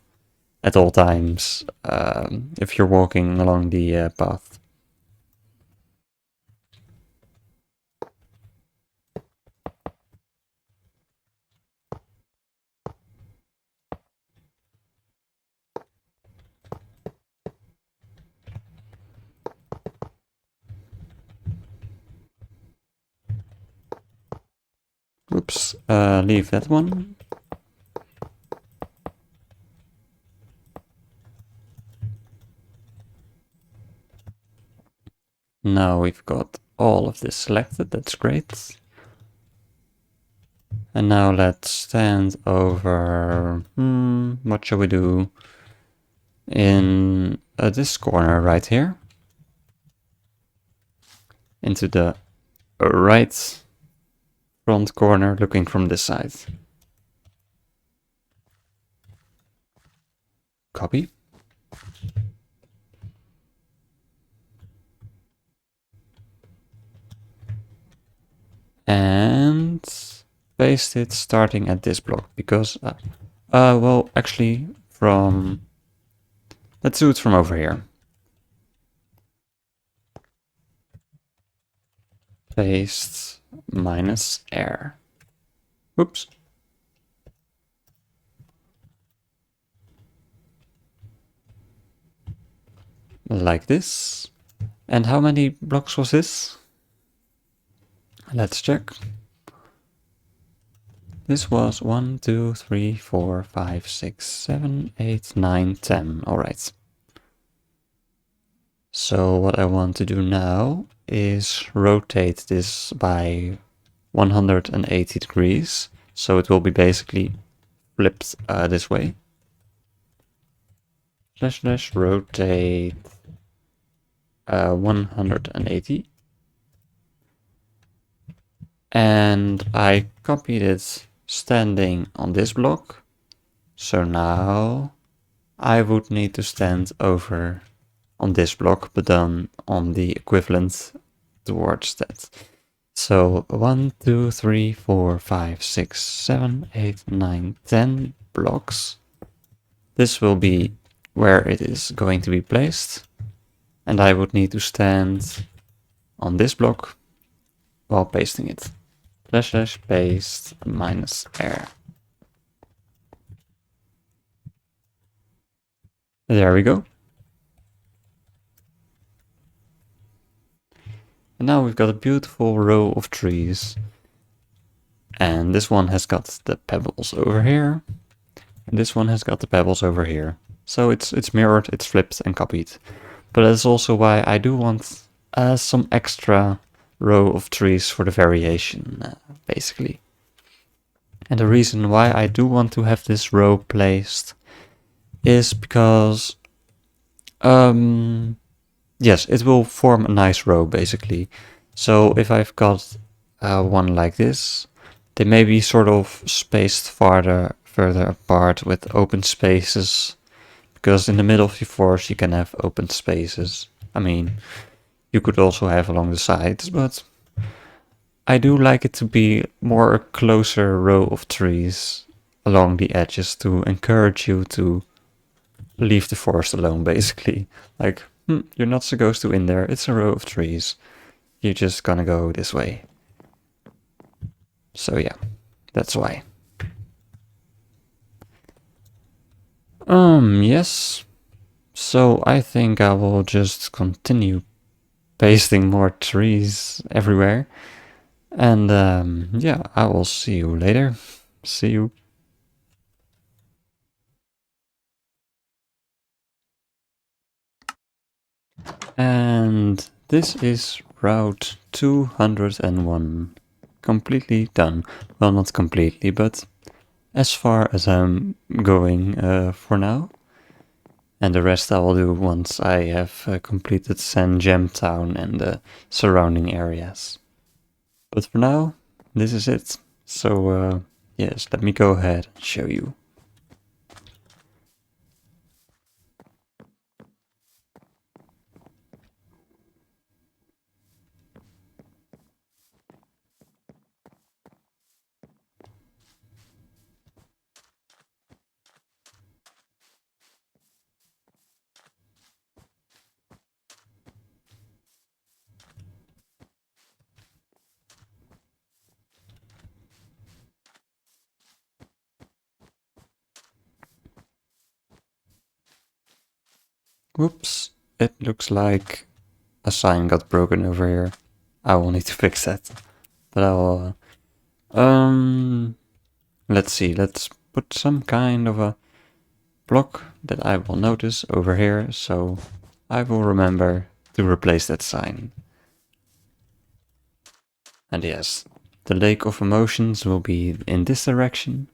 at all times if you're walking along the path. Oops, leave that one. Now we've got all of this selected, that's great. And now let's stand over, what shall we do? In this corner right here. Into the right front corner looking from this side. Copy. And paste it starting at this block, because, well, actually let's do it from over here. paste minus air. Oops. Like this. And how many blocks was this? Let's check. This was 1, 2, 3, 4, 5, 6, 7, 8, 9, 10. Alright. So what I want to do now is rotate this by 180 degrees. So it will be basically flipped this way. Slash rotate 180. And I copied it standing on this block. So now I would need to stand over on this block, but then on the equivalent towards that. So 1, 2, 3, 4, 5, 6, 7, 8, 9, 10 blocks. This will be where it is going to be placed. And I would need to stand on this block while pasting it. Slash paste minus air. There we go. And now we've got a beautiful row of trees. And this one has got the pebbles over here. And this one has got the pebbles over here. So it's mirrored, it's flipped and copied. But that's also why I do want some extra row of trees for the variation, basically. And the reason why I do want to have this row placed is because, yes, it will form a nice row, basically. So if I've got one like this, they may be sort of spaced further apart with open spaces, because in the middle of your forest you can have open spaces. I mean, you could also have along the sides, but I do like it to be more a closer row of trees along the edges to encourage you to leave the forest alone, basically. Like, you're not supposed to in there, it's a row of trees. You're just gonna go this way. So yeah, that's why. Yes. So I think I will just continue pasting more trees everywhere. And yeah, I will see you later. See you. And this is route 201. Completely done. Well, not completely, but as far as I'm going for now. And the rest I will do once I have completed San Gem Town and the surrounding areas. But for now, this is it. So yes, let me go ahead and show you. Whoops, it looks like a sign got broken over here. I will need to fix that. But I will... let's see, let's put some kind of a block that I will notice over here, so I will remember to replace that sign. And yes, the Lake of Emotions will be in this direction,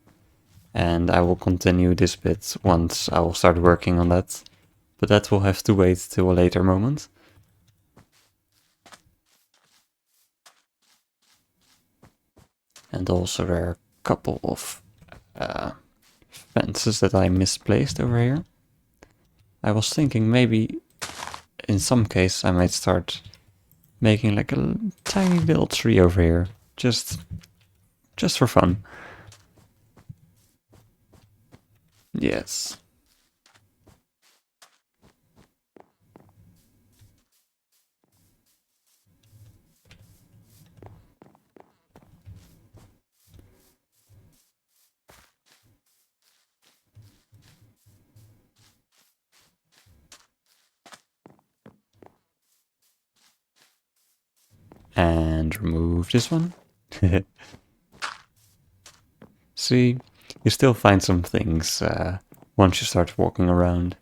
and I will continue this bit once I will start working on that. But that will have to wait till a later moment. And also there are a couple of fences that I misplaced over here. I was thinking maybe in some case I might start making like a tiny little tree over here. Just for fun. Yes. And remove this one. See, you still find some things once you start walking around.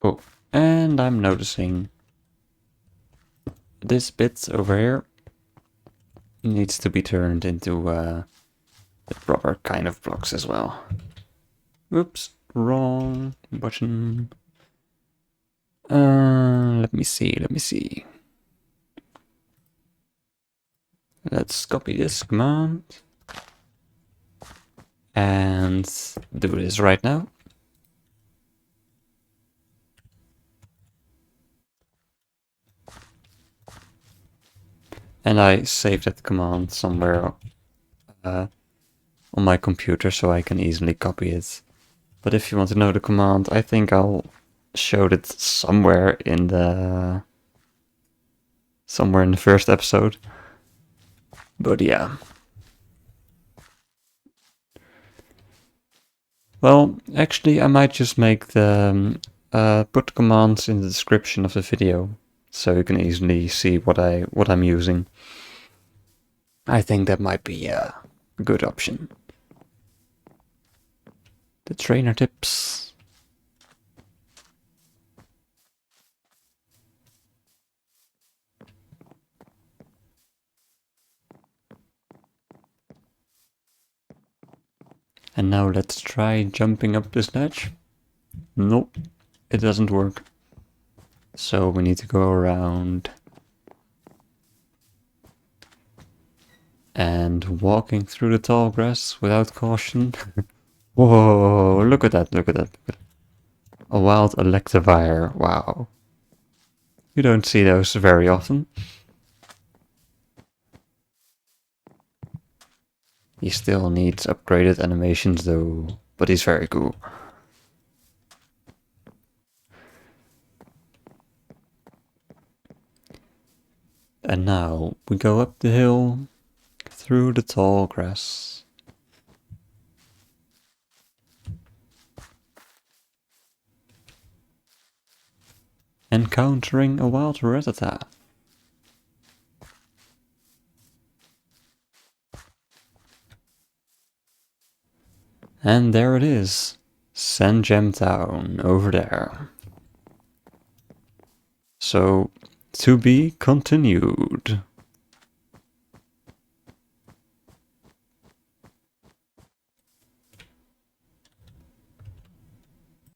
Oh, and I'm noticing this bit over here needs to be turned into the proper kind of blocks as well. Oops, wrong button. Let me see. Let's copy this command and do this right now. And I saved that command somewhere on my computer so I can easily copy it. But if you want to know the command, I think I'll show it somewhere in the first episode. But yeah. Well, actually, I might just make the put commands in the description of the video, so you can easily see what I'm using. I think that might be a good option. The trainer tips. And now let's try jumping up this ledge. Nope, it doesn't work. So we need to go around and walking through the tall grass without caution. Whoa, look at that, look at that. A wild electivire, wow. You don't see those very often. He still needs upgraded animations though, but he's very cool. And now we go up the hill through the tall grass. Encountering a wild ratata. And there it is, Sandgem Town over there. So, to be continued.